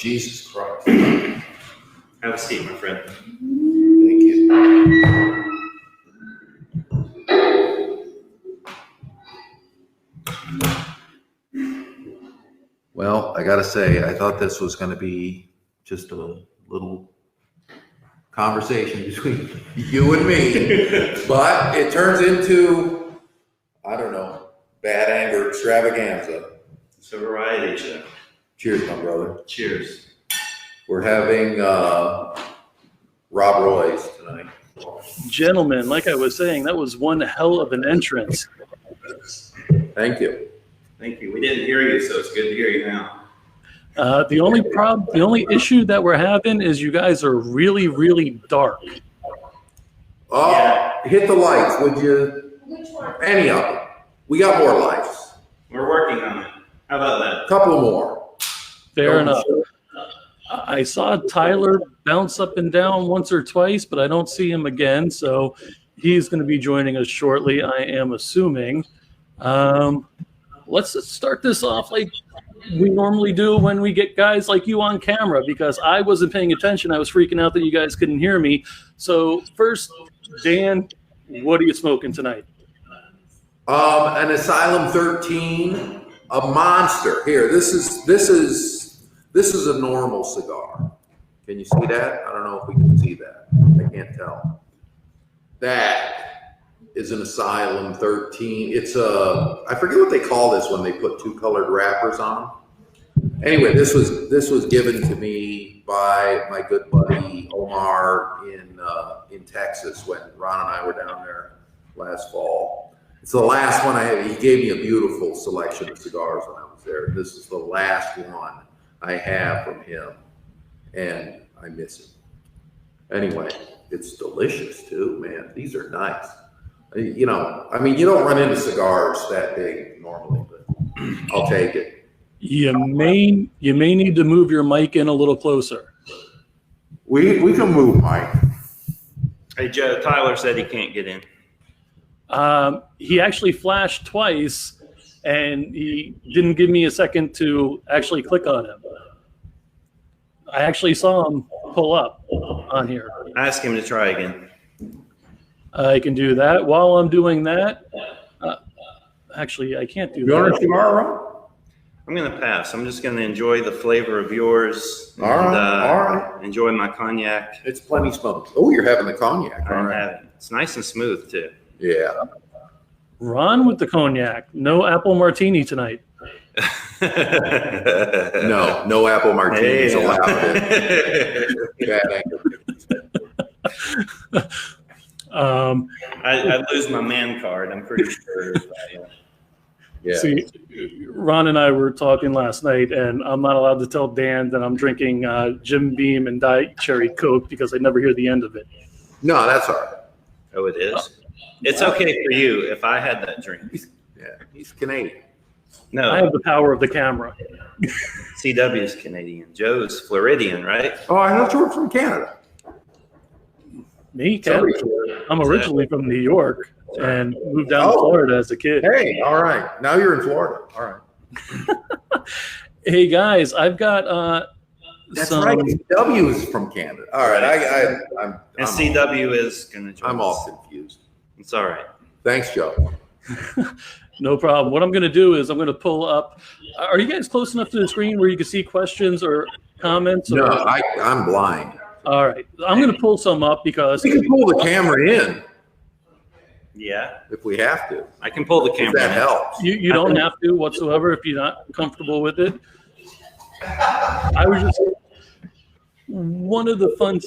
Jesus Christ. Have a seat, my friend. Thank you. Well, I got to say, I thought this was going to be just a little conversation between you and me, but it turns into, I don't know, bad anger extravaganza. It's a variety show. Cheers, my brother. Cheers. We're having Rob Roy's tonight. Gentlemen, like I was saying, that was one hell of an entrance. Thank you. Thank you. We didn't hear you, so it's good to hear you now. The only issue that we're having is you guys are really, really dark. Oh, Yeah. hit the lights, would you? Which one? Any of them. We got more lights. We're working on it. How about that? A couple more. Fair enough. I saw Tyler bounce up and down once or twice, but I don't see him again, so he's going to be joining us shortly, I am assuming. Let's just start this off like we normally do when we get guys like you on camera, because I wasn't paying attention. I was freaking out that you guys couldn't hear me. So first, Dan, what are you smoking tonight? An Asylum 13, a monster. Here, this is a normal cigar. Can you see that? I don't know if we can see that. I can't tell. That is an Asylum 13. It's I forget what they call this when they put two colored wrappers on. Anyway, this was given to me by my good buddy Omar in Texas when Ron and I were down there last fall. It's the last one I had. He gave me a beautiful selection of cigars when I was there. This is the last one I have from him, and I miss him. Anyway, it's delicious too, man. These are nice. You know, I mean, you don't run into cigars that big normally, but I'll take it. You may need to move your mic in a little closer. We can move, Mike. Hey, Joe, Tyler said he can't get in. He actually flashed twice, and he didn't give me a second to actually click on him. I actually saw him pull up on here. Ask him to try again. I can do that. While I'm doing that, actually, I can't do You want a that. cigar, Ron? I'm going to pass. I'm just going to enjoy the flavor of yours. All right. Enjoy my cognac. It's plenty smoked. Oh, you're having the cognac. All I'm right. having it. It's nice and smooth, too. Yeah. Ron with the cognac. No apple martini tonight. No apple martinis Hey. allowed. Bad anger. I lose my man card, I'm pretty sure. Yeah. See, Ron and I were talking last night, and I'm not allowed to tell Dan that I'm drinking Jim Beam and Diet Cherry Coke because I never hear the end of it. No, that's all right. Oh, it is? It's okay for you if I had that drink. Yeah, he's Canadian. I No, have the power of the camera. CW is Canadian. Joe's Floridian, right? Oh, I thought you were from Canada. Me, Ken? I'm originally from New York and moved down to Florida as a kid. Hey, all right. Now you're in Florida. All right. Hey guys, I've got That's some. right. CW is from Canada. All right. I'm And CW is going to join I'm us. all confused. It's all right. Thanks, Joe. No problem. What I'm going to do is I'm going to pull up. Are you guys close enough to the screen where you can see questions or comments? No, Or, I'm blind. all right. I'm going to pull some up because We can pull the camera in Yeah, if we have to. I can pull the If camera. that in. helps. you don't have to whatsoever if you're not comfortable with it. I was just one of the fun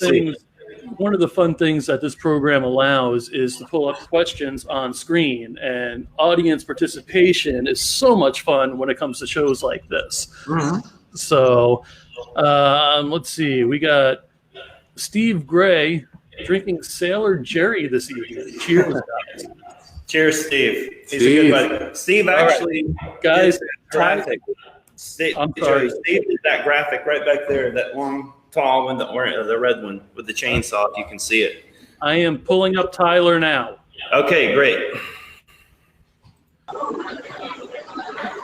things that this program allows is to pull up questions on screen, and audience participation is so much fun when it comes to shows like this. Mm-hmm. So let's see, we got Steve Gray drinking Sailor Jerry this evening. Cheers, guys. Cheers, Steve. He's a Steve. good buddy. Steve actually, Guys, did that graphic. Steve, I'm sorry. Steve did that graphic right back there, that long, tall one, the red one with the chainsaw. If you can see it. I am pulling up Tyler now. Okay, great.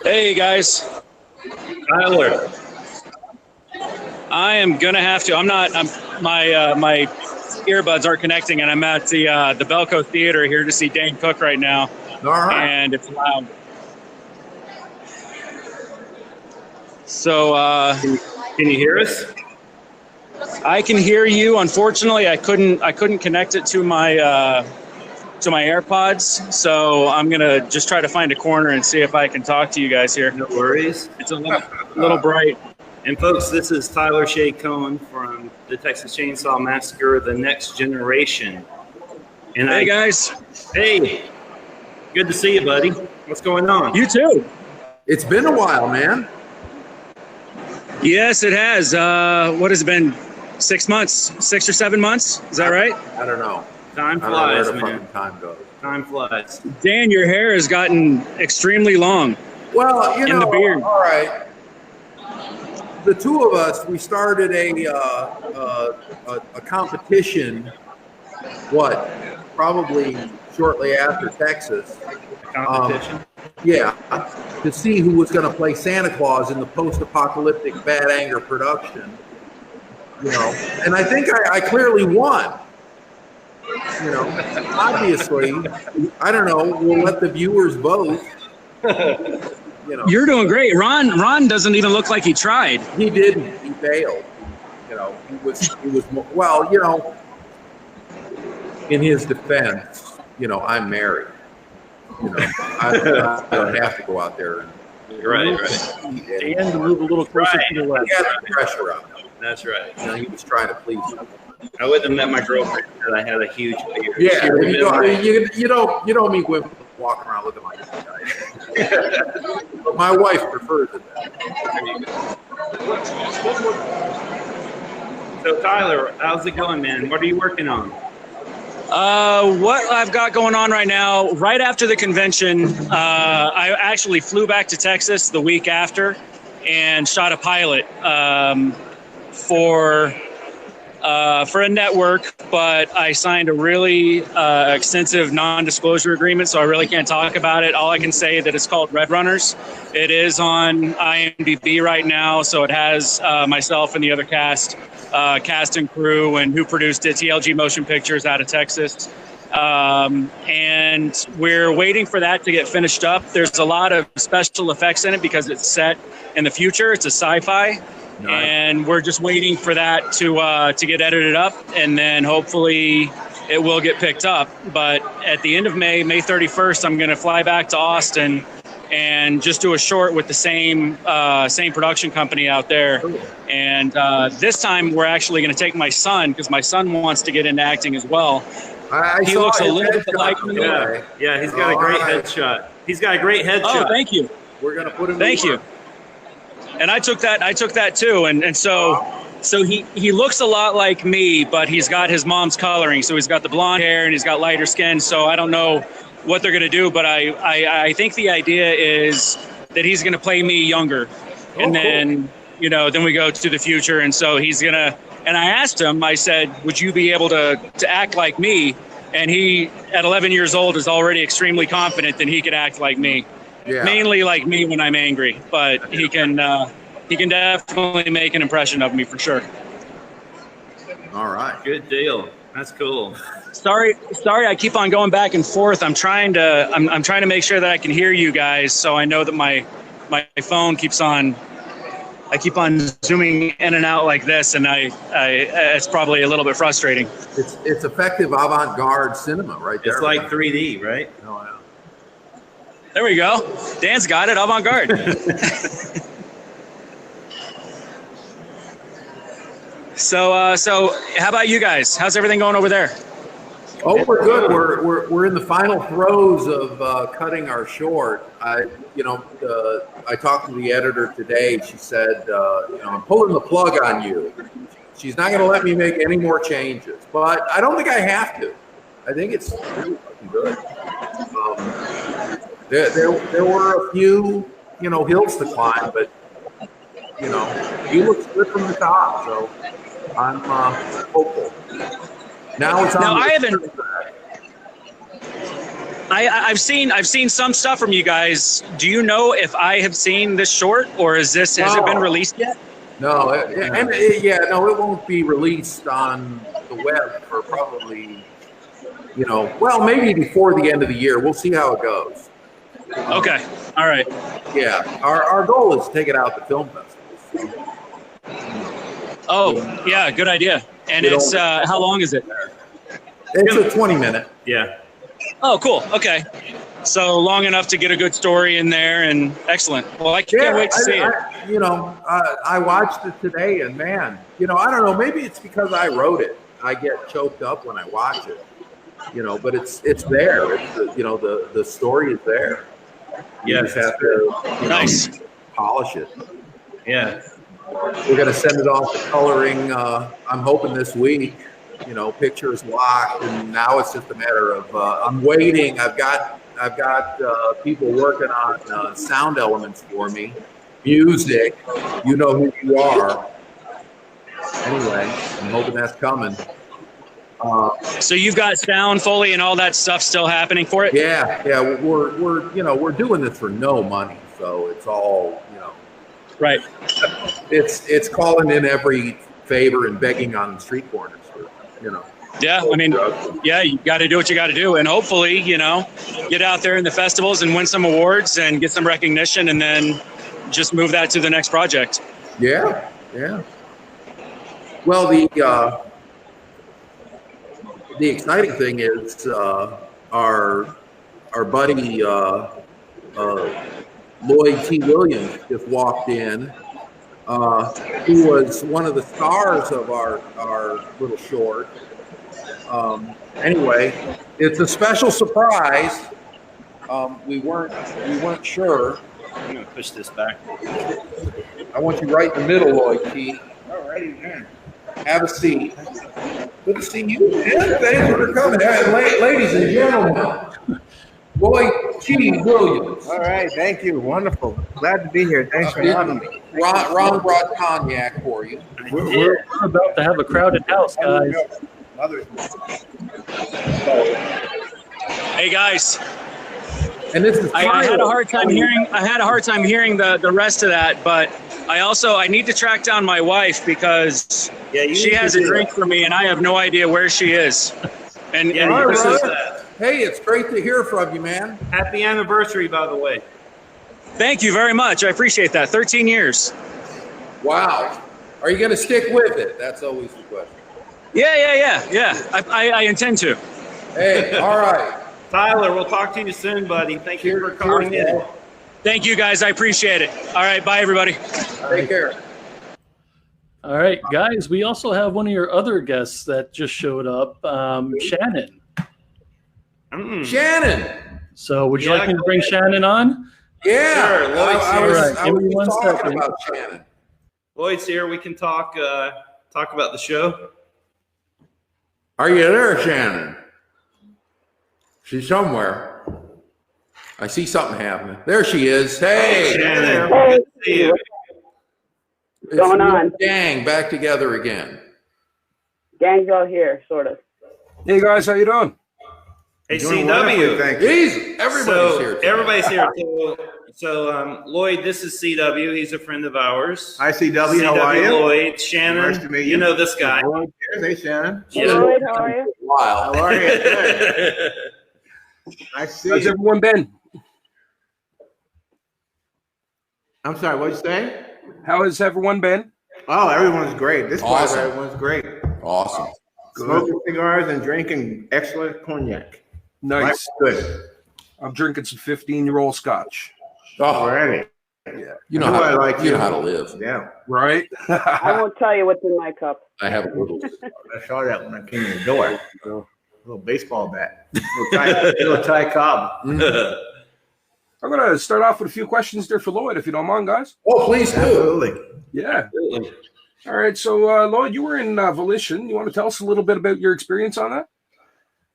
Hey guys, Tyler, I am gonna have to. My earbuds aren't connecting, and I'm at the Belco Theater here to see Dane Cook right now, All right. and it's loud. So Can you hear us? I can hear you. Unfortunately, I couldn't connect it to my AirPods. So I'm gonna just try to find a corner and see if I can talk to you guys here. No worries. It's a little bright. And folks, this is Tyler Shea Cohen from the Texas Chainsaw Massacre: The Next Generation. And Hey guys, hey, good to see you, buddy. What's going on? you too. It's been a while, man. Yes, it has. What has it been? 6 months, 6 or 7 months? Is that right? I don't know. Time I don't know where flies, the man. fucking time goes. Time flies. Dan, your hair has gotten extremely long. Well, In the beard. all right. The two of us, we started a competition. What? Probably shortly after Texas. Competition. Yeah, to see who was going to play Santa Claus in the post-apocalyptic Bad Anger production. And I think I clearly won. Obviously, I don't know. We'll let the viewers vote. You're doing great. Ron doesn't even look like he tried. He didn't. He failed. He was well. In his defense, I'm married. I don't have to go out there. Right. Dan, move a little closer to the left. He had the pressure on him. That's right. He was trying to please me. I wouldn't have met my girlfriend if I had a huge beard. Yeah, She would have been like, you don't meet women walking around looking like that guy. But my wife prefers it. So Tyler, how's it going, man? What are you working on? What I've got going on right now, right after the convention, I actually flew back to Texas the week after and shot a pilot for a network, but I signed a really extensive non-disclosure agreement, so I really can't talk about it. All I can say is that it's called Red Runners. It is on IMDb right now, so it has myself and the other cast and crew, and who produced it, TLG Motion Pictures out of Texas. And we're waiting for that to get finished up. There's a lot of special effects in it because it's set in the future. It's a sci-fi. Nice. And we're just waiting for that to get edited up, and then hopefully it will get picked up. But at the end of May 31st, I'm going to fly back to Austin and just do a short with the same production company out there. And this time we're actually going to take my son, because my son wants to get into acting as well. He looks a little bit like me. Yeah, he's got a great headshot. He's got a great headshot. Oh, thank you. We're gonna put him. Thank you. And I took that too, and so he looks a lot like me, but he's got his mom's coloring. So he's got the blonde hair and he's got lighter skin. So I don't know what they're gonna do, but I think the idea is that he's gonna play me younger, and then then we go to the future, and so he's gonna. And I asked him, I said, would you be able to act like me? And he, at 11 years old, is already extremely confident that he could act like me. Yeah. Mainly like me when I'm angry, but he can definitely make an impression of me for sure. All right. Good deal. That's cool. Sorry, I keep on going back and forth. I'm trying to make sure that I can hear you guys, so I know that my phone keeps on. I keep on zooming in and out like this, and it's probably a little bit frustrating. It's effective avant-garde cinema right there. It's like 3D, right? Oh, yeah. There we go. Dan's got it. Avant-garde. So how about you guys? How's everything going over there? Oh, we're good. We're in the final throes of cutting our short. I talked to the editor today. She said, I'm pulling the plug on you. She's not going to let me make any more changes, but I don't think I have to. I think it's pretty fucking good. There were a few, hills to climb, but he looks good from the top, so I'm hopeful. Now it's on. Now I've seen some stuff from you guys. Do you know if I have seen this short, or has it been released yet? No, no, it won't be released on the web for probably, well, maybe before the end of the year. We'll see how it goes. Okay. All right. Yeah, our goal is to take it out to film festivals. Oh, yeah, good idea. And it's how long is it? It's a 20-minute. Yeah. Oh, cool. Okay. So long enough to get a good story in there, and excellent. Well, I can't wait to see it. I watched it today, and man, I don't know. Maybe it's because I wrote it. I get choked up when I watch it. But it's there. It's the story is there. You just have to Nice. polish it. Yeah. We're gonna send it off to coloring. I'm hoping this week. Pictures locked, and now it's just a matter of I'm waiting. I've got people working on sound elements for me, music. You know who you are. Anyway, I'm hoping that's coming. So you've got sound, Foley, and all that stuff still happening for it? Yeah. We're doing this for no money, so it's all Right. It's calling in every favor and begging on street corners for Yeah, I mean, yeah, you got to do what you got to do, and hopefully, get out there in the festivals and win some awards and get some recognition, and then just move that to the next project. Yeah. Well, the exciting thing is our buddy Lloyd T. Williams just walked in, who was one of the stars of our little short. Anyway, it's a special surprise. We weren't sure. I'm gonna push this back. I want you right in the middle, Lloyd T. All righty, man. Have a seat. Good to see you, man. Thanks for coming. Ladies and gentlemen, Lloyd T. Williams. All right, thank you. Wonderful. Glad to be here. Thanks for having me. Ron brought cognac for you. We're about to have a crowded house, guys. Hey guys, And this is I had a hard time hearing the rest of that, but I need to track down my wife because she has a drink for me and I have no idea where she is. And All This is, right. Hey, it's great to hear from you, man. happy anniversary, by the way. thank you very much. I appreciate that. 13 years. Wow. Are you going to stick with it? That's always the question. Yeah. I intend to. Hey, all right. Tyler, we'll talk to you soon, buddy. Thank you for calling in. Thank you guys. I appreciate it. All right. Bye, everybody. Take care. All right, guys. We also have one of your other guests that just showed up, Shannon. Shannon. So, would you like me to bring Shannon on? Yeah. Sure, Lloyd's I here. was, All right, I give was me one talking second. about Shannon. Lloyd's here. We can talk about the show. Are you there, Shannon? She's somewhere. I see something happening. There she is. Hey, Shannon. Hey. Good to see you. it's going you on? and Gang back together again. Gang's all here, sort of. Hey guys, how you doing? Hey, Doing CW. wonderfully, thank you. Jeez, everybody's here. today. Everybody's here. So, Lloyd, this is CW. He's a friend of ours. Hi, CW. How are you? Lloyd, Shannon. Nice to meet You you. know this guy. Hey, Shannon. Lloyd, how are you? Wow. How are you? Good. Nice to see you. How's everyone been? I'm sorry, what'd you say? How has everyone been? Oh, everyone's great. This part, Awesome. everyone's great. Awesome. Smoking cigars and drinking excellent cognac. Nice. Life's good. I'm drinking some 15-year-old scotch. Oh, Already. you know I how like you know you. how to live. Yeah. Right? I won't tell you what's in my cup. I have a little. I saw that when I came in the door. Little baseball bat. Little Ty Cobb. I'm going to start off with a few questions there for Lloyd, if you don't mind, guys. Oh, please do. Absolutely. Yeah. All right. So, Lloyd, you were in Volition. You want to tell us a little bit about your experience on that?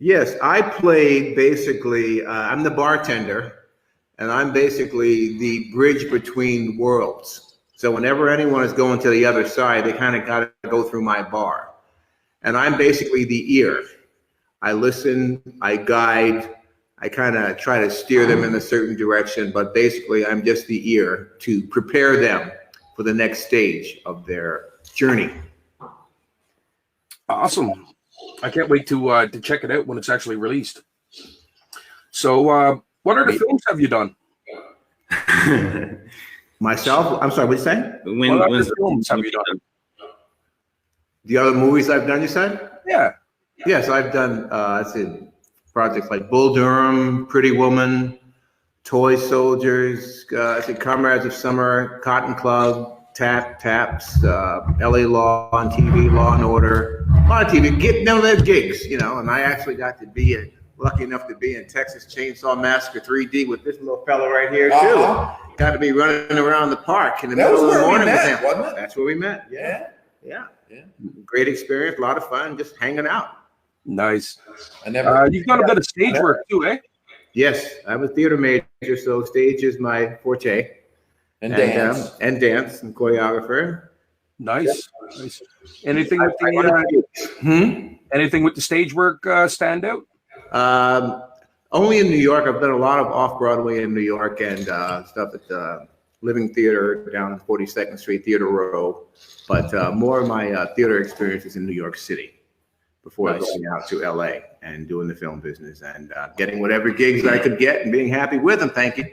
Yes, I played basically, I'm the bartender, and I'm basically the bridge between worlds. So whenever anyone is going to the other side, they kind of got to go through my bar. And I'm basically the ear. I listen, I guide, I kind of try to steer them in a certain direction, but basically I'm just the ear to prepare them for the next stage of their journey. Awesome. I can't wait to check it out when it's actually released. So, what other films have you done? Myself, I'm sorry, what you saying? What other films have you done? The other movies I've done, you said? Yeah. Yes, I've done, let's see, projects like Bull Durham, Pretty Woman, Toy Soldiers, I see Comrades of Summer, Cotton Club, Taps, LA Law on TV, Law and Order, a lot of TV, gigs, you know, and I actually got to be lucky enough to be in Texas Chainsaw Massacre 3D with this little fella right here too. Got to be running around the park in the middle of the morning with him. Wasn't it? That's where we met. Yeah. Great experience, a lot of fun, just hanging out. Nice. I never. You've done a bit of stage work too, eh? Yes, I'm a theater major, so stage is my forte. And dance. And dance and choreographer. Nice. Anything with the anything with the stage work stand out? Only in New York. I've done a lot of off-Broadway in New York and stuff at the Living Theater down on 42nd Street, Theater Row. But more of my theater experience is in New York City before going out to LA and doing the film business and getting whatever gigs I could get and being happy with them. Thank you.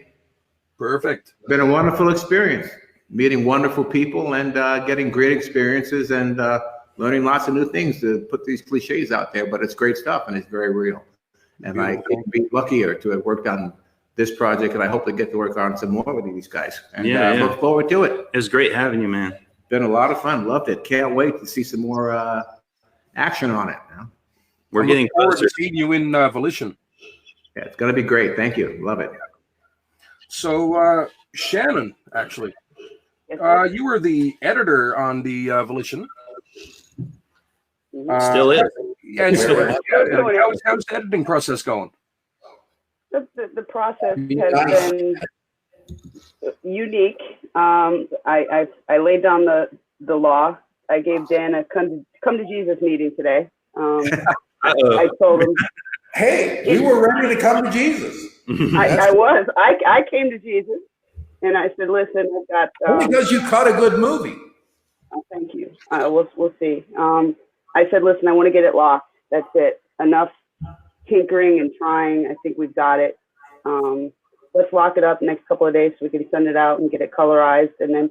Perfect. Been a wonderful experience, meeting wonderful people and getting great experiences and learning lots of new things to put these cliches out there, but it's great stuff and it's very real. And I couldn't be luckier to have worked on this project, and I hope to get to work on some more with these guys. And look forward to it. It was great having you, man. Been a lot of fun. Loved it. Can't wait to see some more action on it. You know? We're I'm getting looking forward closer. to seeing you in Volition. Yeah, it's going to be great. Thank you. Love it. So, Shannon, actually, you were the editor on the Volition. Still is. Yeah, and still is. Yeah. How's the editing process going? The process has been unique. I laid down the law. I gave Dan a come to Jesus meeting today. I told him, Hey, you were ready to come to Jesus. I was. I came to Jesus, and I said, "Listen, I've got." Only because you cut a good movie. Thank you. We'll see. I said, "Listen, I want to get it locked. That's it. Enough tinkering and trying. I think we've got it. Let's lock it up next couple of days so we can send it out and get it colorized, and then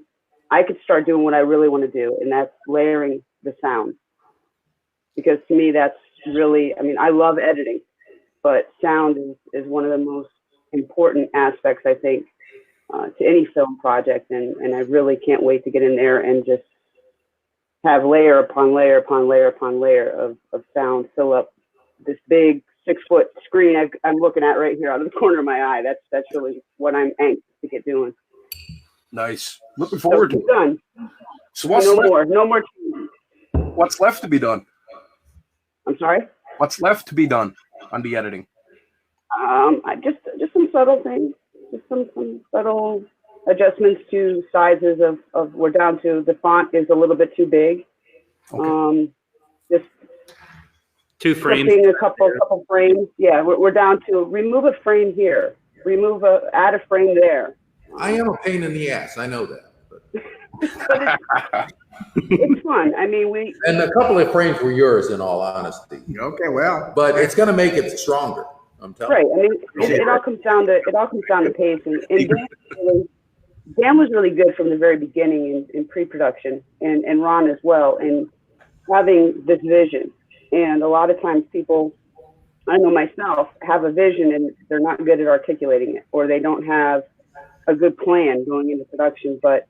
I could start doing what I really want to do, and that's layering the sound. Because to me, that's really. I mean, I love editing. But sound is one of the most important aspects, I think, to any film project. And I really can't wait to get in there and just have layer upon layer upon layer upon layer of sound fill up this big 6-foot screen I'm looking at right here out of the corner of my eye. That's really what I'm anxious to get doing. Nice. Looking forward to it. Done. So what's No left? more. What's left to be done? I'm sorry? What's left to be done on the editing? I just some subtle things, just some subtle adjustments to sizes of we're down to the font is a little bit too big. Okay. Just 2 frames. flipping a couple frames. Yeah, we're down to remove a frame here, add a frame there. I am a pain in the ass. I know that. But. It's fun. I mean, And a couple of frames were yours, in all honesty. Okay, well. But it's going to make it stronger. I'm telling right. you. I mean, it all comes down to pace. And Dan was really good from the very beginning in pre-production, and Ron as well, and having this vision. And a lot of times people, I know myself, have a vision and they're not good at articulating it, or they don't have a good plan going into production. But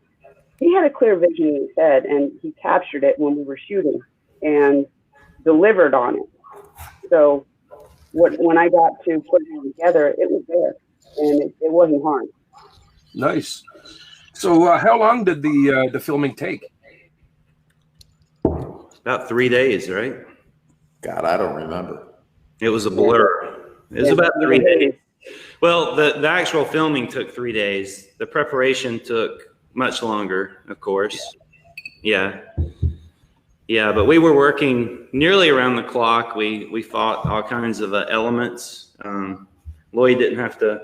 he had a clear vision in his head, and he captured it when we were shooting and delivered on it. So when I got to put it together, it was there, and it wasn't hard. Nice. So how long did the filming take? About 3 days, right? God, I don't remember. It was a blur. It was about 3 days. Well, the actual filming took 3 days. The preparation took much longer, of course. Yeah, but we were working nearly around the clock. We fought all kinds of elements. Lloyd didn't have to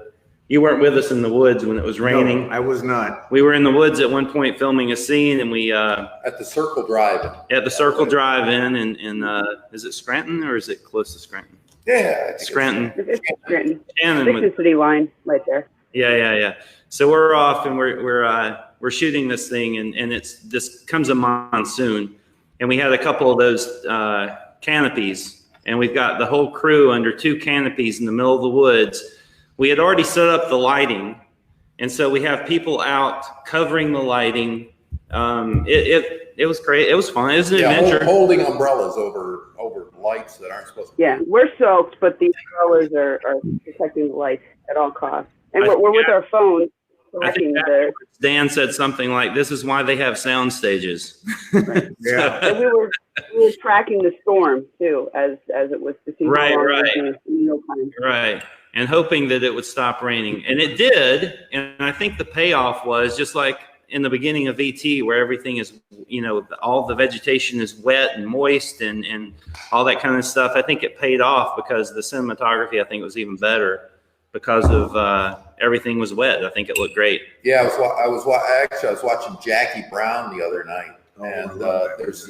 You weren't with us in the woods when it was raining. No, I was not. We were in the woods at one point filming a scene, and we At the Circle Drive-In. at the Circle Drive-In in is it Scranton or is it close to Scranton? Yeah. Scranton. It's Scranton. Shannon. Dixon City line right there. Yeah. So we're off and we're shooting this thing, and this comes a monsoon, and we had a couple of those canopies, and we've got the whole crew under 2 canopies in the middle of the woods. We had already set up the lighting, and so we have people out covering the lighting. It was great. It was fun. It was an adventure. Holding umbrellas over lights that aren't supposed to. Yeah, we're soaked, but the umbrellas are protecting the lights at all costs. And we're with our phones I think tracking the. Dan said something like, "This is why they have sound stages." Right. Yeah. And we were tracking the storm too, as it was to see Right, how long right. it was in real time. Right. And hoping that it would stop raining. And it did. And I think the payoff was just like in the beginning of VT, where everything is, all the vegetation is wet and moist and all that kind of stuff. I think it paid off because the cinematography, I think, was even better because of everything was wet. I think it looked great. Yeah, I was watching Jackie Brown the other night, and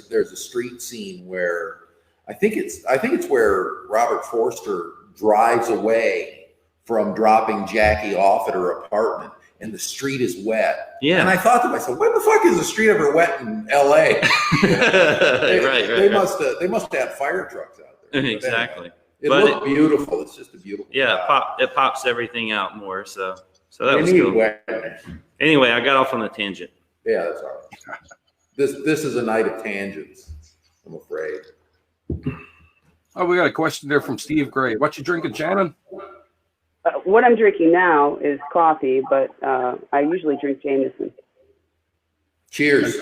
there's a street scene where I think it's where Robert Forster drives away from dropping Jackie off at her apartment, and the street is wet. Yeah. And I thought to myself, when the fuck is the street ever wet in L.A.? They must have fire trucks out there. Exactly. It looked beautiful. It's just a beautiful. Yeah, shot. it pops everything out more. So that You was need cool. wetness. Anyway, I got off on a tangent. Yeah, that's all right. This is a night of tangents, I'm afraid. Oh, we got a question there from Steve Gray. What you drinking, Shannon? What I'm drinking now is coffee, but I usually drink Jameson. Cheers.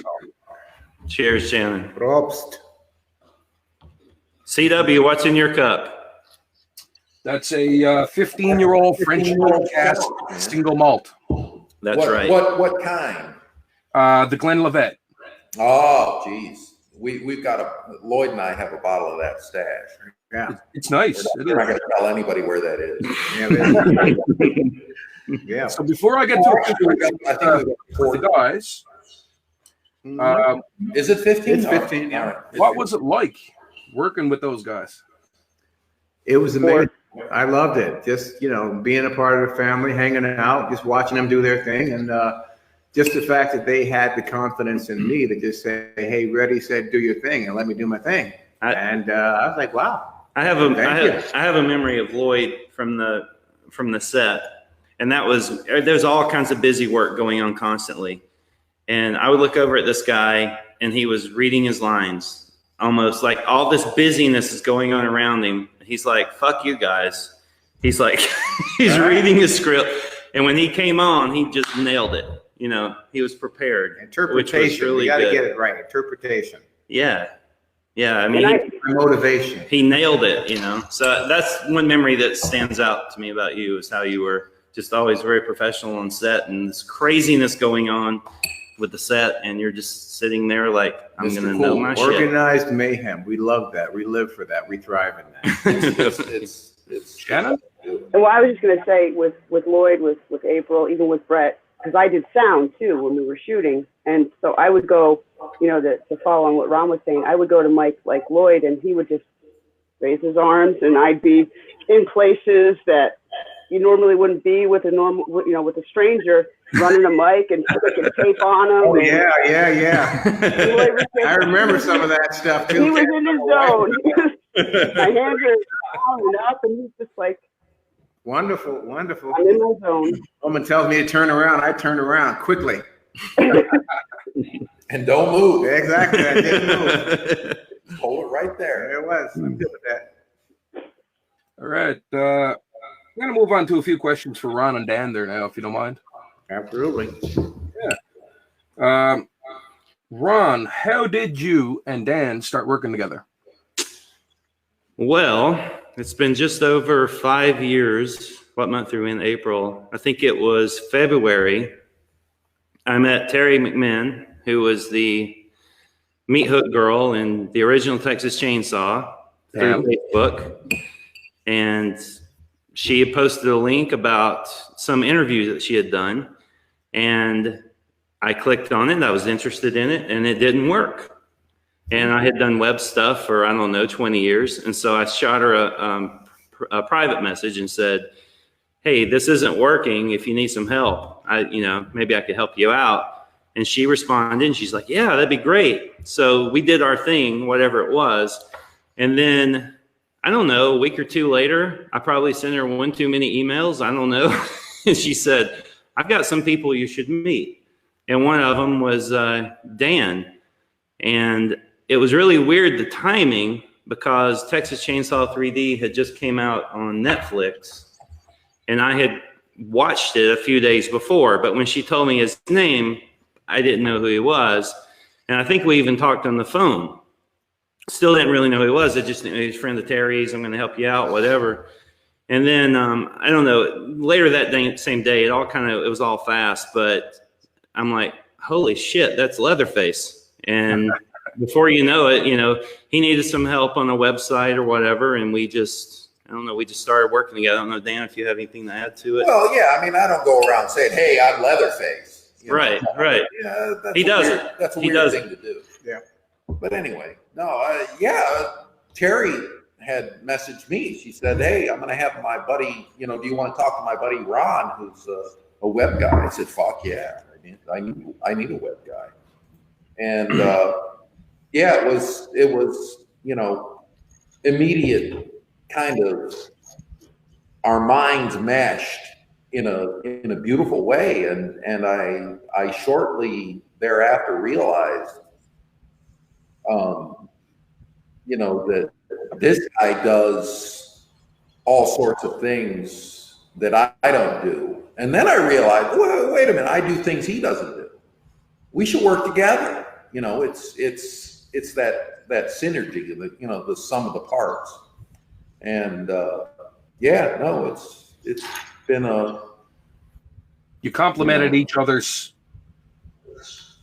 Cheers, Shannon. Probst. CW, what's in your cup? That's a 15-year-old French cask single malt. That's right. What kind? The Glenlivet. Oh, geez. We've got Lloyd and I have a bottle of that stash. Yeah. It's nice. We're not going to tell anybody where that is. Yeah. So before I get to the guys, Is it 15? It's 15, yeah. All right. what was it like working with those guys? It was amazing. I loved it. Just, being a part of the family, hanging out, just watching them do their thing. And just the fact that they had the confidence in me to just say, hey, Reddy said, do your thing and let me do my thing. I was like, wow. I have a memory of Lloyd from the set, and there's all kinds of busy work going on constantly. And I would look over at this guy, and he was reading his lines, almost like all this busyness is going on around him. He's like, fuck you guys. He's like, he's reading his script. And when he came on, he just nailed it. He was prepared. Interpretation. Which was really you got to good. get it right. Interpretation. Yeah. I mean, Motivation. he nailed it, So that's one memory that stands out to me about you is how you were just always very professional on set, and this craziness going on with the set, and you're just sitting there like, I'm going to know my shit. Organized mayhem. We love that. We live for that. We thrive in that. It's Shannon? Well, I was just going to say with Lloyd, with April, even with Brett, because I did sound too when we were shooting. And so I would go, to follow on what Ron was saying, I would go to Mike like Lloyd, and he would just raise his arms, and I'd be in places that you normally wouldn't be with with a stranger, running a mic and sticking tape on him. Oh, yeah. I remember some of that stuff too. He was in his zone. My hands are falling up, and he's just like, Wonderful. I'm in my zone. Woman tells me to turn around. I turn around quickly. And don't move. Exactly. I didn't move. Hold it right there. There it was. I'm good with that. All right. I'm going to move on to a few questions for Ron and Dan there now, if you don't mind. Absolutely. Yeah. Ron, how did you and Dan start working together? Well, it's been just over 5 years. What month are we in? April. I think it was February. I met Terry McMinn, who was the meat hook girl in the original Texas Chainsaw through Facebook. And she had posted a link about some interview that she had done, and I clicked on it. I was interested in it, and it didn't work. And I had done web stuff for, I don't know, 20 years. And so I shot her a private message and said, hey, this isn't working. If you need some help, maybe I could help you out. And she responded, and she's like, yeah, that'd be great. So we did our thing, whatever it was. And then, I don't know, a week or two later, I probably sent her one too many emails. I don't know. And she said, I've got some people you should meet. And one of them was Dan. And it was really weird, the timing, because Texas Chainsaw 3D had just came out on Netflix. And I had watched it a few days before. But when she told me his name, I didn't know who he was. And I think we even talked on the phone. Still didn't really know who he was. I just knew he was a friend of Terry's. I'm going to help you out, whatever. And then, I don't know, later that day, same day, it was all fast. But I'm like, holy shit, that's Leatherface. And before you know it, he needed some help on a website or whatever. And we just started working together. I don't know, Dan, if you have anything to add to it. Well, yeah, I don't go around saying, hey, I'm Leatherface. Right. Yeah, He doesn't. That's a weird thing to do. Yeah. But anyway, Terry had messaged me. She said, hey, I'm going to have my buddy, do you want to talk to my buddy Ron, who's a web guy? I said, fuck yeah. I need a web guy. And it was immediate kind of our minds meshed in a beautiful way. And I shortly thereafter realized, that this guy does all sorts of things that I don't do. And then I realized, wait a minute, I do things he doesn't do. We should work together. It's that synergy, the sum of the parts. And it's been You complemented each other's.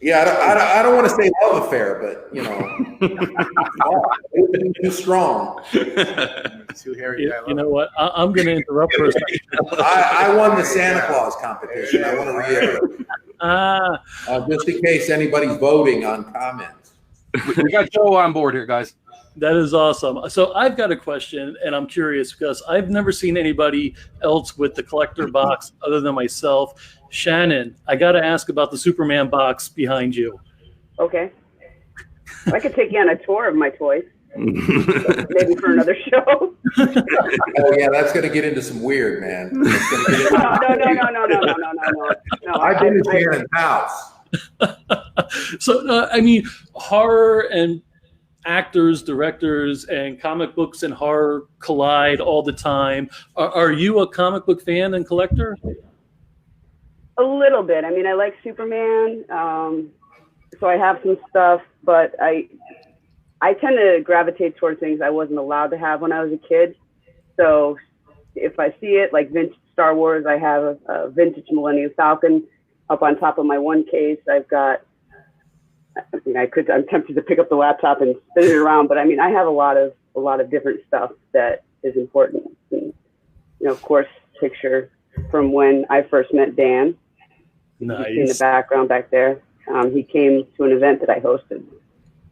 Yeah, I don't want to say love affair, but it's too strong. Too hairy. You know what? I'm going to interrupt for a second. I won the Santa Claus competition. I want to reiterate, just in case anybody's voting on comments. We got Joe on board here, guys. That is awesome. So I've got a question, and I'm curious because I've never seen anybody else with the collector box other than myself. Shannon, I got to ask about the Superman box behind you. Okay. I could take you on a tour of my toys. Maybe for another show. Oh yeah, that's going to get into some weird, man. No. I've been to Shannon's house. So, horror and actors, directors, and comic books and horror collide all the time. Are you a comic book fan and collector? A little bit. I like Superman, so I have some stuff, but I tend to gravitate towards things I wasn't allowed to have when I was a kid. So if I see it, like vintage Star Wars, I have a vintage Millennium Falcon up on top of my one case. I've got, I'm tempted to pick up the laptop and spin it around, but I have a lot of different stuff that is important. And, of course, picture from when I first met Dan. Nice. In the background back there. He came to an event that I hosted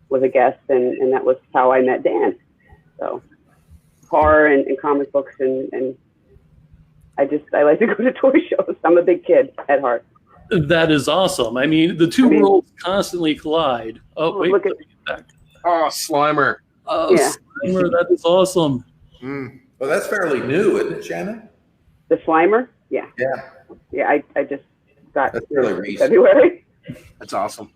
with a guest, and that was how I met Dan. So horror and comic books, and I like to go to toy shows. I'm a big kid at heart. That is awesome. The two worlds constantly collide. Oh, wait. Look at back. Oh, Slimer. Oh, yeah. Slimer, that is awesome. Well, that's fairly new, isn't it, Shannon? the Slimer. Yeah. Yeah. Yeah. I just got That's really recent. February. That's awesome.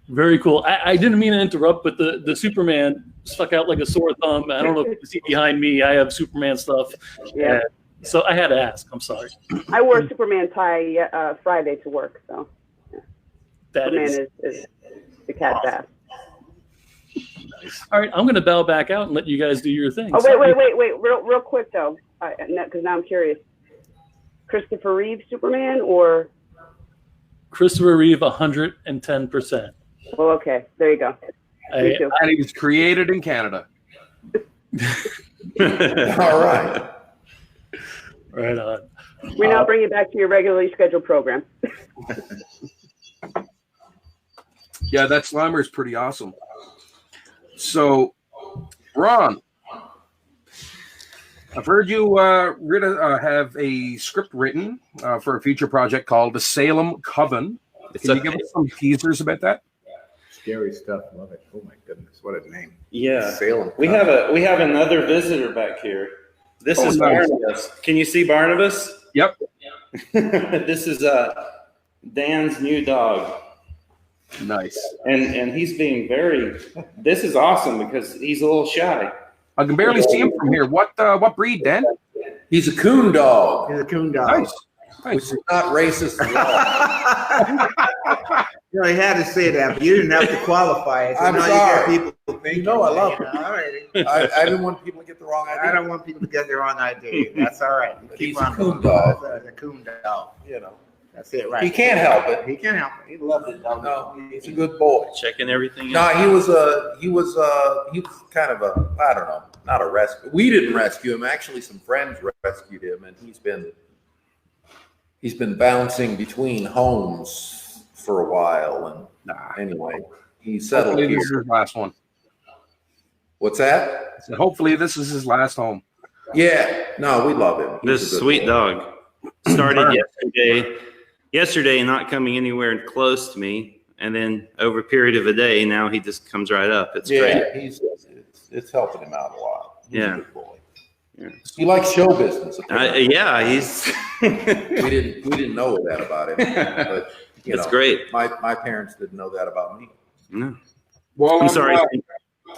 Very cool. I didn't mean to interrupt, but the Superman stuck out like a sore thumb. I don't know if you can see behind me. I have Superman stuff. Yeah. So I had to ask. I'm sorry. I wore a Superman tie Friday to work. So That Superman is the cat's ass. All right, I'm going to bow back out and let you guys do your thing. Oh, wait. Real quick, though, because now I'm curious. Christopher Reeve Superman or? Christopher Reeve, 110%. Well, okay. There you go. Me too. And he was created in Canada. All right. Right on. We now bring it back to your regularly scheduled program. Yeah, that Slimer is pretty awesome. So, Ron, I've heard you have a script written for a future project called The Salem Coven. Can you give us some teasers about that? Scary stuff. Love it. Oh my goodness, what a name. Yeah. Salem. We have another visitor back here. This is nice. Barnabas. Can you see Barnabas? Yep. This is Dan's new dog. Nice. And he's being this is awesome because he's a little shy. I can barely see him from here. What breed, Dan? He's a coon dog, He's a coon dog. Nice. which is not racist at all. You know, he had to say that, but you didn't have to qualify it. So I'm now sorry. You get people thinking, I love you know, all right. I didn't want people to get the wrong idea. I don't want people to get their own idea. That's all right. He's Keep a on coon going. dog. That's a coon dog. You know, That's it, right? he can't help it. He can't help it. He loves it. No, he's a good boy. Checking everything No, out. he was kind of I don't know, not a rescue. We didn't rescue him. Actually, some friends rescued him, and he's been bouncing between homes for a while. And anyway, he settled Hopefully here. this is his last one. What's that? So hopefully this is his last home. Yeah, no, we love him. He's This a good sweet boy. dog started yesterday not coming anywhere close to me. And then over a period of a day, now he just comes right up. It's Yeah, great. it's helping him out a lot. He's Yeah. a good boy. Yeah. He likes show business. apparently. Yeah, he's we didn't know that about him, but you it's know, great. My parents didn't know that about me. No. Well, I'm sorry.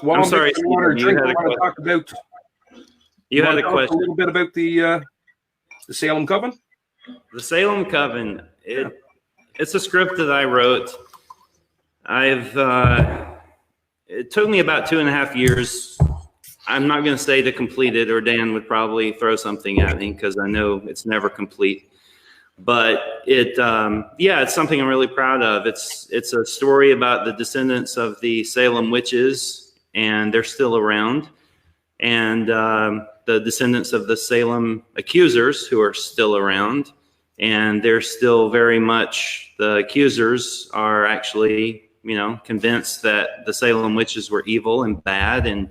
Well, I'm sorry, Mixing water and Stephen, drink, you had a I want to talk about. You had wanna a talk question. A little bit about the Salem Coven. The Salem Coven. It's a script that I wrote. It took me about 2.5 years. I'm not going to say to complete it, or Dan would probably throw something at me because I know it's never complete. But it's something I'm really proud of. It's a story about the descendants of the Salem witches, and they're still around, and the descendants of the Salem accusers, who are still around, and they're still very much, the accusers are actually, convinced that the Salem witches were evil and bad, and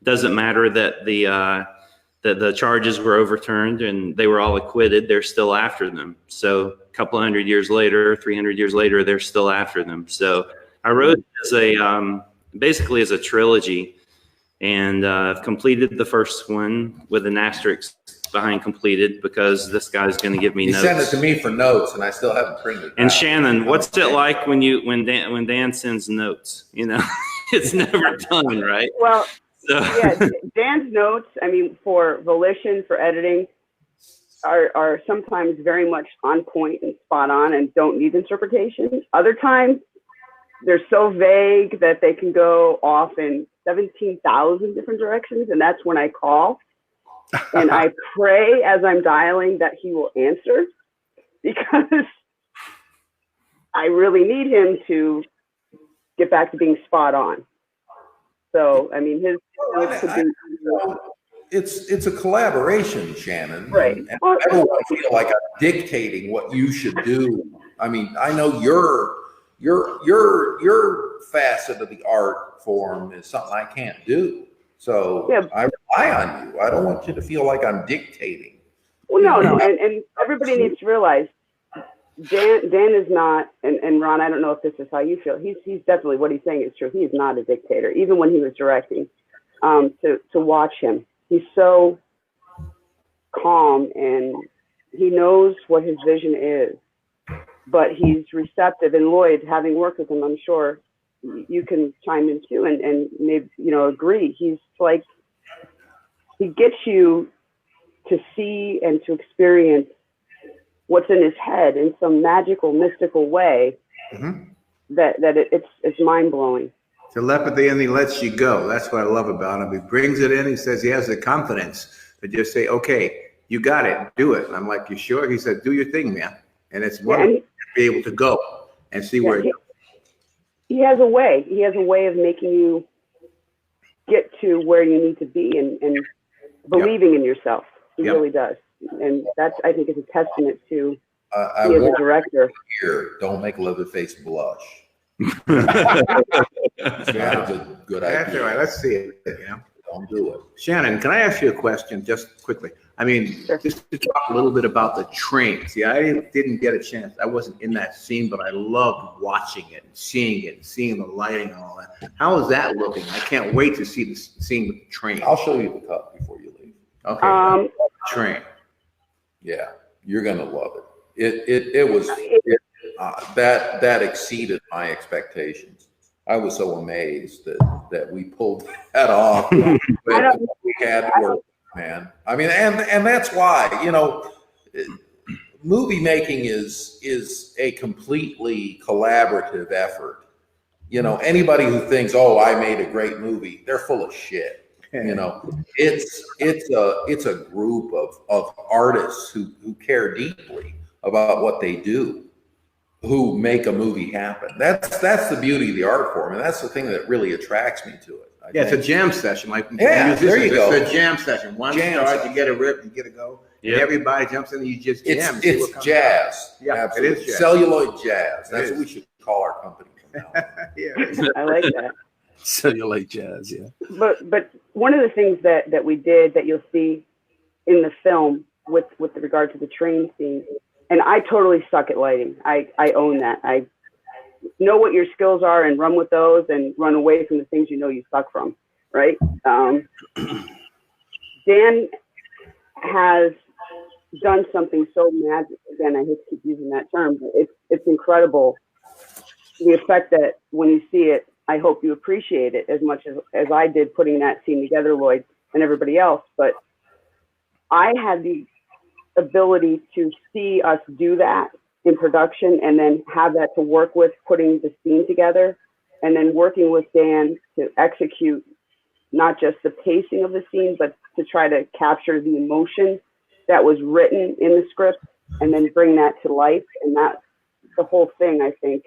doesn't matter that the charges were overturned and they were all acquitted, they're still after them. So a couple 100 years later, 300 years later, they're still after them. So I wrote it as basically as a trilogy, and I've completed the first one with an asterisk behind completed because this guy's going to give me He notes. sent it to me for notes, and I still haven't printed it. And out. Shannon, what's it like when Dan sends notes? It's never done, right? Well, So, yeah, Dan's notes, for volition, for editing, are sometimes very much on point and spot on and don't need interpretation. Other times, they're so vague that they can go off in 17,000 different directions, and that's when I call. And I pray as I'm dialing that he will answer, because I really need him to get back to being spot on. So, his notes could be. It's a collaboration, Shannon. Right. And I never want to feel like I'm dictating what you should do. I know your facet of the art form is something I can't do. So Yeah. I rely on you. I don't want you to feel like I'm dictating. Well, no. And everybody needs to realize Dan is not, and Ron, I don't know if this is how you feel. He's definitely, what he's saying is true. He is not a dictator. Even when he was directing, to watch him, he's so calm and he knows what his vision is, but he's receptive. And Lloyd, having worked with him, I'm sure you can chime in too and maybe, agree. He's like, he gets you to see and to experience what's in his head in some magical, mystical way. Mm-hmm. that it's mind blowing. Telepathy, and he lets you go. That's what I love about him. He brings it in. He says he has the confidence to just say, okay, you got it, do it. And I'm like, you sure? He said, do your thing, man. And it's wonderful to be able to go and see where it goes. He has a way. He has a way of making you get to where you need to be and believing in yourself. He really does. and that's, I think, is a testament to I you as a warn director. you here, don't make Leatherface blush. It's not a good That's all idea. right. Let's see it. Yeah. Don't do it. Shannon, can I ask you a question just quickly? I mean, Sure. just to talk a little bit about the train. See, I didn't get a chance. I wasn't in that scene, but I loved watching it and seeing the lighting and all that. How is that looking? I can't wait to see the scene with the train. I'll show you the cut before you leave. Okay. Train. Yeah, you're gonna love it. It was that exceeded my expectations. I was so amazed that we pulled that off. But we had to work, man. I mean, and that's why, you know, movie making is a completely collaborative effort. You know, anybody who thinks, "Oh, I made a great movie," they're full of shit. You know, it's a group of artists who care deeply about what they do, who make a movie happen. That's the beauty of the art form, and that's the thing that really attracts me to it. I It's a think. jam session. Like Yeah, there you go. It's a jam session. One Jam start, session. you get a rip, you get a go, and Yep. everybody jumps in and you just jam. and see what It's comes jazz. Yeah, it Absolutely. is jazz. Celluloid jazz. It That's is. what we should call our company from now on. out. Yeah. I like that. Cellulite jazz, yeah. But one of the things that we did that you'll see in the film with regard to the train scene, and I totally suck at lighting. I own that. I know what your skills are and run with those and run away from the things you know you suck from, right? Dan has done something so magic. Again, I hate to keep using that term, but it's incredible. The effect that when you see it, I hope you appreciate it as much as I did putting that scene together, Lloyd, and everybody else. But I had the ability to see us do that in production and then have that to work with putting the scene together and then working with Dan to execute not just the pacing of the scene, but to try to capture the emotion that was written in the script and then bring that to life. And that the whole thing, I think,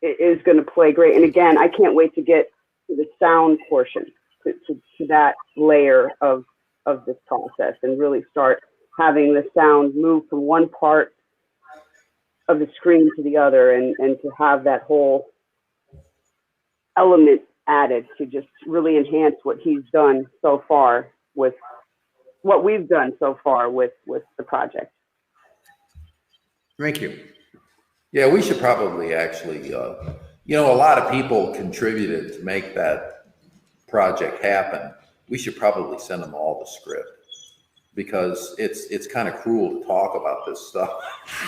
is going to play great. And again, I can't wait to get to the sound portion, to that layer of this process and really start having the sound move from one part of the screen to the other and to have that whole element added to just really enhance what he's done so far with what we've done so far with the project. Thank you. Yeah, we should probably actually, you know, a lot of people contributed to make that project happen. We should probably send them all the script because it's kind of cruel to talk about this stuff,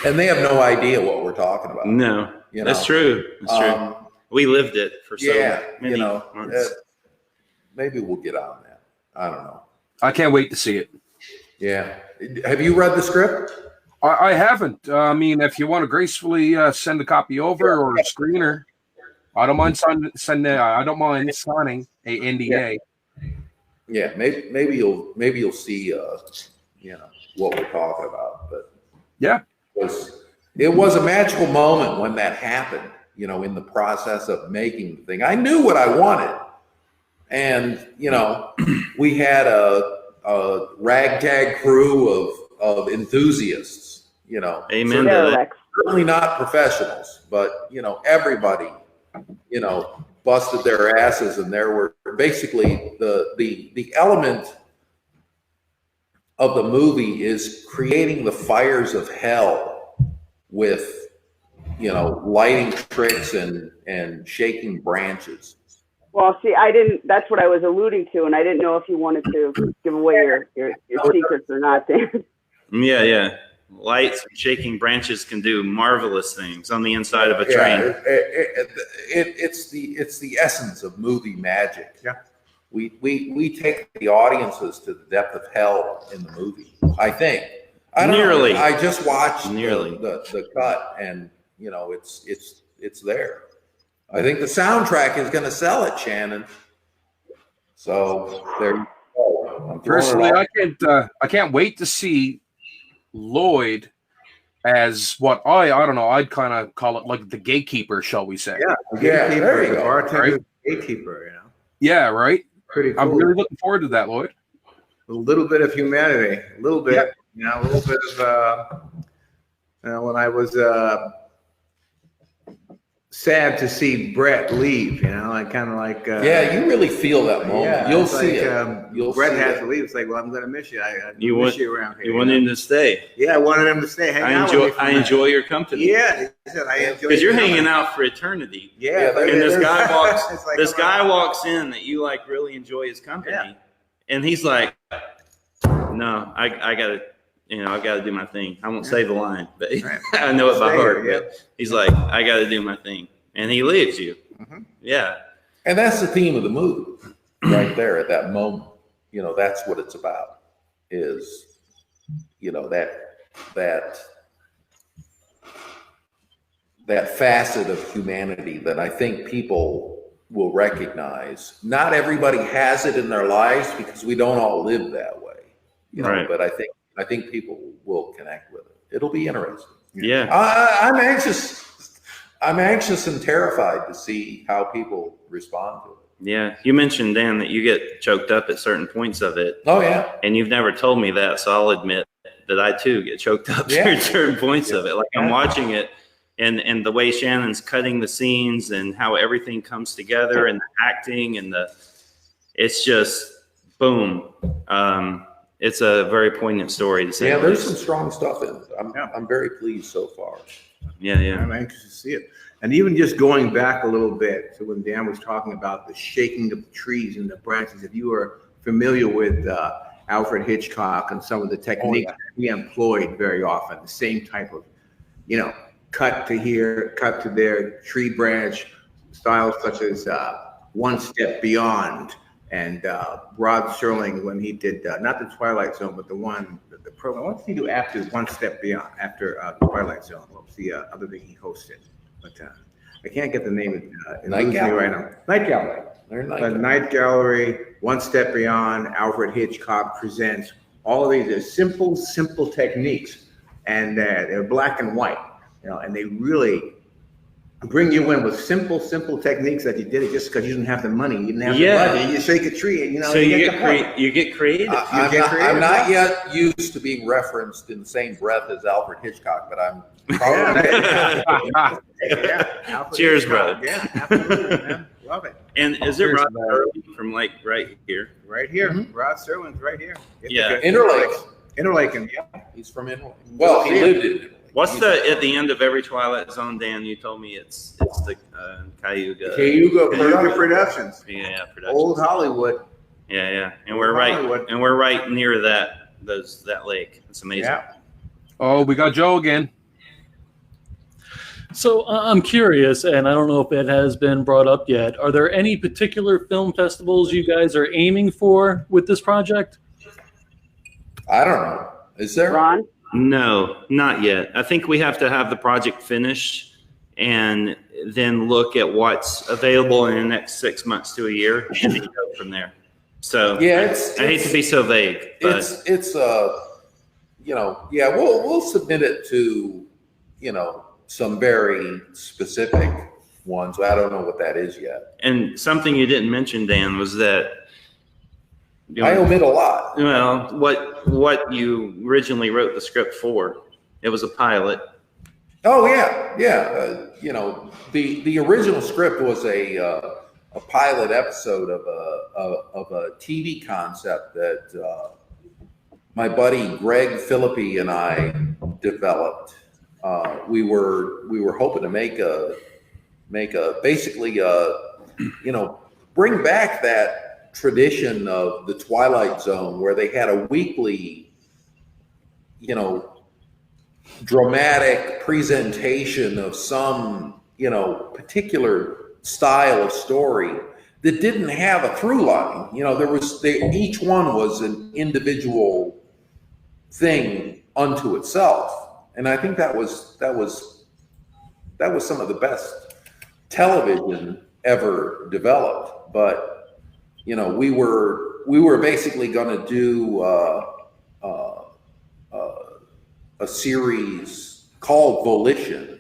and they have no idea what we're talking about. No, You that's know? true. That's true. We lived it for so many you know, months. maybe we'll get on that. I don't know. I can't wait to see it. Yeah, have you read the script? I haven't. I mean, if you want to gracefully send a copy over or a screener, I don't mind I don't mind signing a NDA. Yeah, maybe you'll see, you know, what we're talking about. But Yeah. it was a magical moment when that happened. You know, in the process of making the thing, I knew what I wanted, and you know, we had a ragtag crew of enthusiasts. You know, Amen to that. certainly not professionals, but you know, everybody, you know, busted their asses, and there were basically the element of the movie is creating the fires of hell with, you know, lighting tricks and shaking branches. Well, see, that's what I was alluding to, and I didn't know if you wanted to give away your secrets or not, Dan. Yeah. Lights and shaking branches can do marvelous things on the inside of a train. It's the essence of movie magic. Yeah. We take the audiences to the depth of hell in the movie. I think. I don't Nearly. know. I just watched Nearly. the cut, and you know, it's there. I think the soundtrack is going to sell it, Shannon. So there you go. I'm throwing Personally, it out. I can't wait to see Lloyd as what I don't know. I'd kind of call it like the gatekeeper, shall we say? Yeah. The Yeah, gatekeeper, there you the go. bartender, Right. gatekeeper, you know. Yeah, right. Pretty cool. I'm really looking forward to that, Lloyd. little bit of humanity, a little bit, you know, a little bit of, you know, when I was sad to see Brett leave, you know, I kind of like. Yeah, you really feel that moment. Yeah, You'll it's see like, it. You'll Brett see has it. to leave. It's like, well, I'm going to miss you. I You miss want- you around here. You want him to stay. Yeah, I wanted him to stay. Hang out with me for a I minute. enjoy your company. Yeah, he said, I enjoy. Because you're your hanging company. out for eternity. Yeah, Yeah, And this guy walks. It's like, This come on. guy walks in that you like really enjoy his company, Yeah. and he's like, "No, I gotta, you know, I gotta do my thing. I won't say the line, but Right. I know it by Stay heart." here, But he's like, "I gotta do my thing," and he leaves you. Mhm. Yeah, And that's the theme of the movie right there at that moment. You know, that's what it's about is, you know, that facet of humanity that I think people will recognize. Not everybody has it in their lives because we don't all live that way, you know, Right. but I think people will connect with it. It'll be interesting. yeah. I'm anxious and terrified to see how people respond to it. Yeah, you mentioned, Dan, that you get choked up at certain points of it, Oh yeah. and you've never told me that, so I'll admit that I too get choked up Yeah. at certain points of it. Like I'm Yeah. watching it, and the way Shannon's cutting the scenes and how everything comes together and the acting and it's just boom. It's a very poignant story to say. Yeah, the there's least. some strong stuff in it. I'm very pleased so far. Yeah, yeah. I'm anxious to see it. And even just going back a little bit to when Dan was talking about the shaking of the trees and the branches, if you are familiar with Alfred Hitchcock and some of the techniques he employed very often, the same type of, you know, cut to here, cut to there, tree branch styles such as One Step Beyond and Rod Serling when he did not the Twilight Zone, but the one, the program. What did he do after One Step Beyond, after the Twilight Zone? What was the other thing he hosted? But I can't get the name of it. Night Gallery. Right now. Night Gallery. They're The nice. Night Gallery, One Step Beyond, Alfred Hitchcock presents. All of these are simple techniques, and they're black and white, you know, and they really bring you in with simple techniques that you did it just because you didn't have the money, you didn't have Yeah. the budget. You shake a tree, and you know. So you the get point. you get creative. I'm get not, creative, I'm not yeah. yet used to being referenced in the same breath as Alfred Hitchcock, but I'm Yeah, probably. yeah, Alfred Cheers, Hitchcock. brother. Yeah, absolutely, man. Love it. And is it Cheers, Rod man. Serling from like right here? Right here, Mhm. Rod Serling's right here. Get Yeah. the- Interlake. Interlaken, yeah. He's from Italy. Well, he lived in Italy. What's He's the at the end of every Twilight Zone, Dan? You told me it's the Cayuga. Cayuga Cayuga Productions. Productions, Yeah, production. Old Hollywood. Yeah, and we're right Hollywood. near that lake. It's amazing. Yeah. Oh, we got Joe again. So I'm curious, and I don't know if it has been brought up yet. Are there any particular film festivals you guys are aiming for with this project? I don't know. Is there? Ron? No, not yet. I think we have to have the project finished and then look at what's available in the next 6 months to a year and then go from there. So Yeah, I hate to be so vague, but it's you know, yeah, we'll submit it to, you know, some very specific ones. I don't know what that is yet. and something you didn't mention, Dan, was that you know, I omit a lot. well, what you originally wrote the script for. It was a pilot. Oh yeah. You know, the original script was a pilot episode of a TV concept that my buddy Greg Philippi and I developed. We were hoping to make a basically you know, bring back that tradition of the Twilight Zone where they had a weekly, you know, dramatic presentation of some, you know, particular style of story that didn't have a through line. You know, each one was an individual thing unto itself. And I think that was some of the best television ever developed. But you know, we were basically going to do a series called Volition,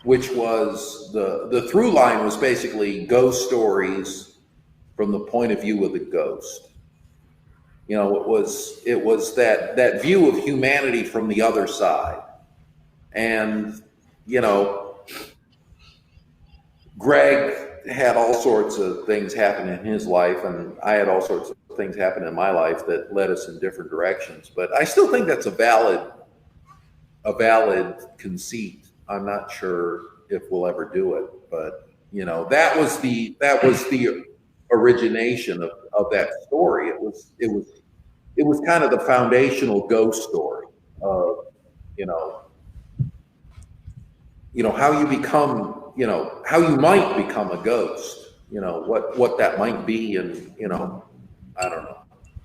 which was the through line was basically ghost stories from the point of view of the ghost. You know, it was that view of humanity from the other side. And, you know, Greg had all sorts of things happen in his life, and I had all sorts of things happen in my life that led us in different directions. But I still think that's a valid conceit. I'm not sure if we'll ever do it, but you know, that was the origination of that story. It was kind of the foundational ghost story of, you know, how you become, you know, how you might become a ghost, you know, what that might be. And, you know, I don't know.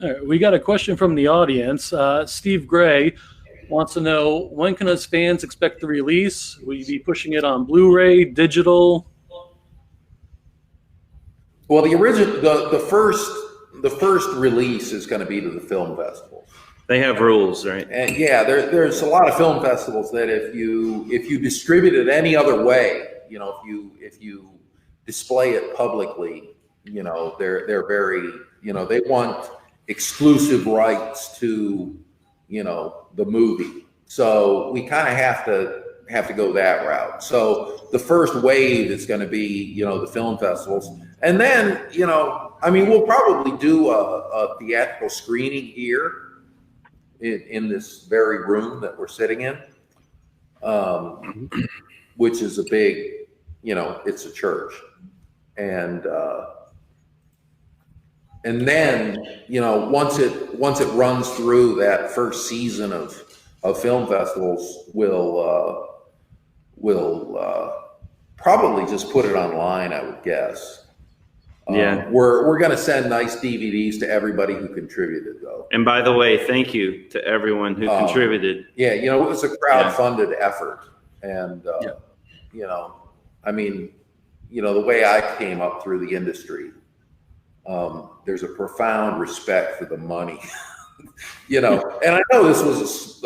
All right, we got a question from the audience. Steve Gray wants to know, when can us fans expect the release? Will you be pushing it on Blu-ray, digital? Well, the first release is going to be to the film festivals. They have rules, right? And yeah, there's a lot of film festivals that if you distribute it any other way, you know, if you display it publicly, you know, they're very, you know, they want exclusive rights to, you know, the movie. So we kind of have to go that route. So the first wave is going to be, you know, the film festivals. And then, you know, I mean, we'll probably do a theatrical screening here in this very room that we're sitting in, which is a big, you know, it's a church. And then, you know, once it runs through that first season of film festivals, we'll probably just put it online, I would guess. Yeah. We're going to send nice DVDs to everybody who contributed, though. And by the way, thank you to everyone who contributed. Yeah, you know, it was a crowd-funded effort. And, you know, I mean, you know, the way I came up through the industry, there's a profound respect for the money, you know. And I know this was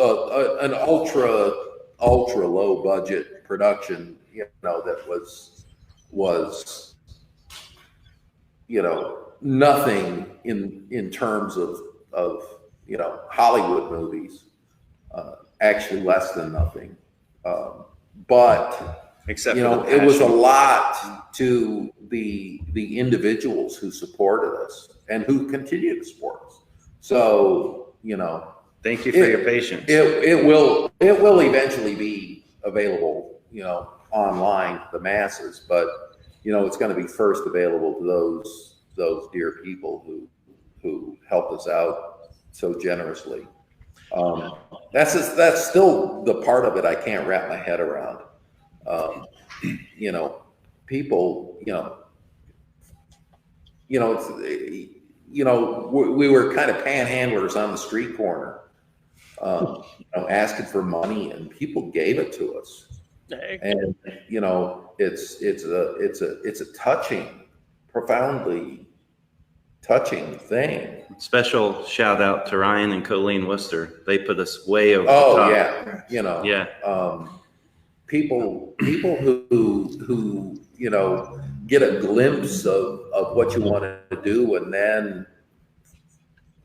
an ultra low budget production, you know, that was, you know, nothing in terms of you know, Hollywood movies, actually less than nothing. But Except, you know, it was a lot to the individuals who supported us and who continue to support us. So, you know, thank you for your patience. It will eventually be available, you know, online to the masses, but you know, it's going to be first available to those dear people who helped us out so generously. That's still the part of it I can't wrap my head around. You know, people, you know, it's, you know, we were kind of panhandlers on the street corner, you know, asking for money, and people gave it to us. And you know, it's a touching, profoundly touching thing. Special shout out to Ryan and Colleen Worcester. They put us way over the top. top. Yeah, you know, yeah. People who you know, get a glimpse of what you want to do, and then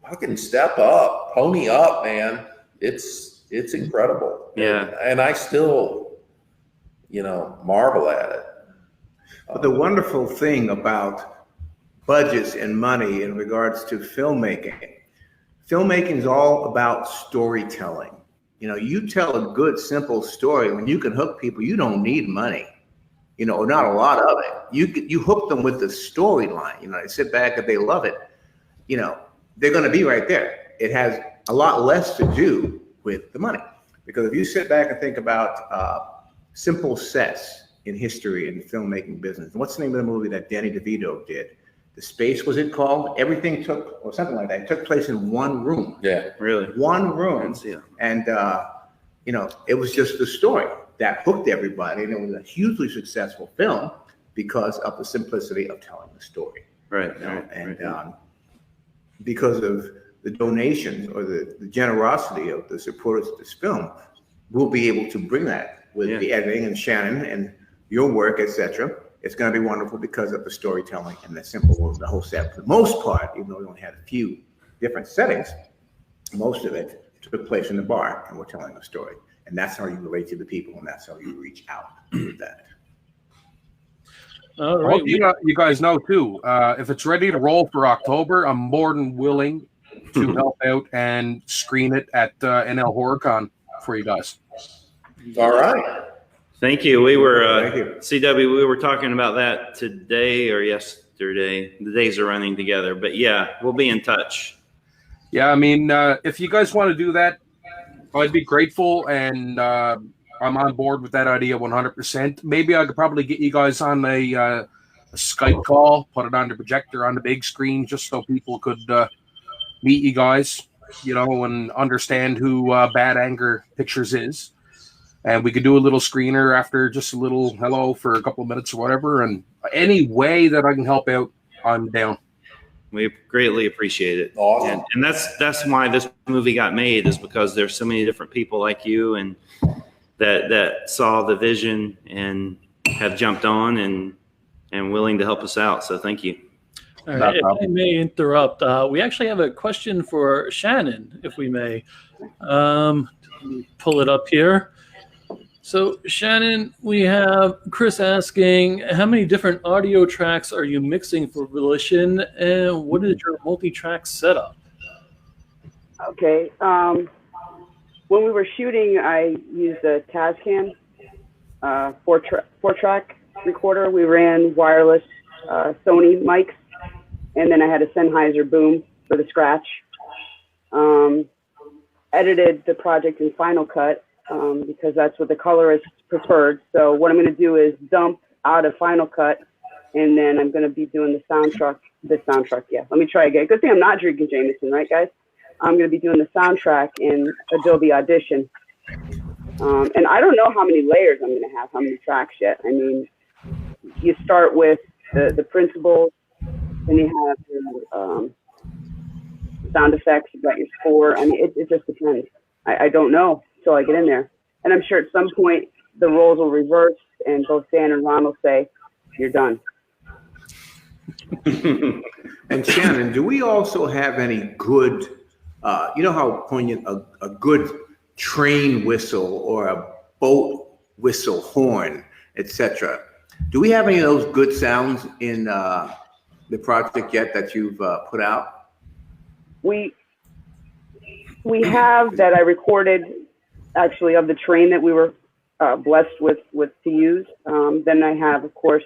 fucking step up, pony up, man. It's incredible. Yeah, and I still, you know, marvel at it. But the wonderful thing about budgets and money in regards to filmmaking is all about storytelling. You know, you tell a good, simple story. When you can hook people, you don't need money, you know, or not a lot of it. You hook them with the storyline. You know, they sit back and they love it. You know, they're going to be right there. It has a lot less to do with the money, because if you sit back and think about simple sets in history in the filmmaking business, what's the name of the movie that Danny DeVito did? The Space, was it called? Everything took, or something like that. It took place in one room. Yeah, really. One room. And, you know, it was just the story that hooked everybody. And it was a hugely successful film because of the simplicity of telling the story. Right. You know? And because of the donations or the generosity of the supporters of this film, we'll be able to bring that with the editing and Shannon and your work, etc. it's going to be wonderful because of the storytelling and the simple, the whole set. For the most part, even though we only had a few different settings, most of it took place in the bar, and we're telling a story. And that's how you relate to the people, and that's how you reach out with that. All I right. hope you guys know too. If it's ready to roll for October, I'm more than willing to help out and screen it at NL HorrorCon for you guys. All right. Thank you. We were Thank you. CW. We were talking about that today or yesterday. The days are running together, but yeah, we'll be in touch. Yeah, I mean, if you guys want to do that, I'd be grateful, and I'm on board with that idea 100%. Maybe I could probably get you guys on a Skype call, put it on the projector on the big screen, just so people could meet you guys, and understand who Bad Anger Pictures is. And we could do a little screener after, just a little hello for a couple of minutes or whatever. And any way that I can help out, I'm down. We greatly appreciate it. Awesome. And that's why this movie got made, is because there's so many different people like you and that saw the vision and have jumped on and willing to help us out. So thank you. All right. If I may interrupt, we actually have a question for Shannon, if we may. Let me pull it up here. So, Shannon, we have Chris asking, how many different audio tracks are you mixing for Volition, and what is your multi-track setup? Okay. When we were shooting, I used a Tascam 4-track recorder. We ran wireless Sony mics, and then I had a Sennheiser boom for the scratch. Edited the project in Final Cut because that's what the colorist preferred. So what I'm going to do is dump out of Final Cut, and then I'm going to be doing the soundtrack. Yeah. Let me try again. Good thing I'm not drinking Jameson, right, guys? I'm going to be doing the soundtrack in Adobe Audition. And I don't know how many layers I'm going to have, how many tracks yet. I mean, you start with the principals, then you have your sound effects, you've got your score. I mean, it just depends. I don't know until I get in there. And I'm sure at some point the roles will reverse and both Dan and Ron will say, you're done. And Shannon, do we also have any good, you know how poignant a good train whistle or a boat whistle, horn, etc. Do we have any of those good sounds in the project yet that you've put out? We have that I recorded actually of the train that we were blessed with to use. Then I have, of course,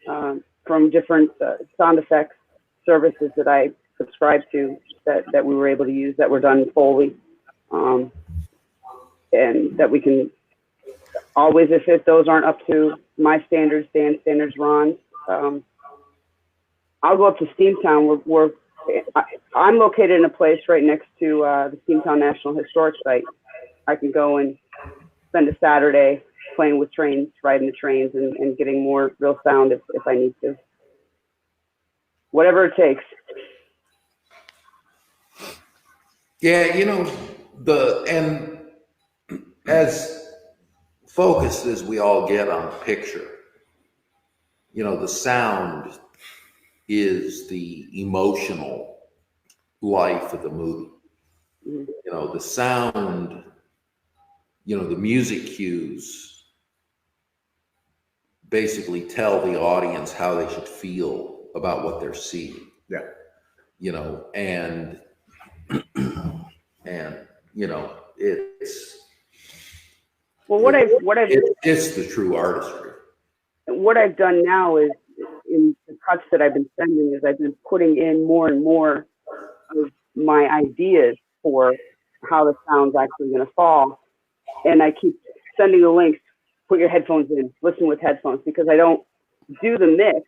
from different sound effects services that I subscribe to that we were able to use that were done Foley. And that we can always, if those aren't up to my standards, Dan's standards, Ron's, I'll go up to Steamtown. I'm located in a place right next to the Steamtown National Historic Site. I can go and spend a Saturday playing with trains, riding the trains, and getting more real sound if I need to. Whatever it takes. Yeah, and as focused as we all get on the picture, the sound is the emotional life of the movie. The sound, the music cues basically tell the audience how they should feel about what they're seeing. Yeah. And it's it's the true artistry. What I've done now is in the cuts that I've been sending is I've been putting in more and more of my ideas for how the sound's actually going to fall. And I keep sending the links, put your headphones in, listen with headphones, because I don't do the mix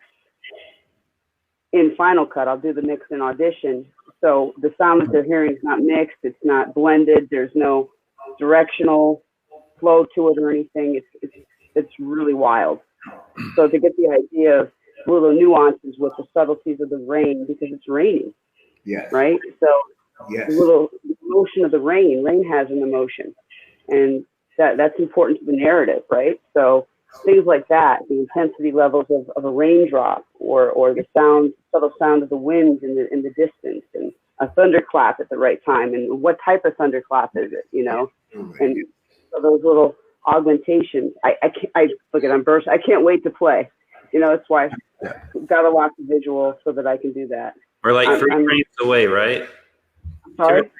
in Final Cut. I'll do the mix in Audition. So the sound that they're hearing is not mixed, it's not blended, there's no directional flow to it or anything. It's really wild. So to get the idea of little nuances with the subtleties of the rain, because it's raining. Yes. Right? So yes. The little emotion of the rain has an emotion. And that's important to the narrative, right? So things like that, the intensity levels of a raindrop or the subtle sound of the wind in the distance, and a thunderclap at the right time, and what type of thunderclap is it, and so those little augmentations. I look at I'm burst. I can't wait to play. That's why I've got to watch the visual so that I can do that. We're like 3 frames away, right? Sorry?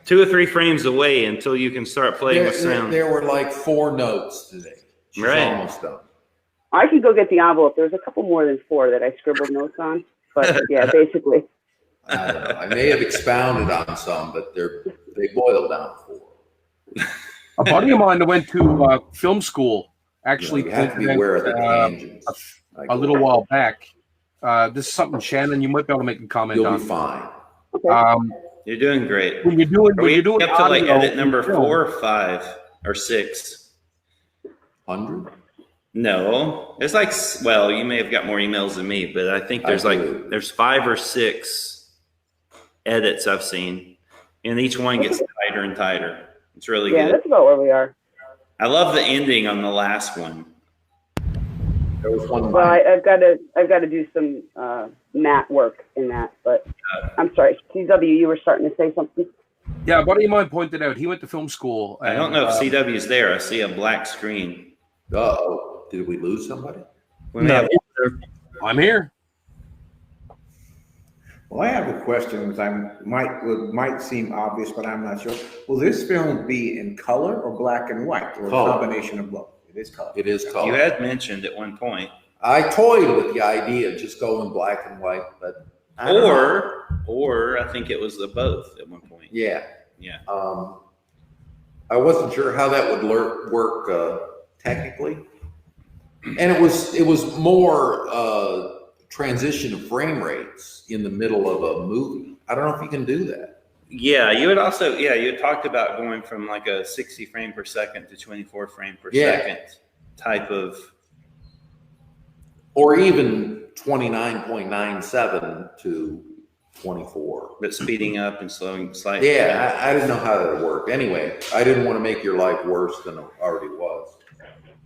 2 or 3 frames away until you can start playing with sound. There were like 4 notes today. She's almost done. I can go get the envelope. There's a couple more than 4 that I scribbled notes on, but yeah, basically. I don't know. I may have expounded on some, but they boiled down to 4. A buddy of mine that went to film school actually You have to be aware of the tangents. a little while back. This is something, Shannon, you might be able to make a comment You'll on. be fine. Okay. You're doing great. When you're doing, Are we up to like audio edit number in film, 4 or 5 or 6? 100? No, it's like, well, you may have got more emails than me, but I think there's 5 or 6 edits I've seen, and each one gets tighter and tighter. It's really good. Yeah, that's about where we are. I love the ending on the last one. There was one. Well, I've got to do some mat work in that, but I'm sorry, CW, you were starting to say something. Yeah, a buddy of mine pointed out he went to film school. I don't know if CW's there. I see a black screen. Uh-oh. Did we lose somebody? I'm here. Well, I have a question that might seem obvious, but I'm not sure. Will this film be in color or black and white, or Color. a combination of both? It is color. It is color. You had mentioned at one point. I toyed with the idea of just going black and white, but I don't know. Or I think it was the both at one point. Yeah. Yeah. I wasn't sure how that would work technically, and it was more transition of frame rates in the middle of a movie. I don't know if you can do that. Yeah, you had talked about going from like a 60 frame per second to 24 frame per second type of, or even 29.97 to 24. but speeding up and slowing slightly. Yeah, I didn't know how that would work. Anyway, I didn't want to make your life worse than it already was.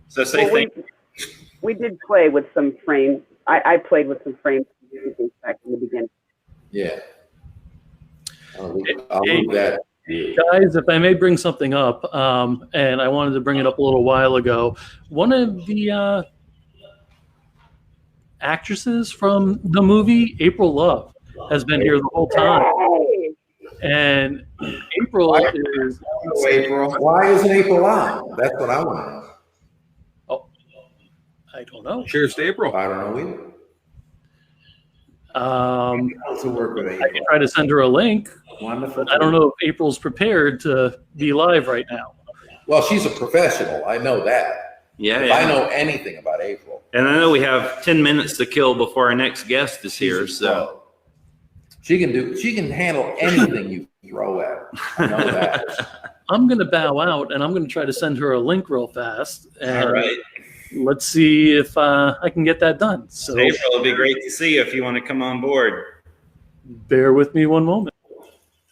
So We did play with some frames. I played with some frames back in the beginning. Yeah. I'll leave that. Guys, if I may bring something up, and I wanted to bring it up a little while ago, one of the actresses from the movie, April Love, has been here the whole time. And April is... Why isn't April on? That's what I want to know. Oh, I don't know. Cheers to April. I don't know either. Also work with I April. can try to send her a link. Wonderful. I don't know if April's prepared to be live right now. Well, she's a professional. I know that. Yeah, If yeah. I know anything about April. And I know we have 10 minutes to kill before our next guest is here. So She can handle anything you throw at her. I know that. I'm going to bow out, and I'm going to try to send her a link real fast. And all right. let's see if I can get that done. So April, it'll be great to see you if you want to come on board. bear with me one moment.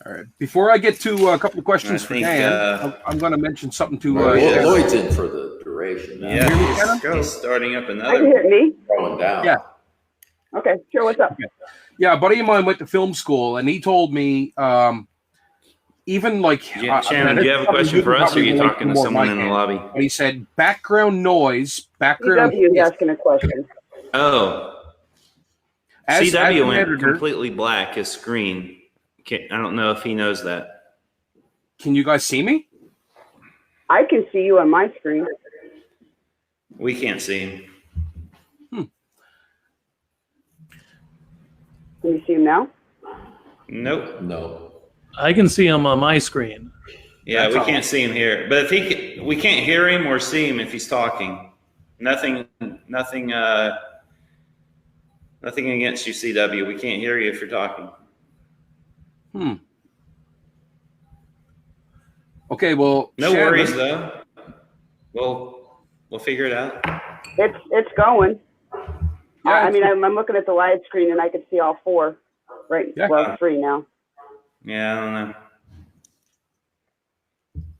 All right. Before I get to a couple of questions I for think, Dan, I'm going to mention something to Lloyd's in for the duration. Now. Yeah, he's starting up I can another. hear me. Throwing down. Yeah. Okay, sure. What's up? Yeah, a buddy of mine went to film school, and he told me even like Shannon, do you have a question for us, or are you talking to someone in the lobby? But he said background noise, background. CW is asking a question. Oh, As CW an went editor, completely black, his screen. I don't know if he knows that. Can you guys see me? I can see you on my screen. We can't see him. Can you see him now? Nope. No. I can see him on my screen. Yeah, That's we all. can't see him here. But if we can't hear him or see him if he's talking. Nothing against you, CW. We can't hear you if you're talking. Okay, well, No Shannon, worries though. We'll figure it out. It's going. Yeah, I mean, I'm looking at the live screen and I can see all 4. Right. Yeah. Well, 3 now. Yeah, I don't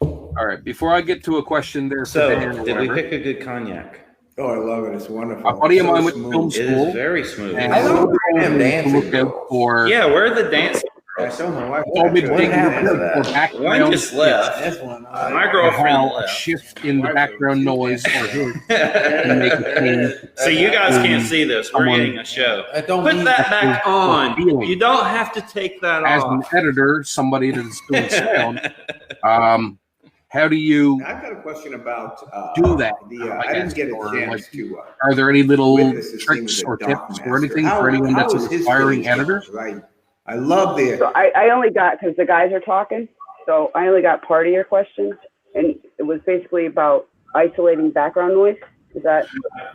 know. All right, before I get to a question there, for So, Dan or did we whatever, pick a good cognac? Oh, I love it. It's wonderful. A buddy of So mine went to smooth. film It is school. very smooth. And I love he him told me to dancing look out girls. for. Yeah, where are the dance? I told my wife. Told me to What dig happened to for that? background. One just left. This one. My Or girlfriend how a left. shift in the background noise or his can make a change. So you guys can't see this. We're Someone- getting a show. I don't Put need that back or on. feeling. You don't have to take that As an off. editor, somebody that's doing sound, how do you I've got a question about do that? I didn't get a Or, chance like, to. Are there any little witness this thing tricks with or the doc tips master. or anything How- for anyone how that's is an his aspiring footage editor? going? I love the. So I only got, because the guys are talking, so I only got part of your question, and it was basically about isolating background noise. Is that?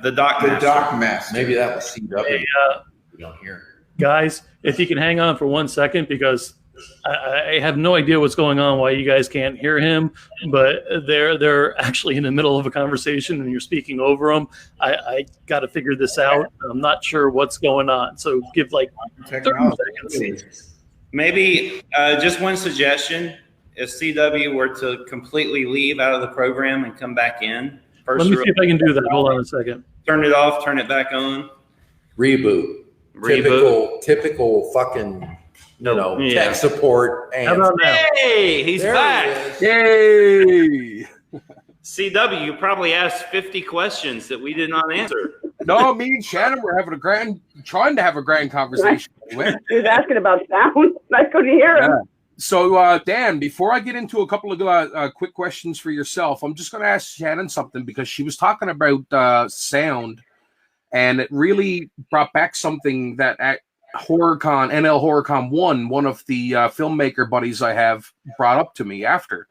The doc. The master. doc master. Maybe that was CW. Hey, We don't hear. guys, if you can hang on for 1 second, because I have no idea what's going on, why you guys can't hear him, but they're actually in the middle of a conversation and you're speaking over them. I got to figure this out. I'm not sure what's going on, so give like 30 seconds. Maybe just one suggestion: if CW were to completely leave out of the program and come back in, first Let me see if I can do that. Hold on a second. turn it off, turn it back on. Reboot. Typical fucking, Yeah. tech support. How about now? Hey, he's There back. he is. Yay! CW, you probably asked 50 questions that we did not answer. No, me and Shannon were trying to have a grand conversation. Anyway. He was asking about sound. I couldn't hear him. Yeah. So, Dan, before I get into a couple of quick questions for yourself, I'm just going to ask Shannon something because she was talking about sound, and it really brought back something that at HorrorCon, NL HorrorCon 1 of the filmmaker buddies I have brought up to me after.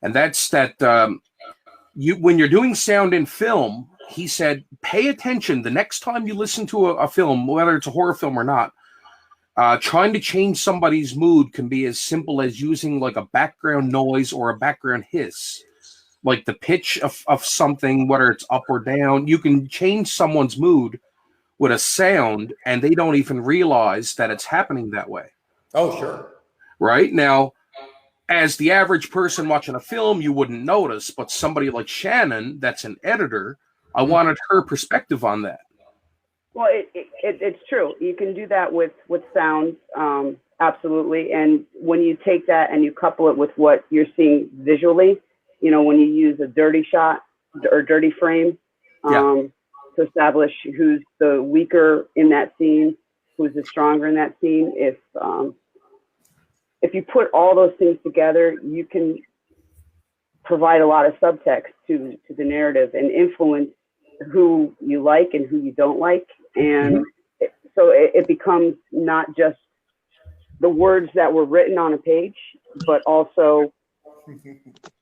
And that's that when you're doing sound in film, he said, pay attention the next time you listen to a film, whether it's a horror film or not. Trying to change somebody's mood can be as simple as using like a background noise or a background hiss, like the pitch of something, whether it's up or down. You can change someone's mood with a sound and they don't even realize that it's happening that way. Oh, sure. Right? Now, as the average person watching a film, you wouldn't notice, but somebody like Shannon, that's an editor, I wanted her perspective on that. Well, it's true. You can do that with sound, absolutely. And when you take that and you couple it with what you're seeing visually, when you use a dirty shot or dirty frame to establish who's the weaker in that scene, who's the stronger in that scene. If you put all those things together, you can provide a lot of subtext to the narrative and influence who you like and who you don't like. And so it becomes not just the words that were written on a page, but also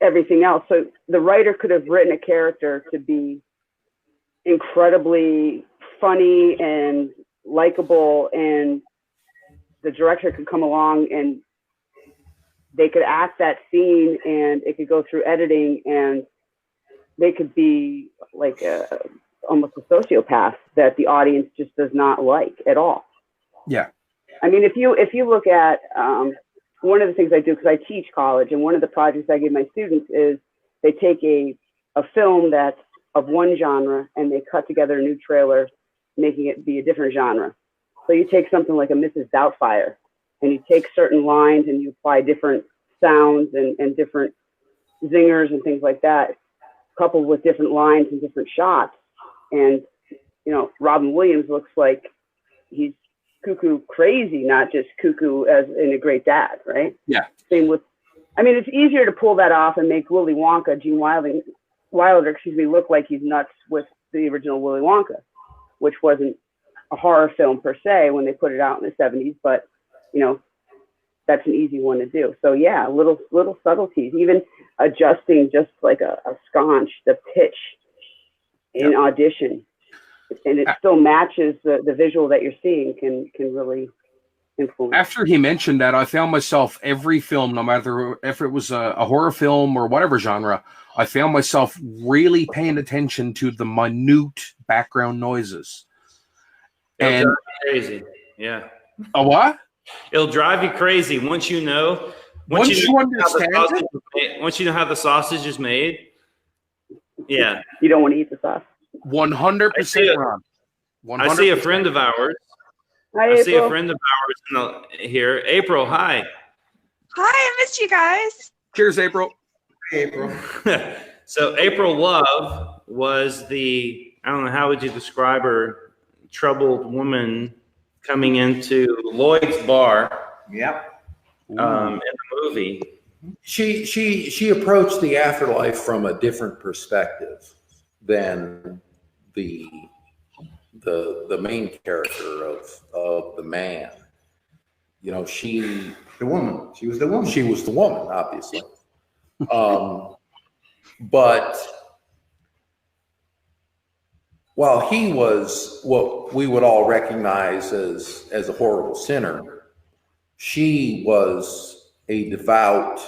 everything else. So the writer could have written a character to be incredibly funny and likable, and the director could come along and they could act that scene and it could go through editing and they could be like almost a sociopath that the audience just does not like at all. Yeah. I mean, if you look at one of the things I do, because I teach college, and one of the projects I give my students is they take a film that's of one genre and they cut together a new trailer, making it be a different genre. So you take something like a Mrs. Doubtfire, and you take certain lines and you apply different sounds and different zingers and things like that, coupled with different lines and different shots. And, Robin Williams looks like he's cuckoo crazy, not just cuckoo as in a great dad, right? Yeah. Same with, it's easier to pull that off and make Willy Wonka, Gene Wilder, look like he's nuts with the original Willy Wonka, which wasn't a horror film per se when they put it out in the 70s, but, that's an easy one to do. So yeah, little subtleties, even adjusting just like a sconce, the pitch in audition, and it still matches the visual that you're seeing can really influence. After he mentioned that, I found myself every film, no matter if it was a horror film or whatever genre, I found myself really paying attention to the minute background noises. It'll And drive you crazy. Yeah. a what? It'll drive you crazy once you know. Once you understand how the sausage is made, once you know how the sausage is made. Yeah. You don't want to eat the sauce. 100% Ron. I see a 100%. friend of ours. Hi, I see a April. friend of ours here. April, hi. Hi, I missed you guys. Cheers, April. April. So April Love was the, I don't know, how would you describe her, troubled woman coming into Lloyd's bar Yep. in the movie. She approached the afterlife from a different perspective than the main character of the man. You know, The woman. She was the woman. she was the woman, obviously. But while he was what we would all recognize as a horrible sinner, she was a devout,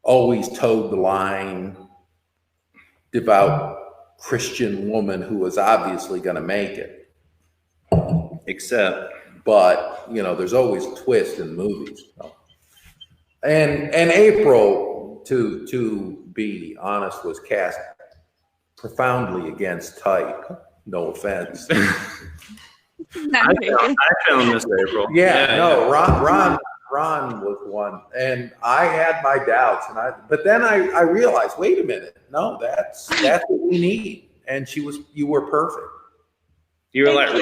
always towed the line, devout Christian woman who was obviously going to make it. But, you know, there's always a twist in movies. And April, to be honest, was cast profoundly against type. No offense. I found Miss April. No, Ron was one, and I had my doubts, but then I realized, wait a minute, no, that's what we need, and you were perfect. You were Thank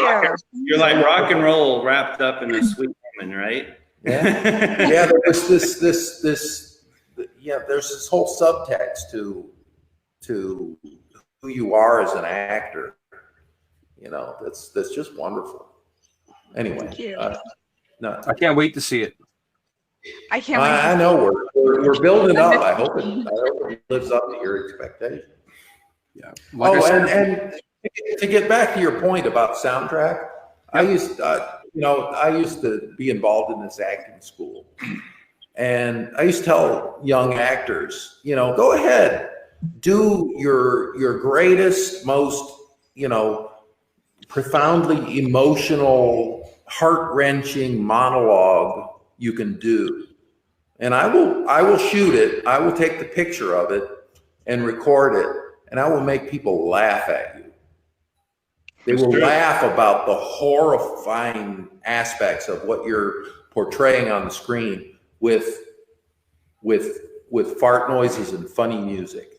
you're like rock and roll wrapped up in a sweet woman, right? Yeah, there was there's this whole subtext to who you are as an actor. You know, that's just wonderful. Anyway, Thank you. no, I can't wait to see it. I can't wait. I know we're building up. I hope it lives up to your expectations. Yeah. Like I said, and to get back to your point about soundtrack, I used to be involved in this acting school, and I used to tell young actors, you know, go ahead, do your greatest, most, you know, profoundly emotional, heart-wrenching monologue you can do, and I will shoot it. I will take the picture of it and record it, and I will make people laugh at you. They will laugh about the horrifying aspects of what you're portraying on the screen with fart noises and funny music.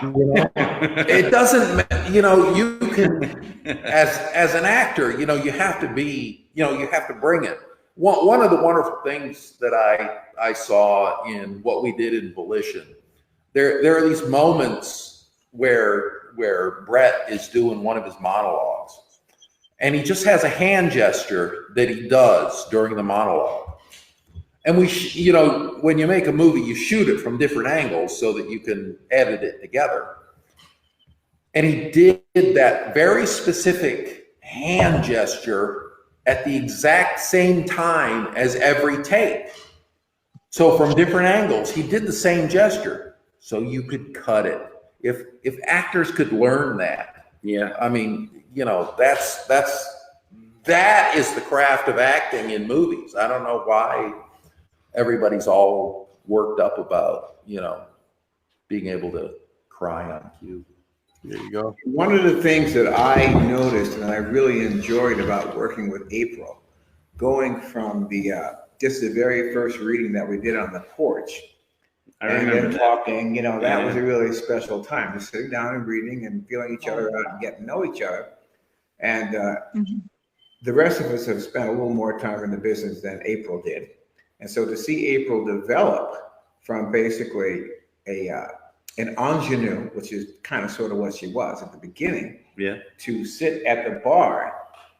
It doesn't, you know, you can, as an actor, you know, you have to be, you know, you have to bring it. One of the wonderful things that I saw in what we did in Volition, there are these moments where Brett is doing one of his monologues, and he just has a hand gesture that he does during the monologue. And you know, when you make a movie, you shoot it from different angles so that you can edit it together. And he did that very specific hand gesture at the exact same time as every take. So from different angles, he did the same gesture so you could cut it. If actors could learn that, Yeah. I mean, you know, that is the craft of acting in movies. I don't know why everybody's all worked up about, you know, being able to cry on cue. there you go. One of the things that I noticed and I really enjoyed about working with April, going from just the very first reading that we did on the porch, and then talking, you know, that was a really special time, just sitting down and reading and feeling each other out and getting to know each other. And the rest of us have spent a little more time in the business than April did. And so to see April develop from basically an ingenue, which is kind of sort of what she was at the beginning, to sit at the bar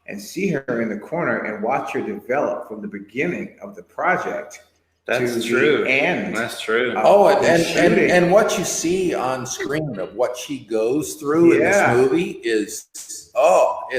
and see her in the corner and watch her develop from the beginning of the project That's to true. the end. That's true. And what you see on screen of what she goes through in this movie is,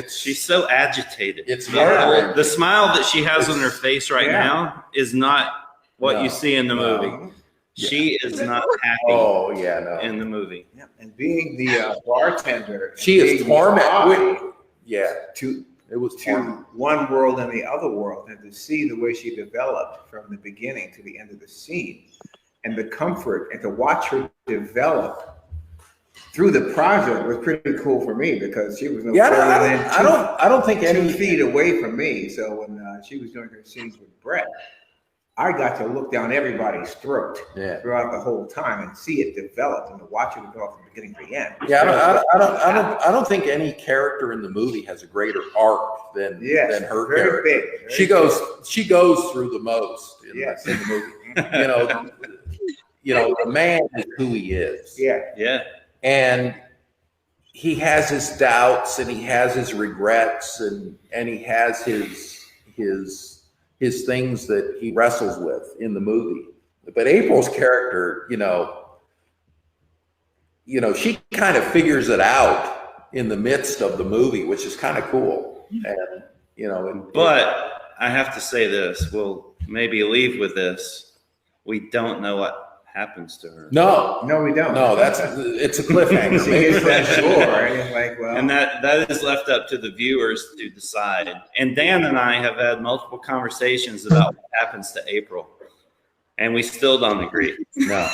She's so agitated. It's the smile that she has on her face right Yeah. now is not what you see in the movie. No. She is not happy Oh yeah, no. in the movie. Yeah. And being the bartender, She is being tormented. tied Yeah, to it was torment. one world and the other world, and to see the way she developed from the beginning to the end of the scene, and the comfort, and to watch her develop through the project was pretty cool for me because she was no Yeah, further than I don't think 2 any. feet away from me. So when she was doing her scenes with Brett, I got to look down everybody's throat throughout the whole time and see it develop and to watch it develop from the beginning to the end. Yeah, I don't think any character in the movie has a greater arc than her very character. big, very She goes through the most in the movie. The man is who he is. Yeah. And he has his doubts and he has his regrets and he has his things that he wrestles with in the movie. But April's character, she kind of figures it out in the midst of the movie, which is kind of cool. And But I have to say this, we'll maybe leave with this. We don't know what happens to her. No, we don't. No, it's a cliffhanger. Maybe for sure. Right? Like, well, And that is left up to the viewers to decide. And Dan and I have had multiple conversations about what happens to April, and we still don't agree. No.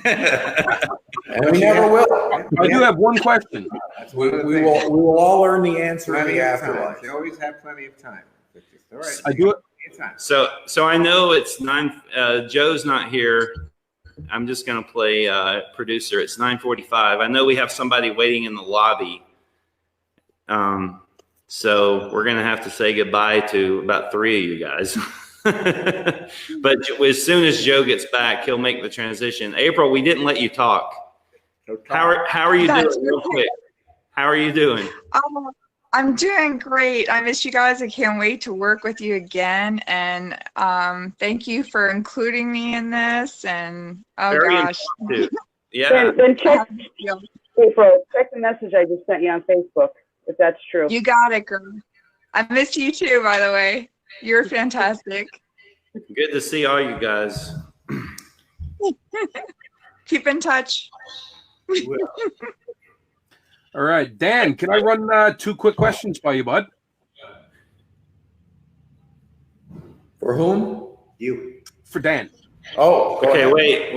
And we never will. I do have one question. We will all learn the answer in the afterlife. They always have plenty of time. All right. I do it. So I know it's 9. Joe's not here. I'm just going to play producer. It's 9:45. I know we have somebody waiting in the lobby. So we're going to have to say goodbye to about 3 of you guys. But as soon as Joe gets back, he'll make the transition. April, we didn't let you talk. How are you doing real quick? How are you doing? I'm doing great. I miss you guys. I can't wait to work with you again. And thank you for including me in this. And Very gosh. impressive. Yeah. Then check, April, check the message I just sent you on Facebook, if that's true. You got it, girl. I missed you too, by the way. You're fantastic. Good to see all you guys. Keep in touch. All right, Dan, can I run 2 quick questions by you, bud? For whom? You. For Dan. Oh, go Okay, ahead. wait.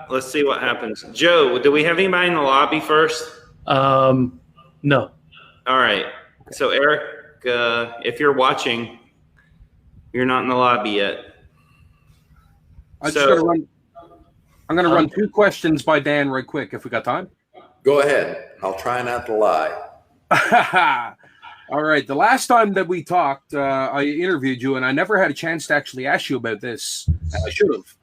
Let's see what happens. Joe, do we have anybody in the lobby first? No. All right. So Eric, if you're watching, you're not in the lobby yet. I'm going to run 2 questions by Dan right quick if we got time. Go ahead. I'll try not to lie. All right. The last time that we talked, I interviewed you, and I never had a chance to actually ask you about this. I should have.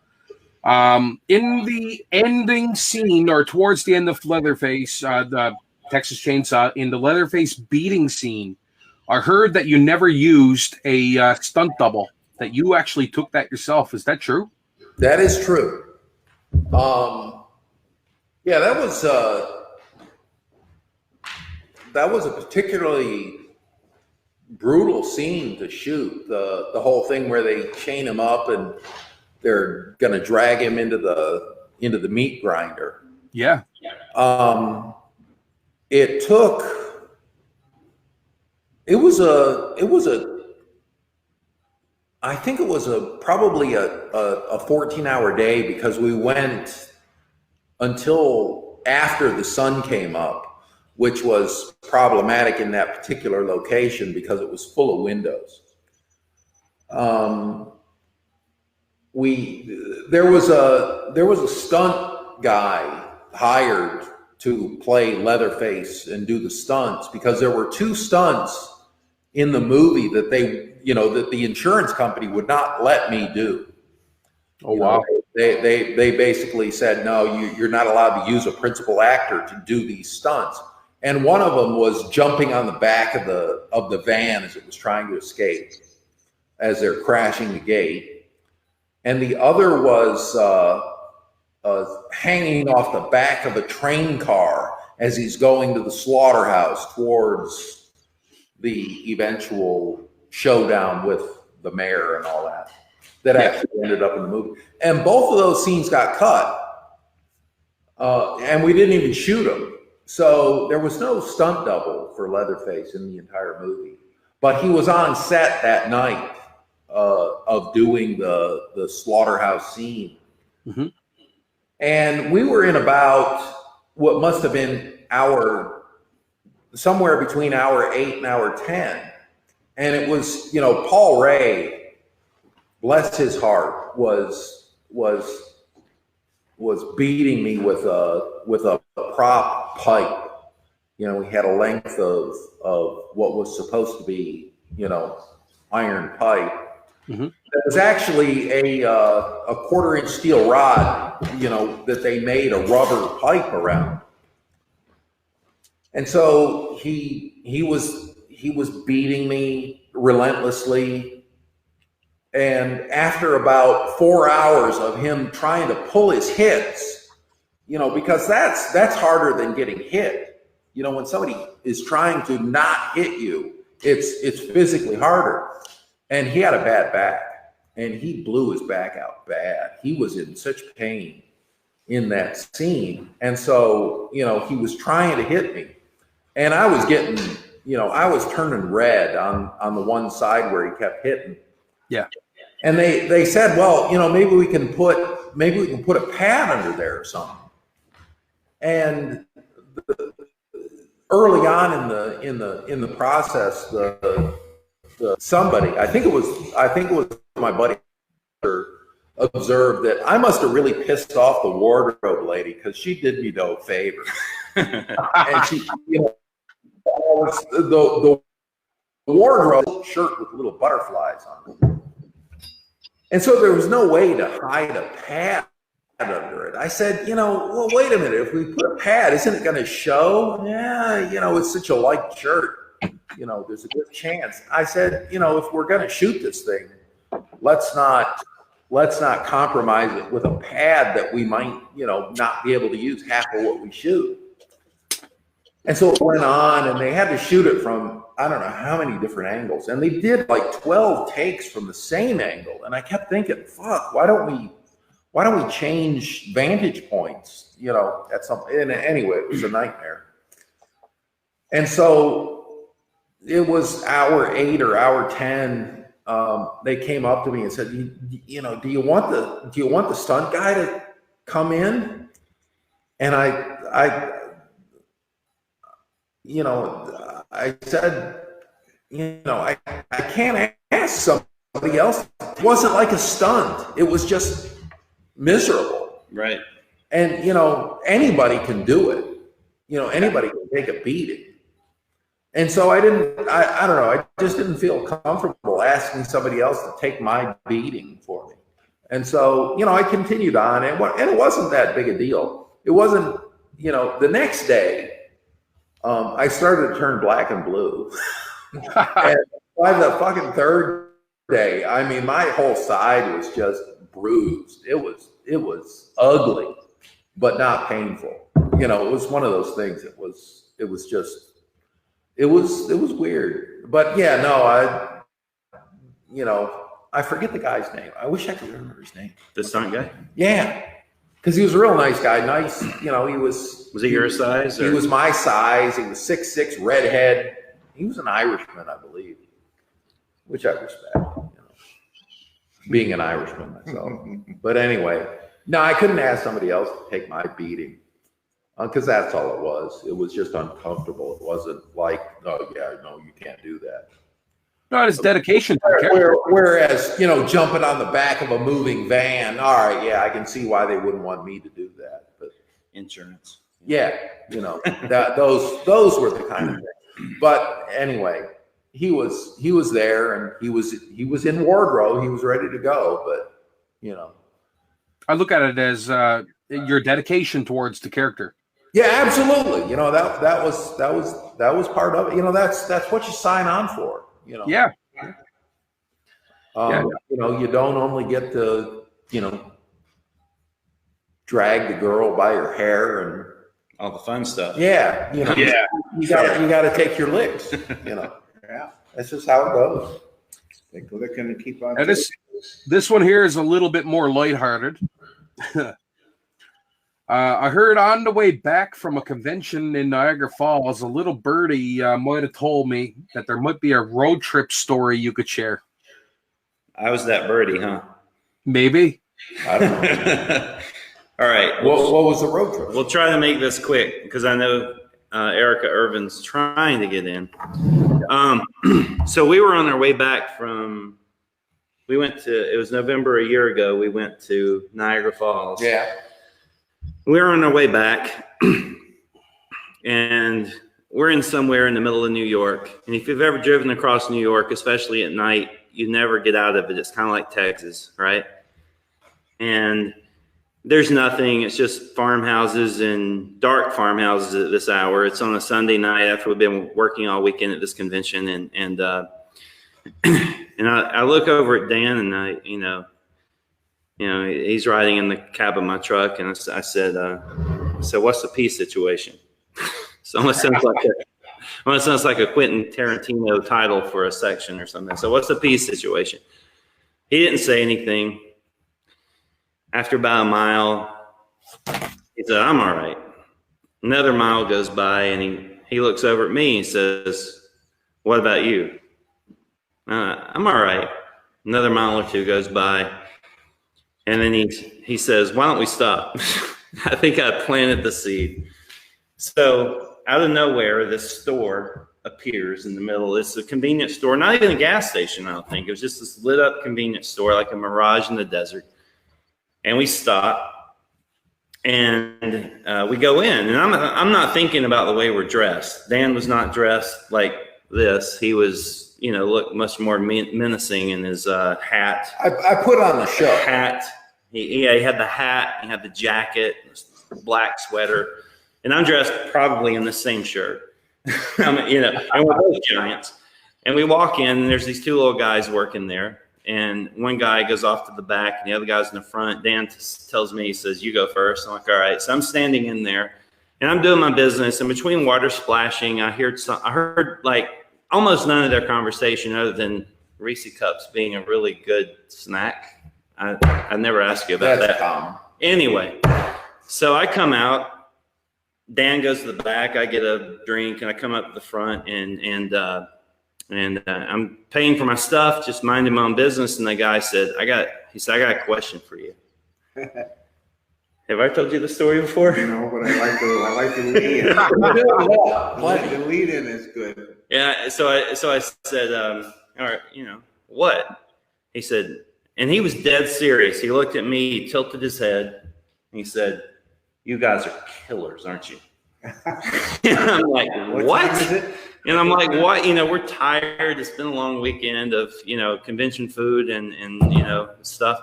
In the ending scene, or towards the end of Leatherface, the Texas Chainsaw, in the Leatherface beating scene, I heard that you never used a stunt double, that you actually took that yourself. Is that true? That is true. Yeah, that was a particularly brutal scene to shoot. The whole thing where they chain him up and they're going to drag him into the meat grinder. Yeah. I think it was probably a 14-hour day, because we went until after the sun came up, which was problematic in that particular location because it was full of windows. There was a stunt guy hired to play Leatherface and do the stunts, because there were 2 stunts in the movie that that the insurance company would not let me do. Oh, wow. They basically said, no, you're not allowed to use a principal actor to do these stunts. And one of them was jumping on the back of the van as it was trying to escape, as they're crashing the gate. And the other was hanging off the back of a train car as he's going to the slaughterhouse towards the eventual showdown with the mayor and all that actually ended up in the movie. And both of those scenes got cut, and we didn't even shoot them. So there was no stunt double for Leatherface in the entire movie, but he was on set that night of doing the slaughterhouse scene. Mm-hmm. And we were in about what must have been somewhere between hour 8 and hour 10. And it was, Paul Ray, bless his heart, was beating me with a prop pipe. We had a length of what was supposed to be, iron pipe. Mm-hmm. It was actually a 1/4-inch steel rod, that they made a rubber pipe around. And so he was beating me relentlessly. And after about 4 hours of him trying to pull his hits, because that's harder than getting hit. When somebody is trying to not hit you, it's physically harder. And he had a bad back, and he blew his back out bad. He was in such pain in that scene. And so, he was trying to hit me. And I was getting, I was turning red on the one side where he kept hitting. Yeah. And they said, well, maybe we can put a pad under there or something. And early on in the process, somebody, I think it was my buddy, observed that I must have really pissed off the wardrobe lady, because she did me no favor. And she, the wardrobe shirt with little butterflies on it. And so there was no way to hide a pad under it. I said, well, wait a minute. If we put a pad, isn't it going to show? Yeah, it's such a light shirt. There's a good chance. I said, if we're going to shoot this thing, let's not compromise it with a pad that we might, not be able to use half of what we shoot. And so it went on, and they had to shoot it from, I don't know how many different angles. And they did like 12 takes from the same angle. And I kept thinking, fuck, why don't we change vantage points, at some, and anyway, it was a nightmare. And so it was hour 8 or hour 10. They came up to me and said, do you want the stunt guy to come in? And I said, I can't ask somebody else. It wasn't like a stunt. It was just miserable. Right. And, anybody can do it. Anybody can take a beating. And so I don't know. I just didn't feel comfortable asking somebody else to take my beating for me. And so, I continued on, and it wasn't that big a deal. It wasn't, the next day, I started to turn black and blue. And by the fucking third day, I mean, my whole side was just bruised. It was ugly, but not painful. It was one of those things. It was weird. But yeah, no, I forget the guy's name. I wish I could remember his name. The stunt guy? Yeah. Because he was a real nice guy. Nice, he was. Was he your size? He was my size. He was 6'6", redhead. He was an Irishman, I believe, which I respect. Being an Irishman myself. But anyway, no, I couldn't ask somebody else to take my beating, because that's all it was. It was just uncomfortable. It wasn't like, oh yeah, no, you can't do that. No, it's dedication to the character. Whereas, jumping on the back of a moving van, all right, yeah, I can see why they wouldn't want me to do that. But insurance. Yeah, those were the kind of things. But anyway, he was there, and he was in wardrobe. He was ready to go, but I look at it as your dedication towards the character. Yeah, absolutely. That was part of it. That's what you sign on for. Yeah. You don't only get to drag the girl by her hair and all the fun stuff. Yeah, you got to take your licks. Yeah, that's just how it goes. They click and keep on. And this one here is a little bit more lighthearted. I heard on the way back from a convention in Niagara Falls, a little birdie might have told me that there might be a road trip story you could share. I was that birdie, huh? Maybe. I don't know. All right. What was the road trip? We'll try to make this quick because I know Erica Irvin's trying to get in. So we were on our way back from, it was November a year ago, we went to Niagara Falls. Yeah. We were on our way back and we're in somewhere in the middle of New York. And if you've ever driven across New York, especially at night, you never get out of it. It's kind of like Texas, right? And there's nothing. It's just farmhouses and dark farmhouses at this hour. It's on a Sunday night after we've been working all weekend at this convention. And I look over at Dan and he's riding in the cab of my truck. And I said, what's the peace situation? So almost sounds like a Quentin Tarantino title for a section or something. So what's the peace situation? He didn't say anything. After about a mile, he said, I'm all right. Another mile goes by and he looks over at me and says, what about you? I'm all right. Another mile or two goes by. And then he says, why don't we stop? I think I planted the seed. So out of nowhere, this store appears in the middle. It's a convenience store, not even a gas station, I don't think. It was just this lit up convenience store, like a mirage in the desert. And we stop and we go in. And I'm not thinking about the way we're dressed. Dan was not dressed like this. He was, looked much more menacing in his hat. I put on the show. Hat. He had the hat. He had the jacket, black sweater. And I'm dressed probably in the same shirt. And we're both giants. And we walk in, and there's these two little guys working there. And one guy goes off to the back, and the other guy's in the front. Dan tells me, he says, you go first. I'm like, all right. So I'm standing in there, and I'm doing my business. And between water splashing, I heard like almost none of their conversation other than Reese cups being a really good snack. I never asked you about that. Common. Anyway, so I come out. Dan goes to the back. I get a drink, and I come up to the front, and I'm paying for my stuff, just minding my own business. And the guy said, I got a question for you. Have I told you the story before? No, but I like the lead in. The lead in is good. Yeah. So I said, all right, what? He said, and he was dead serious. He looked at me, he tilted his head, and he said, you guys are killers, aren't you? And I'm like, what? And I'm like, what? We're tired. It's been a long weekend of, convention food and stuff.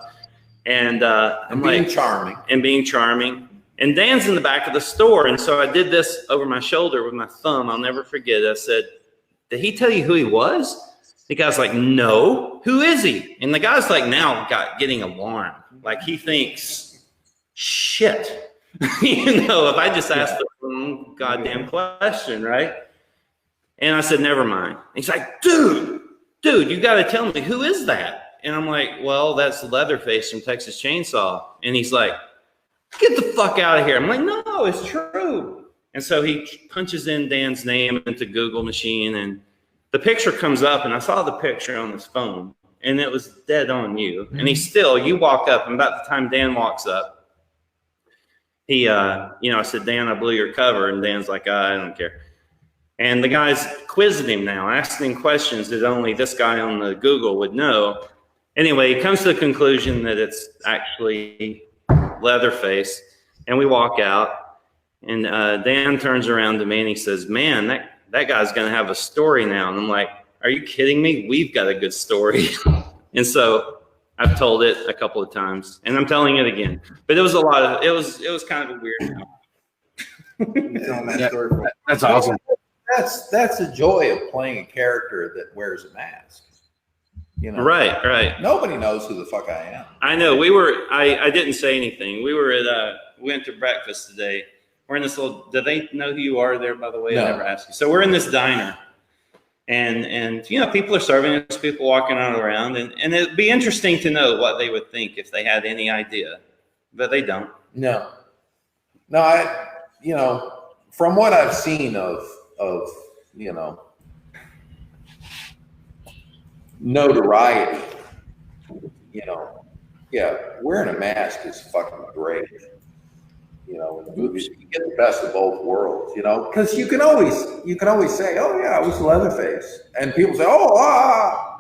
And I'm being like, charming. And being charming. And Dan's in the back of the store. And so I did this over my shoulder with my thumb. I'll never forget it. I said, did he tell you who he was? The guy's like, no. Who is he? And the guy's like now getting alarmed. Like he thinks, shit. If I just asked the wrong goddamn question, right? And I said, never mind. He's like, dude, you got to tell me, who is that? And I'm like, well, that's Leatherface from Texas Chainsaw. And he's like, get the fuck out of here. I'm like, no, it's true. And so he punches in Dan's name into Google machine, and the picture comes up, and I saw the picture on his phone, and it was dead on you. And you walk up, and about the time Dan walks up, I said, Dan, I blew your cover. And Dan's like, I don't care. And the guy's quizzing him now, asking him questions that only this guy on the Google would know. Anyway, he comes to the conclusion that it's actually Leatherface. And we walk out, and Dan turns around to me and he says, man, that guy's going to have a story now. And I'm like, are you kidding me? We've got a good story. And so I've told it a couple of times, and I'm telling it again. But it was it was kind of a weird Story. That's awesome. That's the joy of playing a character that wears a mask. Right. Nobody knows who the fuck I am. I know. I didn't say anything. We went to breakfast today. We're in this little, do they know who you are there, by the way? No. I never asked you. So we're in this diner. And people are serving us, people walking around, and it'd be interesting to know what they would think if they had any idea, but they don't. No, from what I've seen of notoriety, wearing a mask is fucking great. You know, in the movies, you get the best of both worlds. You know, because you can always say, "Oh yeah, I was Leatherface," and people say, "Oh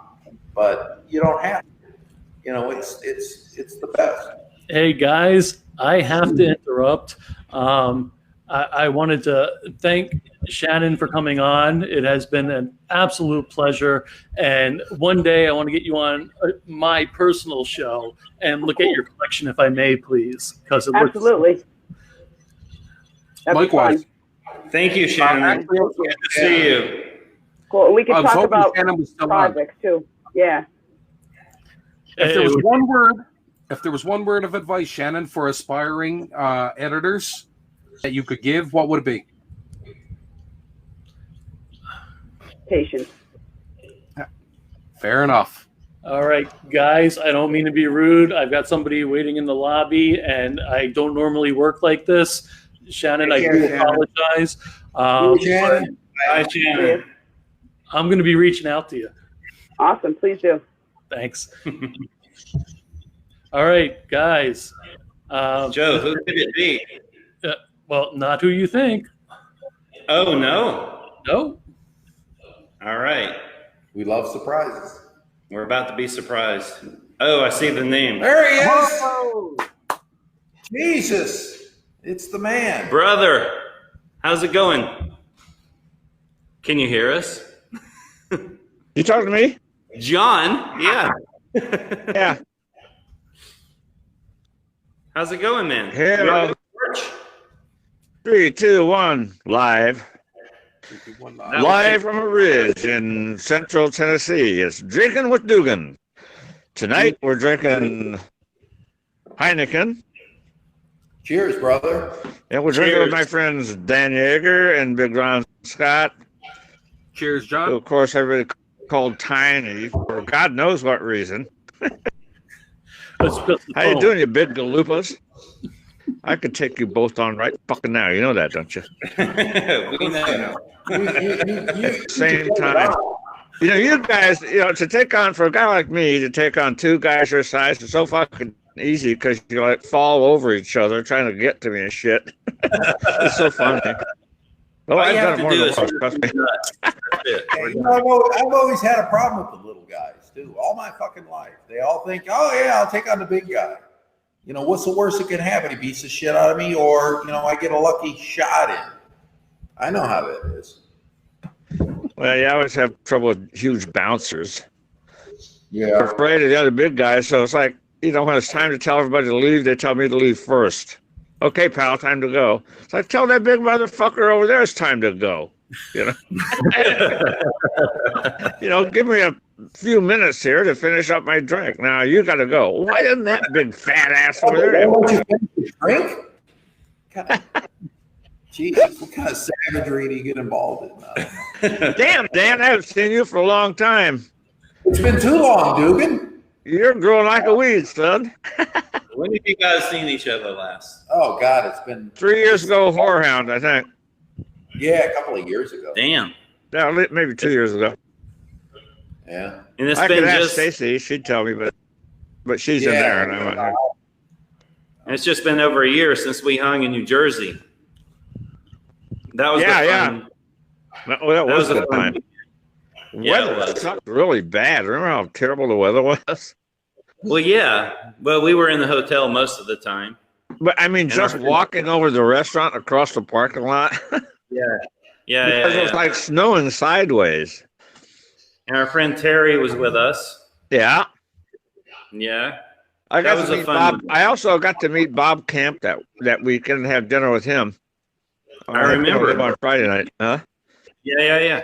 but you don't have to. You know, it's the best. Hey guys, I have to interrupt. I wanted to thank Shannon for coming on. It has been an absolute pleasure. And one day I want to get you on my personal show and look at your collection, if I may, please, because it looks Absolutely. That'd be Likewise. fun. Thank you, Shannon. Good to see you. Cool. And we can I was talk hoping about Shannon was still on. projects too. Yeah. If there was one word of advice, Shannon, for aspiring editors that you could give, what would it be? Patience. Fair enough. all right, guys. I don't mean to be rude. I've got somebody waiting in the lobby, and I don't normally work like this. Shannon, I do apologize. Shannon. Bye, Shannon. I'm going to be reaching out to you. Awesome. Please do. Thanks. All right, guys. Joe, who could it be? Well, not who you think. Oh, no. No. All right. We love surprises. We're about to be surprised. Oh, I see the name. There he is. Jesus, it's the man. Brother, how's it going? Can you hear us? You talking to me? John, yeah. Yeah. How's it going, man? Hey, You on the porch? 3, 2, 1, live. That Live from a ridge in central Tennessee. It's Drinking with Dugan. Tonight we're drinking Heineken. Cheers, brother. And we're drinking with Cheers. my friends Dan Yeager and Big Ron Scott, Cheers, who John. of course everybody called Tiny for God knows what reason. Let's put the How you phone. doing, you big galupas? I could take you both on right fucking now. You know that, don't you? We know. Same time. You know, you guys, to take on, for a guy like me, to take on two guys your size is so fucking easy because you like fall over each other trying to get to me and shit. It's so funny. Well, All I've you have done it to more do than is once, rip trust me. your nuts. That's it. You know, I've always had a problem with the little guys, too. All my fucking life. They all think, oh, yeah, I'll take on the big guy. You know, what's the worst that can happen? He beats the shit out of me, or, I get a lucky shot in. I know how that is. Well, you always have trouble with huge bouncers. They're Yeah. afraid of the other big guys, so it's like, when it's time to tell everybody to leave, they tell me to leave first. Okay, pal, time to go. It's like, tell that big motherfucker over there it's time to go. Give me a few minutes here to finish up my drink. Now you got to go. Why isn't that big fat ass over there? Why don't you finish your drink? God, Jesus, what kind of savagery do you get involved in? Damn, Dan, I haven't seen you for a long time. It's been too long, Dugan. You're growing like a weed, son. When have you guys seen each other last? Oh, God, it's been 3 years ago, Whorehound, I think. a couple of years ago. Damn. Yeah, maybe 2 years ago. Yeah. And it's I been could ask just Stacy; she'd tell me, but she's in there, and I'm not there. it's just been over a year since we hung in New Jersey. That was Yeah. Well, that was a good fun- time. Yeah, it Weather was. sucked really bad. Remember how terrible the weather was? Well, yeah. Well, we were in the hotel most of the time. But I mean, just walking over the restaurant across the parking lot, Yeah, because it was like snowing sideways. And our friend Terry was with us. Yeah, Yeah. I That got was to a meet fun- Bob. I also got to meet Bob Camp that weekend and have dinner with him. I remember. on Friday night, huh? Yeah.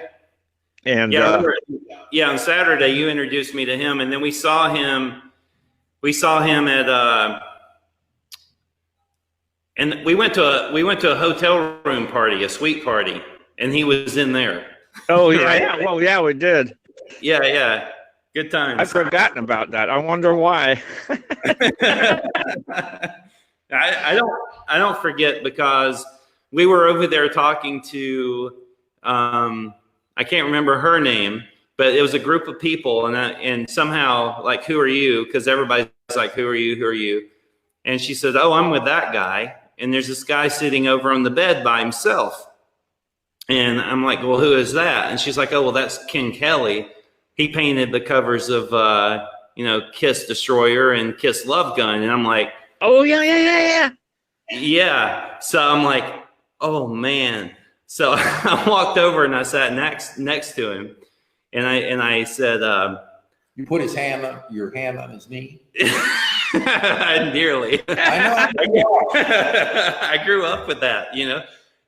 And On Saturday you introduced me to him, and then we saw him at and we went to a hotel room party, a suite party, and he was in there. oh yeah, Right. yeah, well yeah, we did. Yeah. Good times. I'd forgotten about that. I wonder why. I don't forget, because we were over there talking to I can't remember her name, but it was a group of people, and somehow, like, who are you? Because everybody's like, who are you? And she said, oh, I'm with that guy. and there's this guy sitting over on the bed by himself. And I'm like, well, who is that? And she's like, oh, well, that's Ken Kelly. He painted the covers of, Kiss Destroyer and Kiss Love Gun. And I'm like, Oh, yeah. yeah. So I'm like, oh, man. So I walked over and I sat next to him. And I said, You put your hand on his knee. nearly. I know. I grew up with that, And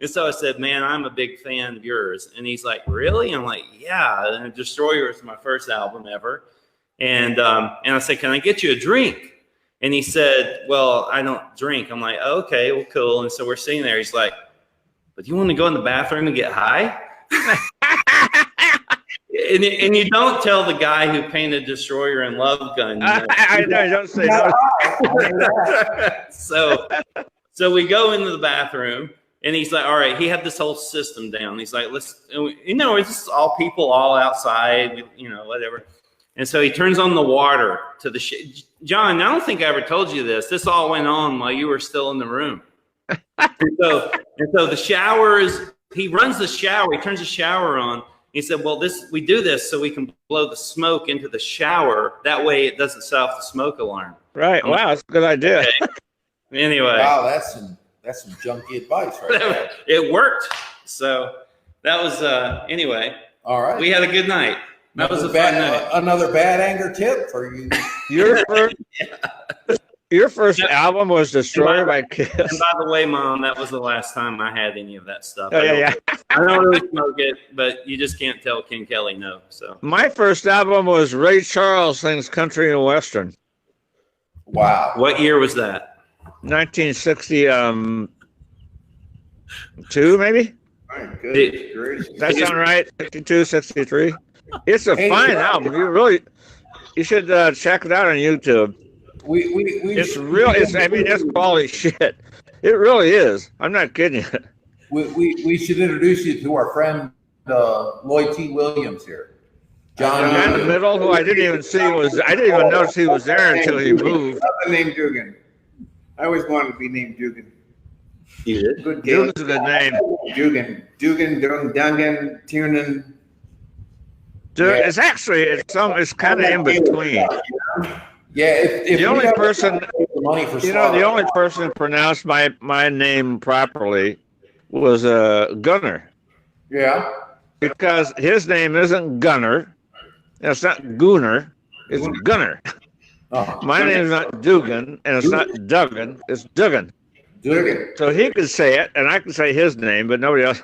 so I said, man, I'm a big fan of yours. And he's like, really? I'm like, yeah. And Destroyer is my first album ever. And I said, can I get you a drink? And he said, well, I don't drink. I'm like, oh, okay, well, cool. And so we're sitting there. He's like, but do you want to go in the bathroom and get high? And you don't tell the guy who painted Destroyer and Love Gun. I don't say no. So we go into the bathroom, and he's like, all right, he had this whole system down. He's like, it's just all people all outside, whatever. And so he turns on the water to the John, I don't think I ever told you this. This all went on while you were still in the room. and so the shower he runs the shower. He turns the shower on. He said, well, we do this so we can blow the smoke into the shower. That way it doesn't set off the smoke alarm. Right. Wow, that's a good idea. Okay. Anyway. Wow, that's some junky advice right there. It worked. So that was, anyway. All right. We had a good night. That was a fun night. Another bad anger tip for you. Your first album was Destroyer by Kiss. And by the way, Mom, that was the last time I had any of that stuff. Oh, yeah. I don't really smoke it, but you just can't tell Ken Kelly no. So My first album was Ray Charles Sings Country and Western. Wow. What year was that? 1962, maybe? My goodness gracious. That sound right? 62, 63? It's a fine album. You should check it out on YouTube. It's quality shit. It really is. I'm not kidding you. We should introduce you to our friend Lloyd T. Williams here. John in the middle, who I didn't even notice he was there until he moved. The name Dugan. I always wanted to be named Dugan. You did? Good Dugan's a good name. Dugan, Dungan, Tiernan. It's kind of in between. Yeah, if the only person who pronounced my name properly was Gunner. Yeah. Because his name isn't Gunner. It's not Gooner. It's Gunner. Oh. My name is not Dugan, and it's not Duggan. It's Duggan. Dugan. So he could say it, and I could say his name, but nobody else.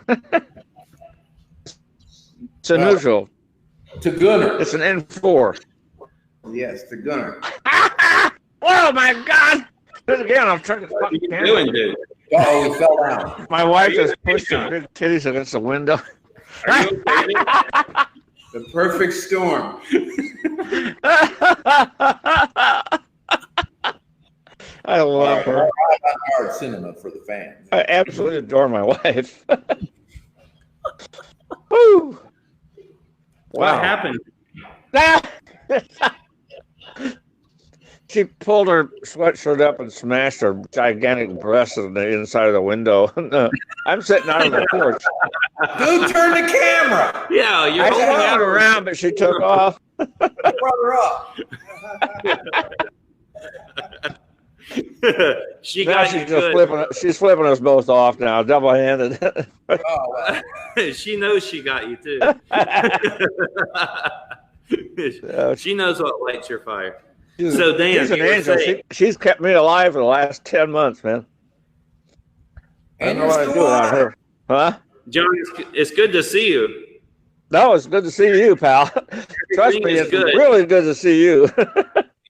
It's unusual. To Gunner. It's an N4. Yes, to Gunner. Oh my God! Do it again. I'm trying to fucking camera. Doing, dude. Oh, he fell down. My wife just pushed her big titties against the window. The perfect storm. I love her. Hard cinema for the fans. I absolutely adore my wife. Woo! What happened? She pulled her sweatshirt up and smashed her gigantic breasts on the inside of the window. I'm sitting out on the porch. Dude, turn the camera. Yeah, you're I holding hung out around, but she took off. Brought her up. She Now got she's you just good. she's flipping us both off now, double-handed. Oh, wow. She knows she got you too. She knows what lights your fire. So Dan, she's an you were angel. saying- She's kept me alive for the last 10 months, man. I don't know what I'd do without her. Huh? John, it's good to see you. No, it's good to see you, pal. Trust me, is it's good. really good to see you.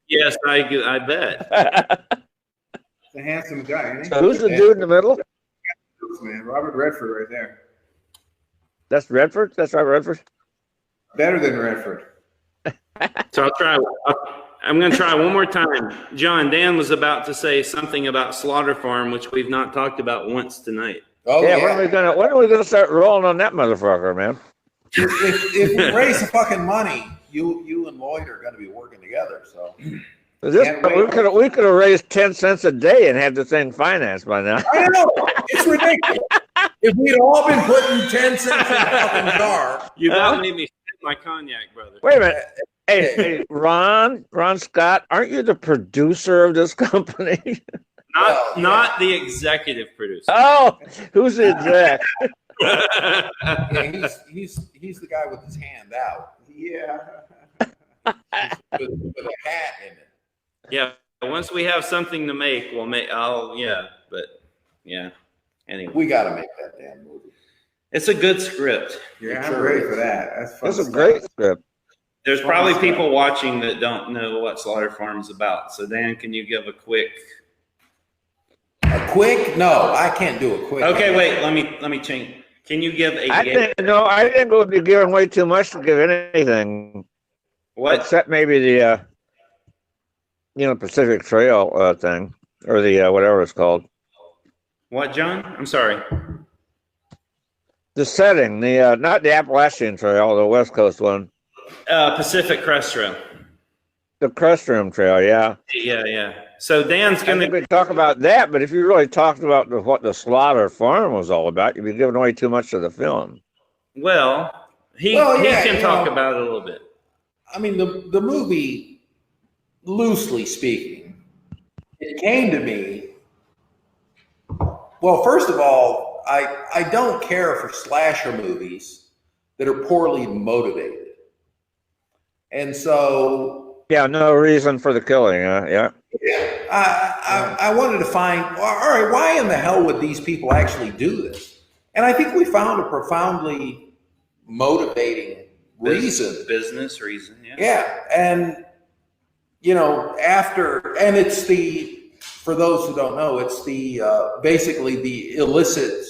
Yes, I bet. It's a handsome guy, isn't he? So who's the dude in the middle? Man, Robert Redford right there. That's Redford? That's Robert Redford? Better than Redford. So I'm going to try one more time. John, Dan was about to say something about Slaughter Farm, which we've not talked about once tonight. Oh, Yeah, yeah. when are we gonna start rolling on that motherfucker, man? If we raise the fucking money, you and Lloyd are going to be working together. So We could have raised 10 cents a day and had the thing financed by now. I know, it's ridiculous. If we'd all been putting 10 cents in a fucking jar. You about made me spit my cognac, brother. Wait a minute. Hey, Ron Scott, aren't you the producer of this company? Not the executive producer. Oh, who's the exec? Yeah, he's the guy with his hand out. Yeah. With a hat in it. Yeah. Once we have something to make, we'll make. Anyway, We got to make that damn movie. it's a good script. Yeah, I'm ready for that. That's fun. That's a great script. There's probably people watching that don't know what Slaughter Farm is about. So Dan, can you give a quick? A quick? No, I can't do a quick. Okay, wait. Let me change. Can you give a? I think it would be giving way too much to give anything. What? Except maybe the Pacific Trail thing, or the whatever it's called. What, John? I'm sorry. The setting, the not the Appalachian Trail, the West Coast one. Pacific Crest Trail. The Crest Room Trail, yeah. Yeah. So Dan's I gonna. think we talk about that, but if you really talked about what the Slaughter Farm was all about, you'd be giving away too much of the film. Well, he can talk about it a little bit. I mean, the movie, loosely speaking, it came to me. Well, first of all, I don't care for slasher movies that are poorly motivated. And so... Yeah, no reason for the killing, yeah. I wanted to find, all right, why in the hell would these people actually do this? And I think we found a profoundly motivating reason. Business reason, yeah. Yeah, and, and it's for those who don't know, it's basically the illicit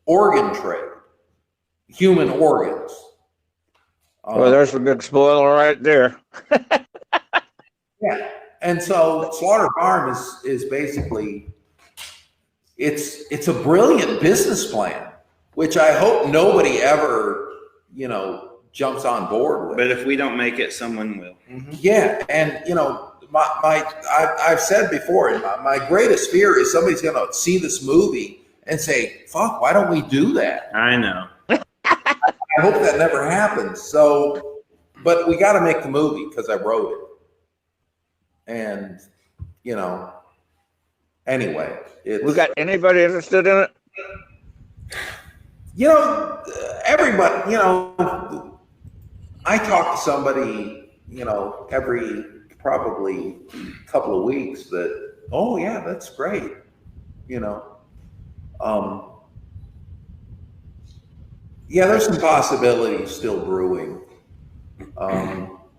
organ trade, human organs. Well, there's a big spoiler right there. Yeah, and so Slaughter Farm is basically it's a brilliant business plan, which I hope nobody ever jumps on board with. But if we don't make it, someone will. Mm-hmm. Yeah, and I've said before, my greatest fear is somebody's going to see this movie and say, "Fuck, why don't we do that?" I know. I hope that never happens. So, but we got to make the movie because I wrote it. And, anyway. We got anybody interested in it? Everybody, I talk to somebody, every probably couple of weeks that, oh yeah, that's great. Yeah, there's some possibilities still brewing.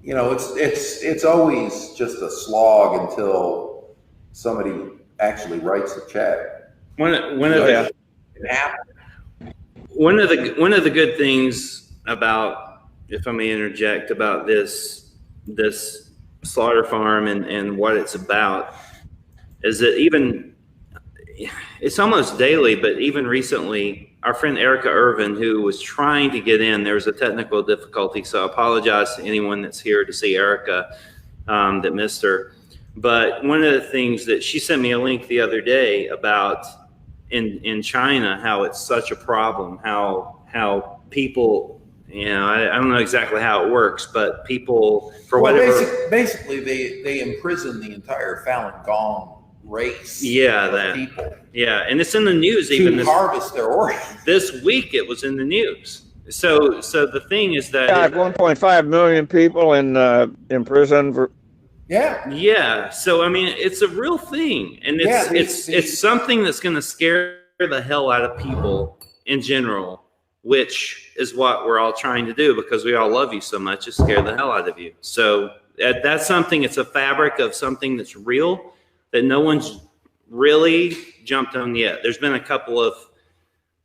It's always just a slog until somebody actually writes a check. One of the good things about, if I may interject, about this Slaughter Farm and what it's about is that it's almost daily, but even recently, our friend Erica Irvin, who was trying to get in, there was a technical difficulty, so I apologize to anyone that's here to see Erica that missed her. But one of the things that she sent me a link the other day about in China, how it's such a problem, how people, I don't know exactly how it works, but people, for whatever. Basically, they imprison the entire Falun Gong race. Yeah, people. Yeah, and it's in the news to harvest their organs. This week it was in the news. So the thing is that 1.5 million people in prison for. Yeah. So I mean, it's a real thing, and it's something that's going to scare the hell out of people in general, which is what we're all trying to do because we all love you so much. Is scare the hell out of you. So that's something. It's a fabric of something that's real that no one's really jumped on yet. There's been a couple of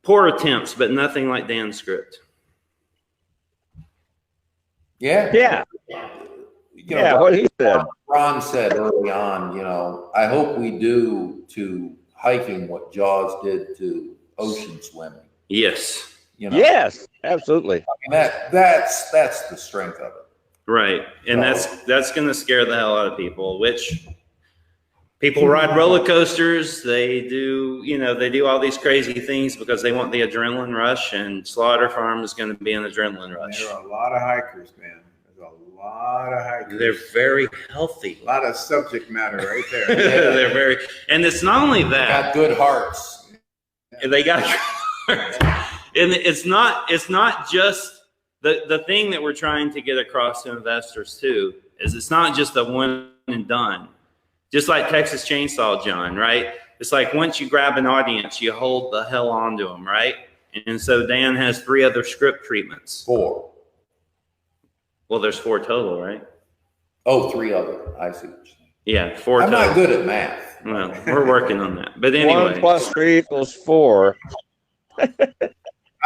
poor attempts, but nothing like Dan's script. Yeah. What he said. Ron said early on, I hope we do to hiking what Jaws did to ocean swimming. Yes. Yes, absolutely. I mean, that's the strength of it. Right. And that's going to scare the hell out of people, which people ride roller coasters. They do, they do all these crazy things because they want the adrenaline rush, and Slaughter Farm is going to be an adrenaline rush. There are a lot of hikers, man. There's a lot of hikers. They're very healthy. A lot of subject matter right there. They're very, and it's not only that. Got good hearts. They got, and it's not just the thing that we're trying to get across to investors too, is it's not just a one and done. Just like Texas Chainsaw John, right? It's like once you grab an audience, you hold the hell onto them, right? And so Dan has 3 other script treatments. 4. Well, there's 4 total, right? Oh, 3 other. I see what you're saying. Yeah, 4 I'm total. not good at math. Well, we're working on that. But anyway. 1 plus 3 equals 4.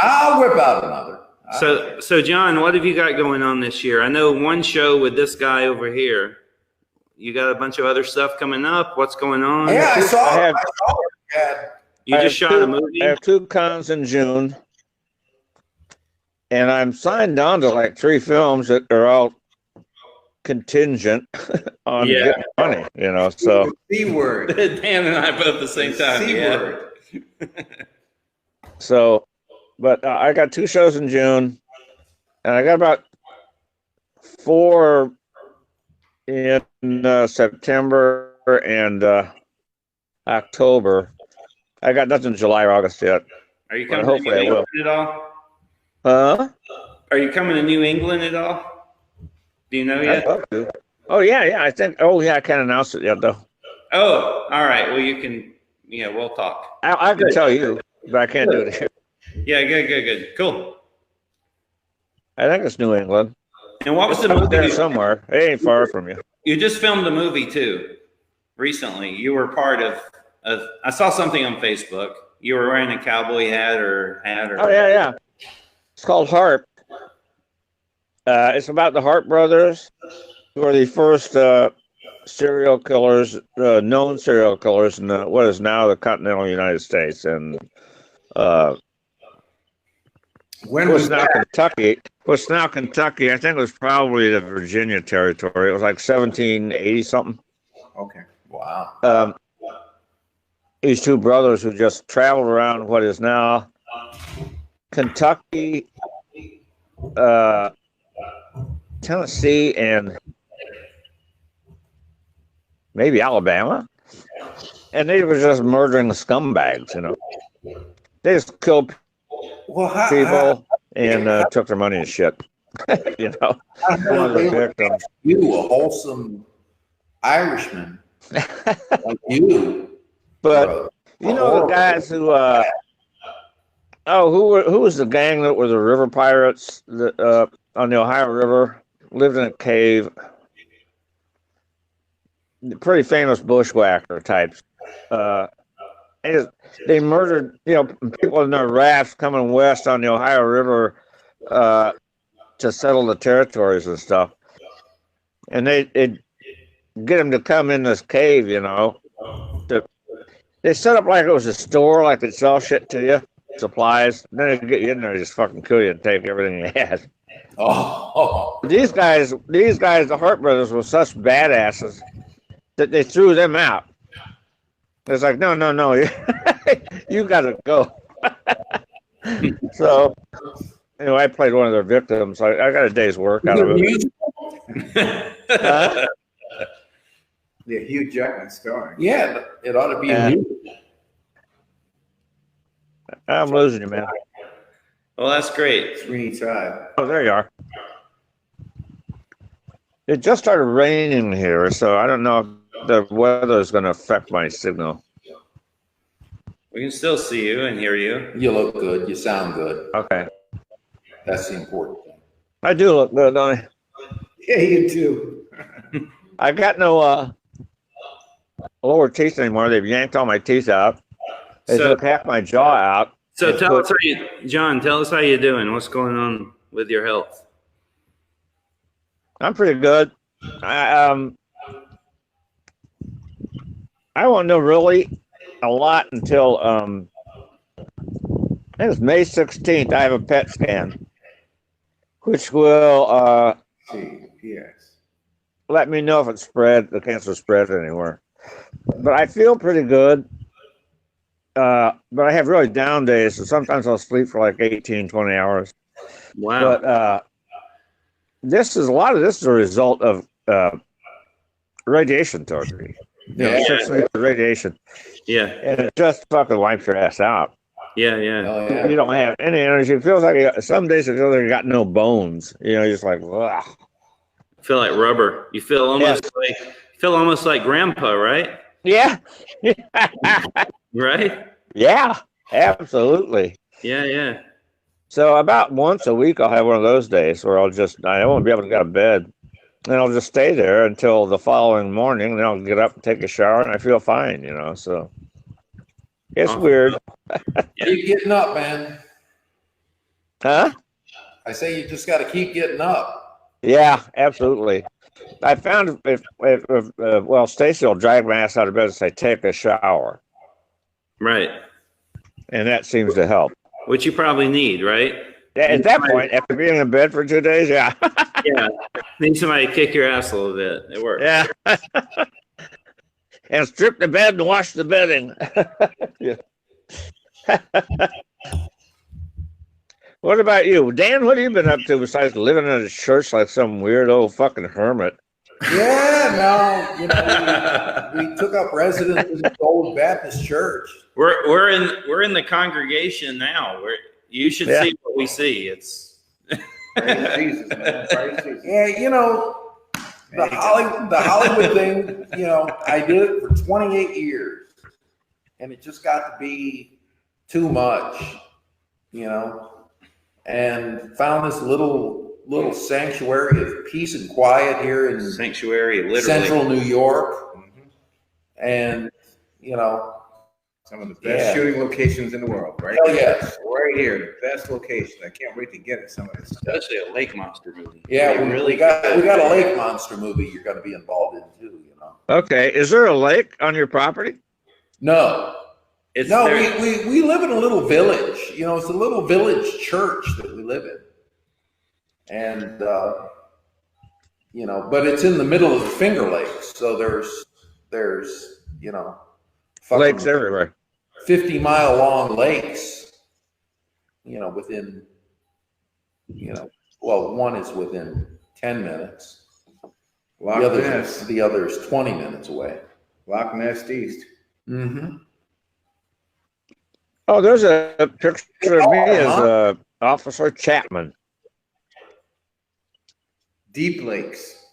I'll whip out another. So John, what have you got going on this year? I know one show with this guy over here. You got a bunch of other stuff coming up. What's going on? Yeah, I saw it. You just shot a movie? I have 2 cons in June. And I'm signed on to like 3 films that are all contingent on getting money, so. C word. Dan and I both at the same time. C word. So, but I got 2 shows in June, and I got about 4 in September and October. I got nothing in July or August yet. Are you coming hopefully to New I will. England at all? Huh? Are you coming to New England at all? Do you know yet? Oh, yeah. I think, I can't announce it yet, though. Oh, all right. Well, you can, we'll talk. I can tell you, but I can't do it here. Yeah, good. Cool. I think it's New England. And what was the It's movie? there somewhere. It ain't far from you. You just filmed a movie too, recently. You were part of I saw something on Facebook. You were wearing a cowboy hat or. Oh, yeah. It's called Harp. It's about the Hart brothers, who are the first serial killers, known serial killers in what is now the continental United States. And When was now that? Kentucky. What's now Kentucky, I think it was probably the Virginia territory. It was like 1780 something. Okay. Wow. These 2 brothers who just traveled around what is now Kentucky, Tennessee, and maybe Alabama. And they were just murdering scumbags, They just killed people and took their money and shit. One of the victims. You, a wholesome Irishman. Like you. But the guys who who was the gang that were the river pirates that on the Ohio River, lived in a cave? Pretty famous bushwhacker types. They murdered people in their rafts coming west on the Ohio River to settle the territories and stuff. And they get them to come in this cave, They set up like it was a store, like they'd sell shit to you, supplies. Then they'd get you in there and just fucking kill you and take everything you had. Oh. These guys, the Hart brothers, were such badasses that they threw them out. It's like, no, you gotta go. So, I played one of their victims. I got a day's work out of it. Yeah, Hugh Jackman starring. Yeah, it ought to be a movie. I'm losing you, man. Well, that's great. Sweeney Todd. Oh, there you are. It just started raining here, so I don't know if the weather is going to affect my signal. We can still see you and hear you. You look good. You sound good. Okay. That's the important thing. I do look good, don't I? Yeah, you do. I got no lower teeth anymore. They've yanked all my teeth out. They took half my jaw out. So John, tell us how you're doing. What's going on with your health? I'm pretty good. I won't know really a lot until I think it's May 16th. I have a PET scan, which will let me know if it spread, the cancer spread anywhere. But I feel pretty good. But I have really down days, so sometimes I'll sleep for like 18, 20 hours. Wow. But a lot of this is a result of radiation therapy. Yeah. 6 weeks of radiation. Yeah. And it just fucking wipes your ass out. Yeah. Yeah. Oh, yeah. You don't have any energy. It feels like some days it feels like you got no bones. You're just like, ugh. Feel like rubber. You feel almost like grandpa, right? Yeah. Right? Yeah, absolutely. Yeah, yeah. So about once a week, I'll have one of those days where I won't be able to get out of bed. And I'll just stay there until the following morning. Then I'll get up and take a shower and I feel fine, so it's weird. Keep getting up, man. Huh? I say you just got to keep getting up. Yeah, absolutely. I found if Stacy will drag my ass out of bed and say, take a shower. Right. And that seems to help. Which you probably need, right? At that point, after being in bed for 2 days, yeah. Yeah. Need somebody to kick your ass a little bit. It works. Yeah. And strip the bed and wash the bedding. Yeah. What about you, Dan? What have you been up to besides living in a church like some weirdo fucking hermit? Yeah, no, we took up residence in the old Baptist church. We're in the congregation now. You should see what we see. It's Praise Jesus, man. Praise Jesus. Yeah, the Hollywood thing, I did it for 28 years, and it just got to be too much, and found this little sanctuary of peace and quiet here in sanctuary, literally. Central New York, and Some of the best shooting locations in the world, right? Hell yes. Right here, the best location. I can't wait to get it. Some of this stuff. Especially a lake monster movie. Yeah, we got a lake monster movie you're going to be involved in too. Okay, is there a lake on your property? No, we live in a little village. It's a little village church that we live in, and but it's in the middle of the Finger Lakes, so there's Lakes everywhere. 50-mile long lakes, within, one is within 10 minutes. The other's 20 minutes away. Loch Ness East. Mm-hmm. Oh, there's a picture of me as Officer Chapman. Deep Lakes.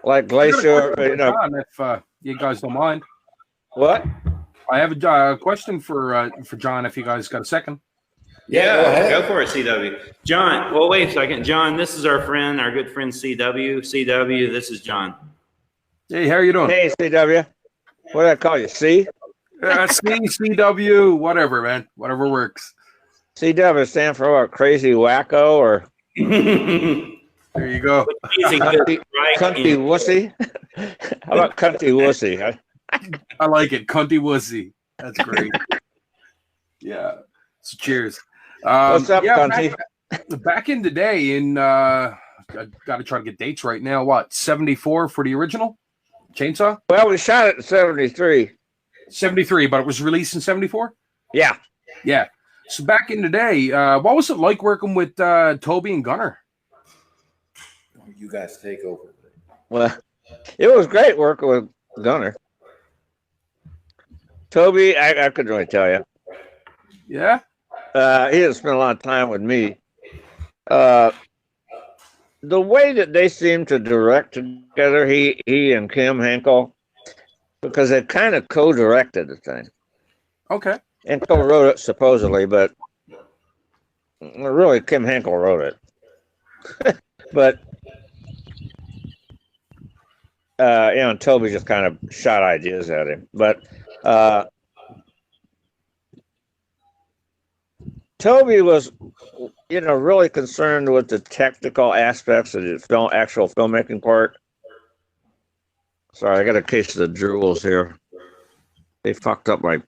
Like Glacier, John, if you guys don't mind. What? I have a question for John, if you guys got a second. Yeah, go for it, CW. John, well, wait a second. John, this is our good friend CW. CW, this is John. Hey, how are you doing? Hey, CW. What did I call you? C? CW, whatever, man. Whatever works. CW stand for what? Crazy wacko or? There you go. Cunty wussy. How about cunty wussy? I like it. Cunty wussy. That's great. Yeah. So cheers. What's up, Cunty? Back in the day, I got to try to get dates right now. What, 74 for the original Chainsaw? Well, we shot it in 73. 73, but it was released in 74? Yeah. Yeah. So back in the day, what was it like working with Toby and Gunner? You guys take over. Well, it was great working with Gunner. Toby, I couldn't really tell you. Yeah? He didn't spend a lot of time with me. The way that they seem to direct together, he and Kim Henkel, because they kind of co-directed the thing. Okay. And co-wrote it, supposedly, but really Kim Henkel wrote it. But and Toby just kind of shot ideas at him. But Toby was, really concerned with the technical aspects of the actual filmmaking part. Sorry, I got a case of the drools here. They fucked up my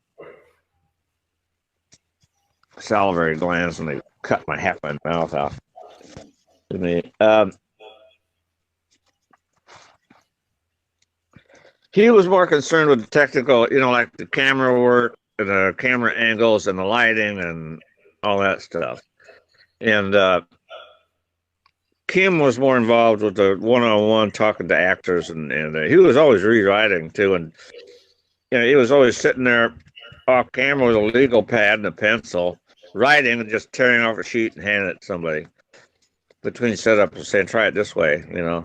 salivary glands and they cut half my mouth out. He was more concerned with the technical, like the camera work, and the camera angles, and the lighting, and all that stuff. And Kim was more involved with the one-on-one talking to actors, and he was always rewriting too. And he was always sitting there off camera with a legal pad and a pencil, writing and just tearing off a sheet and handing it to somebody between setups and saying, "Try it this way." It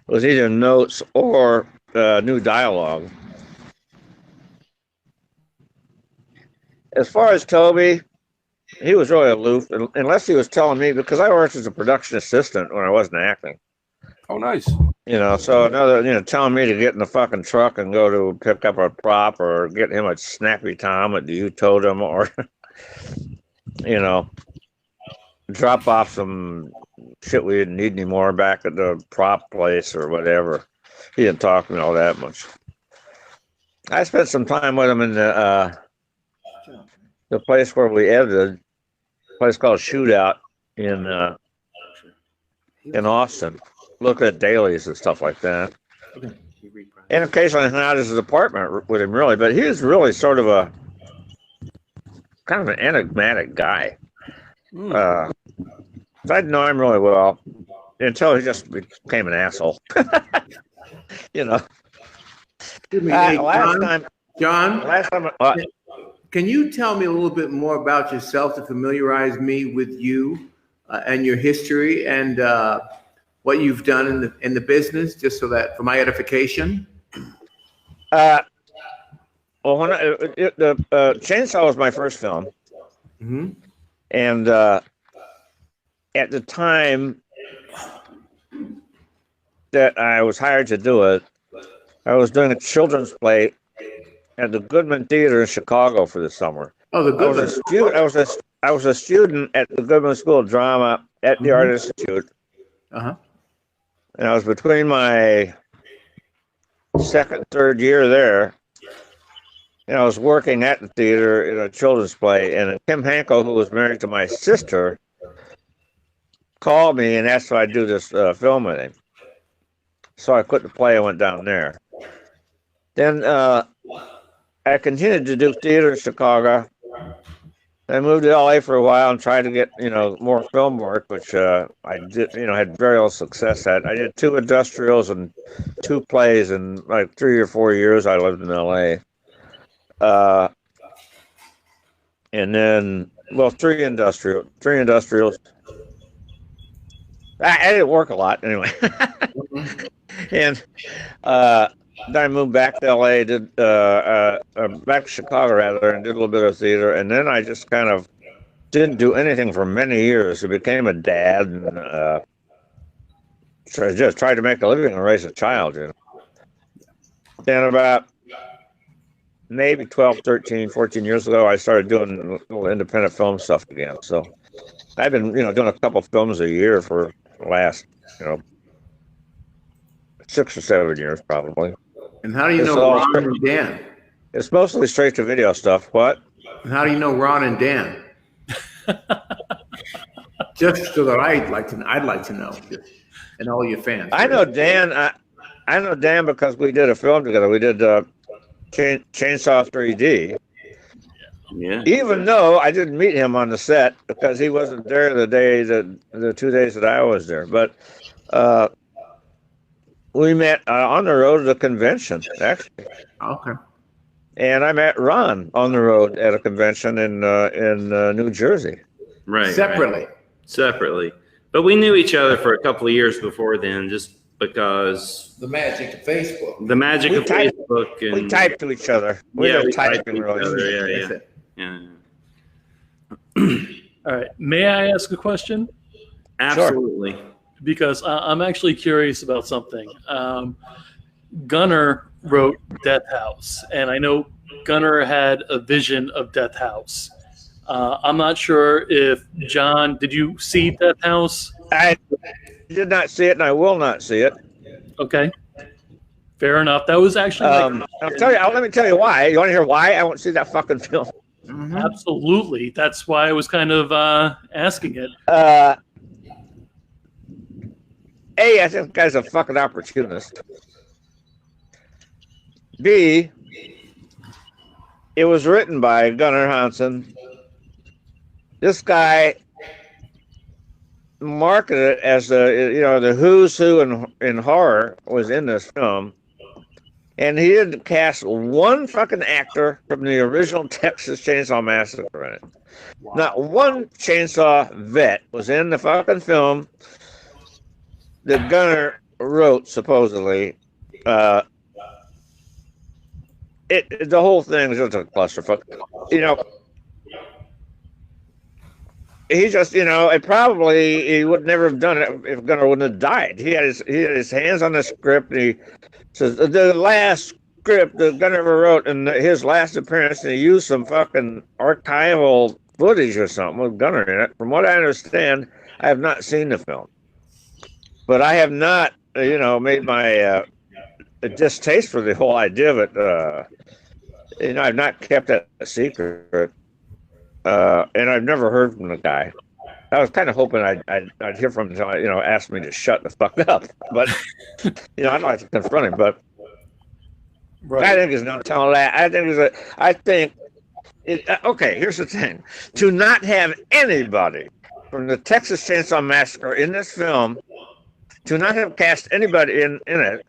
was either notes or new dialogue. As far as Toby, he was really aloof, unless he was telling me, because I worked as a production assistant when I wasn't acting. Oh, nice. So another, telling me to get in the fucking truck and go to pick up a prop or get him a Snappy Tom at the You Totem or, drop off some shit we didn't need anymore back at the prop place or whatever. He didn't talk to me all that much. I spent some time with him in the place where we edited, a place called Shootout in Austin. Look at dailies and stuff like that. And occasionally I hung out at his apartment with him, really. But he was really sort of a kind of an enigmatic guy. I didn't know him really well until he just became an asshole. John, can you tell me a little bit more about yourself to familiarize me with you and your history and what you've done in the business, just so that for my edification? When the Chainsaw was my first film, and at the time that I was hired to do it, I was doing a children's play at the Goodman Theater in Chicago for the summer. Oh, the Goodman. I was a student at the Goodman School of Drama at the Art Institute. Uh-huh. And I was between my second, third year there. And I was working at the theater in a children's play. And Kim Hanko, who was married to my sister, called me and asked if I'd do this film with him. So I quit the play and went down there. Then I continued to do theater in Chicago. I moved to LA for a while and tried to get, more film work, which I did, had very little success at. I did 2 industrials and 2 plays in like 3 or 4 years I lived in LA. And then, 3 industrials. I didn't work a lot anyway. And then I moved back to LA, back to Chicago rather, and did a little bit of theater. And then I just kind of didn't do anything for many years. I became a dad and just tried to make a living and raise a child. Then about maybe 12, 13, 14 years ago, I started doing little independent film stuff again. So I've been, doing a couple films a year for the last, 6 or 7 years probably. And how do you know Ron and Dan? It's mostly straight to video stuff. What? And how do you know Ron and Dan? Just so that I'd like to know, and all your fans. I know Dan. I know Dan because we did a film together. We did Chainsaw 3D. Yeah. Even though I didn't meet him on the set because he wasn't there the 2 days that I was there, but we met on the road at a convention, actually. Okay. And I met Ron on the road at a convention in New Jersey. Right. Separately. Right. Separately. But we knew each other for a couple of years before then, just because The magic of Facebook. the magic of typed- Facebook. And, We typed to each other. We yeah, were we typed typing to each really. other. Yeah. All right. May I ask a question? Absolutely. Because I'm actually curious about something. Gunnar wrote Death House, and I know Gunnar had a vision of Death House. I'm not sure if John, did you see Death House? I did not see it, and I will not see it. Okay, fair enough. That was actually Let me tell you why. You want to hear why I won't see that fucking film? absolutely. That's why I was kind of asking it. I think the guy's a fucking opportunist. B, it was written by Gunnar Hansen. This guy marketed it as the who's who in horror was in this film. And he didn't cast one fucking actor from the original Texas Chainsaw Massacre in it. Wow. Not one chainsaw vet was in the fucking film that Gunnar wrote, supposedly. The whole thing is just a clusterfuck. He just, it probably he would never have done it if Gunnar wouldn't have died. He had his hands on the script, and he says the last script that Gunnar ever wrote in his last appearance, and he used some fucking archival footage or something with Gunnar in it. From what I understand, I have not seen the film, but I have not, made my distaste for the whole idea of it. I've not kept that a secret. And I've never heard from the guy. I was kind of hoping I'd hear from him until asked me to shut the fuck up. But I'd like to confront him. But right. I think there's no telling that. I think okay. Here's the thing: to not have anybody from the Texas Chainsaw Massacre in this film, to not have cast anybody in it,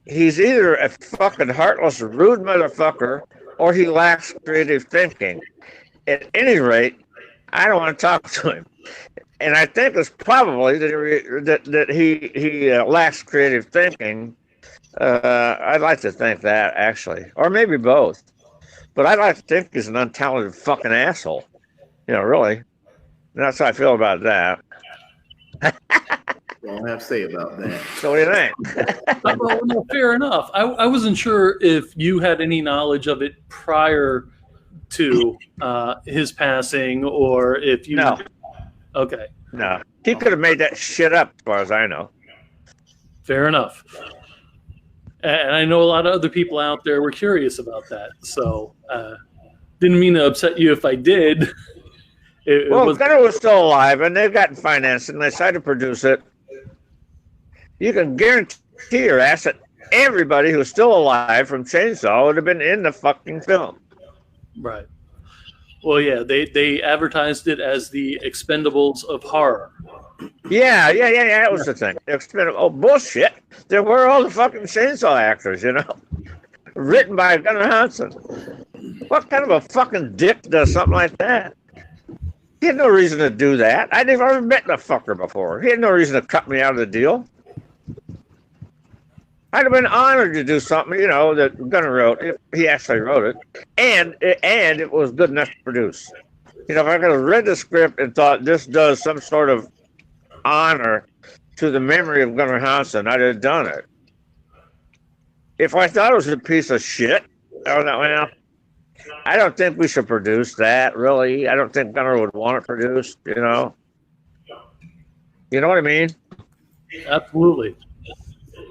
he's either a fucking heartless, rude motherfucker, or he lacks creative thinking. At any rate, I don't want to talk to him. And I think it's probably that he lacks creative thinking. I'd like to think that, actually. Or maybe both. But I'd like to think he's an untalented fucking asshole. Really. And that's how I feel about that. Don't have to say about that. So what do you think? Well, no, fair enough. I wasn't sure if you had any knowledge of it prior to his passing, or if you. No. Okay. No. He could have made that shit up, as far as I know. Fair enough. And I know a lot of other people out there were curious about that. So didn't mean to upset you if I did. Gunnar was still alive, and they've gotten financed, and they decided to produce it. You can guarantee your ass that everybody who's still alive from Chainsaw would have been in the fucking film. Right. Well, yeah, they advertised it as the Expendables of horror. Yeah, that was the thing. Oh, bullshit. There were all the fucking Chainsaw actors, written by Gunnar Hansen. What kind of a fucking dick does something like that? He had no reason to do that. I'd never met the fucker before. He had no reason to cut me out of the deal. I'd have been honored to do something, that Gunnar wrote, if he actually wrote it, and it was good enough to produce. If I could have read the script and thought this does some sort of honor to the memory of Gunnar Hansen, I'd have done it. If I thought it was a piece of shit, I don't think we should produce that, really. I don't think Gunnar would want it produced, You know what I mean? Absolutely.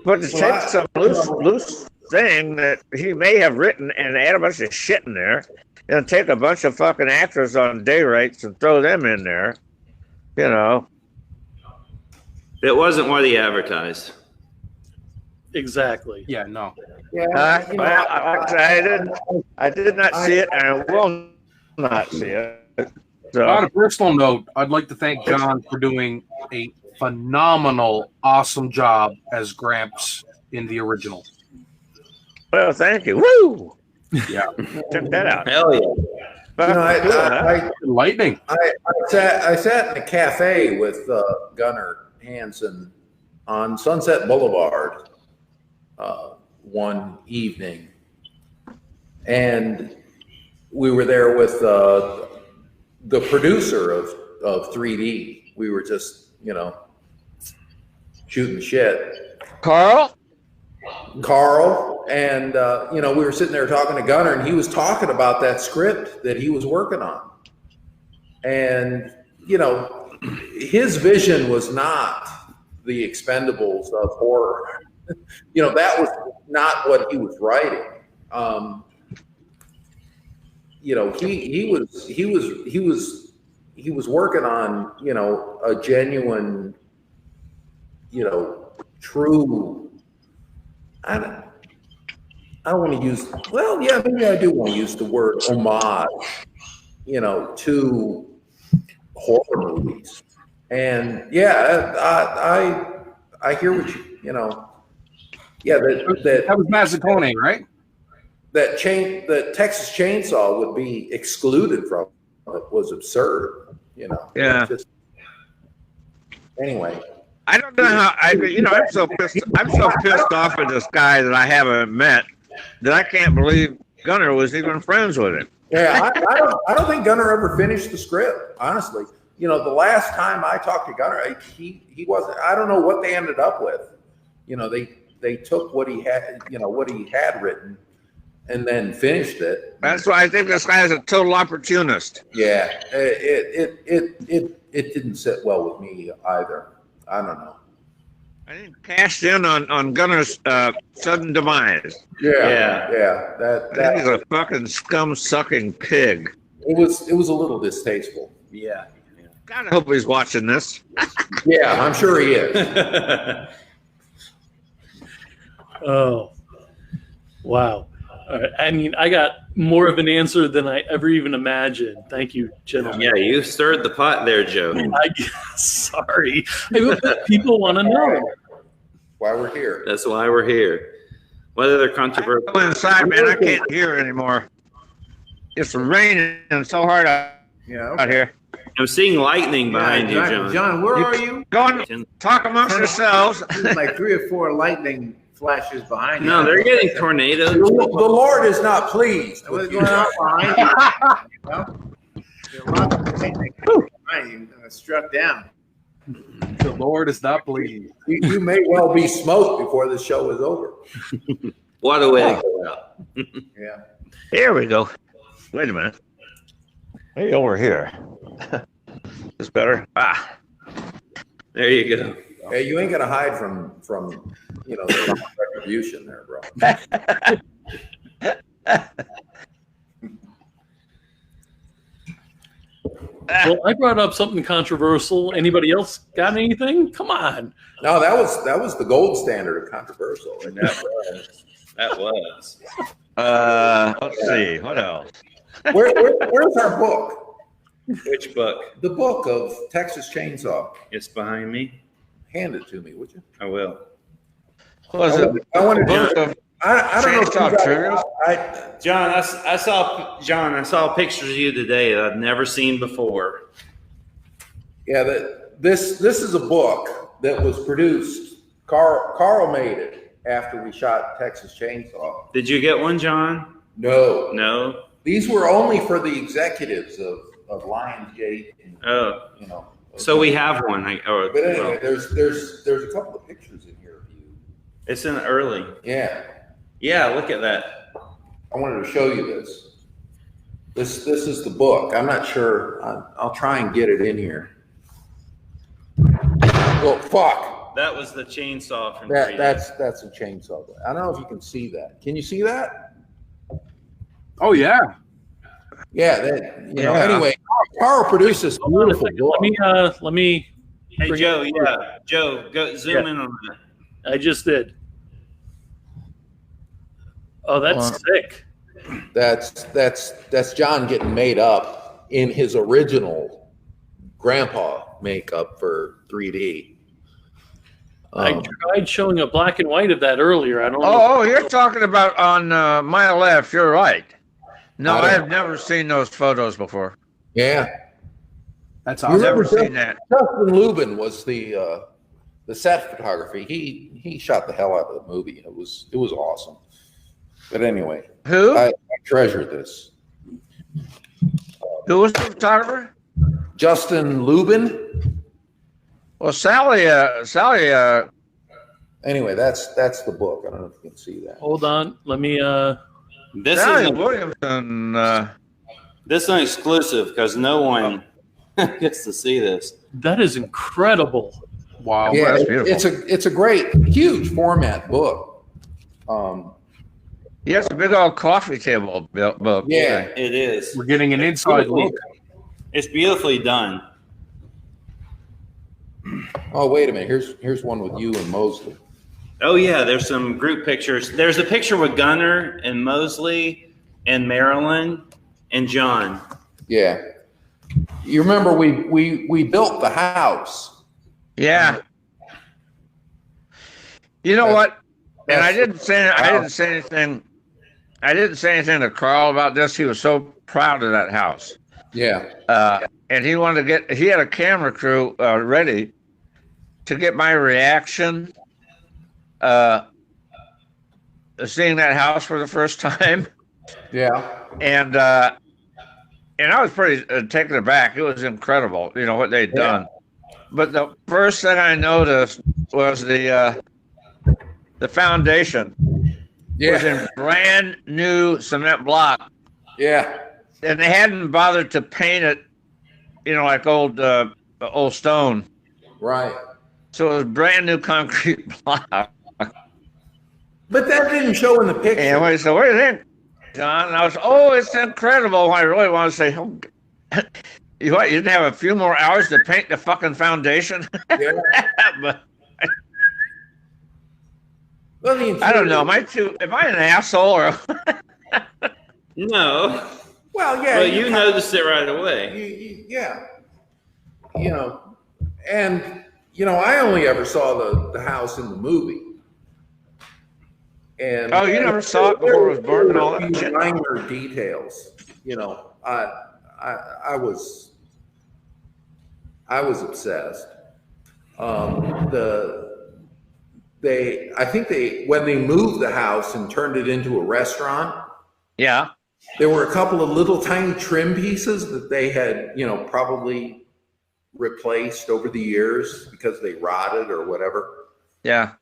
But to take some loose thing that he may have written and add a bunch of shit in there, and take a bunch of fucking actors on day rates and throw them in there, It wasn't what he advertised. Exactly. Yeah, no. Yeah, I did not see it, and I will not see it. So. On a personal note, I'd like to thank John for doing a phenomenal, awesome job as Gramps in the original. Well, thank you. Woo! Yeah. Check that out. Hell yeah. But, Lightning. I sat in a cafe with Gunnar Hansen on Sunset Boulevard one evening, and we were there with the producer of 3D. We were just shooting shit. Carl, and we were sitting there talking to Gunnar, and he was talking about that script that he was working on, and his vision was not the Expendables of horror. That was not what he was writing. He was working on a genuine, true. I don't want to use, well, yeah, maybe I do want to use the word homage, you know, to horror movies. And yeah, I hear what you know, yeah, That was Mazzacone, right? that Texas Chainsaw would be excluded from it was absurd, you know. Yeah. Just, anyway. I don't know how I'm so pissed off with this guy that I haven't met that I can't believe Gunnar was even friends with him. Yeah, I don't think Gunnar ever finished the script, honestly. You know, the last time I talked to Gunnar, he wasn't, I don't know what they ended up with. You know, they took what he had, you know, what he had written and then finished it. That's why I think this guy is a total opportunist. Yeah, it didn't sit well with me either. I don't know. I think cashed in on Gunnar's sudden demise. Yeah. I think he's a fucking scum-sucking pig. It was a little distasteful. Yeah. God, I hope he's watching this. Yeah, I'm sure he is. Oh, wow. All right. I mean, I got more of an answer than I ever even imagined. Thank you, gentlemen. Yeah, you stirred the pot there, Joe. I guess, sorry. I mean, people want to know. Why we're here. That's why we're here. Whether they're controversial. Go inside, man. I can't hear anymore. It's raining so hard out here. I'm seeing lightning behind you, John. John, where are you? Go on, talk amongst yourselves. There's like 3 or 4 lightning flashes behind you. No, they're getting tornadoes. The Lord is not pleased. What's with going you. on behind you? Well, there's a lot of lightning behind you struck down. The Lord is not pleased. You may well be smoked before the show is over. What a way to go out. Yeah. Here we go. Wait a minute. Hey, over here. This better? Ah. There you go. Hey, you ain't gonna hide from you know the retribution there, bro. Well, I brought up something controversial. Anybody else got anything? Come on. No, that was the gold standard of controversial. And That was. Let's see. What else? where's our book? Which book? The book of Texas Chainsaw. It's behind me. Hand it to me, would you? I will. Was it? I want to. Book of I don't know. If you Chainsaw guys- Triggers? John, I saw pictures of you today that I've never seen before. Yeah, this is a book that was produced. Carl made it after we shot Texas Chainsaw. Did you get one, John? No, No. these were only for the executives of Lionsgate. And, Oh, you know. so we have one. But anyway, there's a couple of pictures in here of you. It's in early. Yeah, Yeah, look at that. I wanted to show you this. This is the book. I'm not sure. I'll try and get it in here. Well, fuck. That was the chainsaw from That's a chainsaw. I don't know if you can see that. Can you see that? Oh yeah. Yeah. That, you know. Yeah. Anyway, Carl produced this Hold on a beautiful second. book. Let me. Hey, bring Joe. it Yeah, forward. Joe. Go zoom in on that. I just did. Oh, that's sick. That's John getting made up in his original grandpa makeup for 3D. I tried showing a black and white of that earlier. I don't know. Oh, you're talking about on my left. You're right. No, I I don't- have never seen those photos before. Yeah. That's You awesome. Never remember seen that. Justin Lubin was the set photography. He shot the hell out of the movie. It was awesome. But anyway, Who? I treasure this. Who was the photographer? Justin Lubin. Well, Sally. Anyway, that's the book. I don't know if you can see that. Hold on. Let me. This Sally is Williamson. this is an exclusive because no one gets to see this. That is incredible. Wow. Yeah, that's beautiful. it's a great, huge format book. He has a big old coffee table book. Yeah. It is. We're getting an inside look. It's beautifully done. Oh, wait a minute. Here's one with you and Mosley. Oh yeah, there's some group pictures. There's a picture with Gunner and Mosley and Marilyn and John. Yeah. You remember we built the house. Yeah. You know what? And I didn't say anything. I didn't say anything to Carl about this. He was so proud of that house. Yeah. And he wanted to he had a camera crew ready to get my reaction seeing that house for the first time. Yeah. And I was pretty taken aback. It was incredible, what they'd done. But the first thing I noticed was the foundation was in brand new cement block. Yeah. And they hadn't bothered to paint it, like old stone. Right. So it was brand new concrete block. But that didn't show in the picture. Anyway, so what do you think, John? And I was, it's incredible. I really want to say, you didn't have a few more hours to paint the fucking foundation? Yeah. But Well, I don't know. Am I an asshole or? No. Well, yeah. Well, you noticed it right away. Yeah. And I only ever saw the house in the movie. And you never saw it before it was burned and all that shit. Minor details. I was obsessed. I think when they moved the house and turned it into a restaurant. Yeah. There were a couple of little tiny trim pieces that they had, probably replaced over the years because they rotted or whatever. Yeah.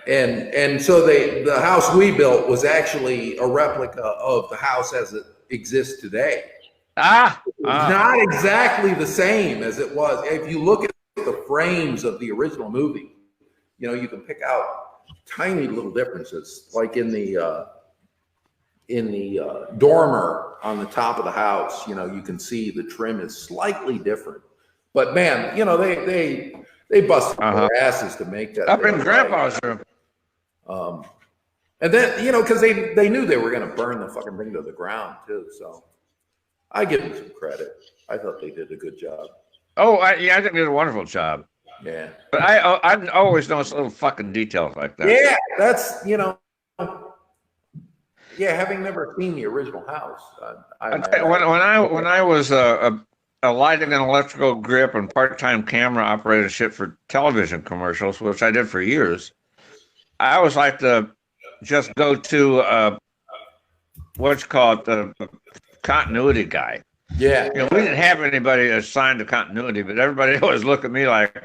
And so the house we built was actually a replica of the house as it exists today. Not exactly the same as it was. If you look at the frames of the original movie, you can pick out tiny little differences, like in the dormer on the top of the house. You can see the trim is slightly different. But man, they busted their asses to make that up in Grandpa's room. And then because they knew they were going to burn the fucking thing to the ground too. So I give them some credit. I thought they did a good job. I think they did a wonderful job. Yeah. But I always notice little fucking details like that. Yeah, that's Yeah, having never seen the original house, when I was a lighting and electrical grip and part-time camera operator shit for television commercials, which I did for years, I always like to just go to what's called the continuity guy. Yeah. We didn't have anybody assigned to continuity, but everybody always looked at me like,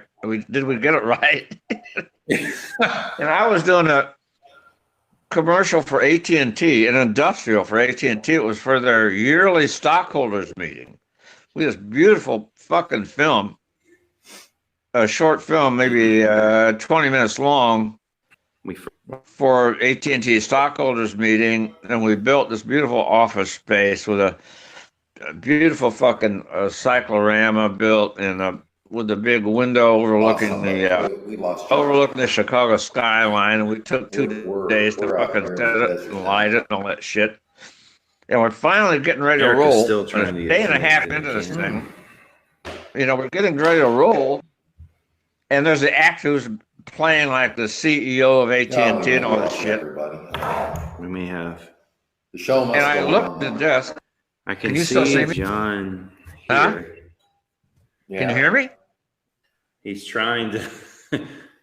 did we get it right? And I was doing a commercial for AT&T, an industrial for AT&T. It was for their yearly stockholders meeting. We had this beautiful fucking film, a short film, maybe 20 minutes long, for AT&T stockholders meeting, and we built this beautiful office space with a beautiful fucking cyclorama built in with a big window overlooking the Chicago skyline, and we took 2 days to fucking set it and light it and all that shit. And we're finally getting ready to roll. Still trying to a day and a half into this thing, we're getting ready to roll, and there's the actor who's playing like the CEO of AT&T and all this shit. We may have. The show must and I go looked at the desk. I can you still see me? John here. Huh? Yeah. Can you hear me? He's trying to.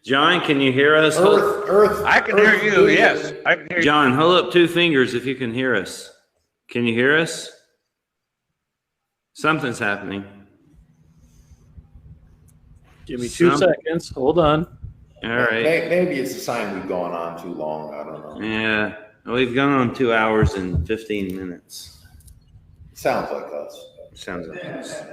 John, can you hear us? Earth. I can hear you. Yes, I can hear you. John, hold up 2 fingers if you can hear us. Can you hear us? Something's happening. Give me 2 seconds. Hold on. All right. Maybe it's a sign we've gone on too long. I don't know. Yeah. We've gone on 2 hours and 15 minutes. Sounds like us. Sounds like us.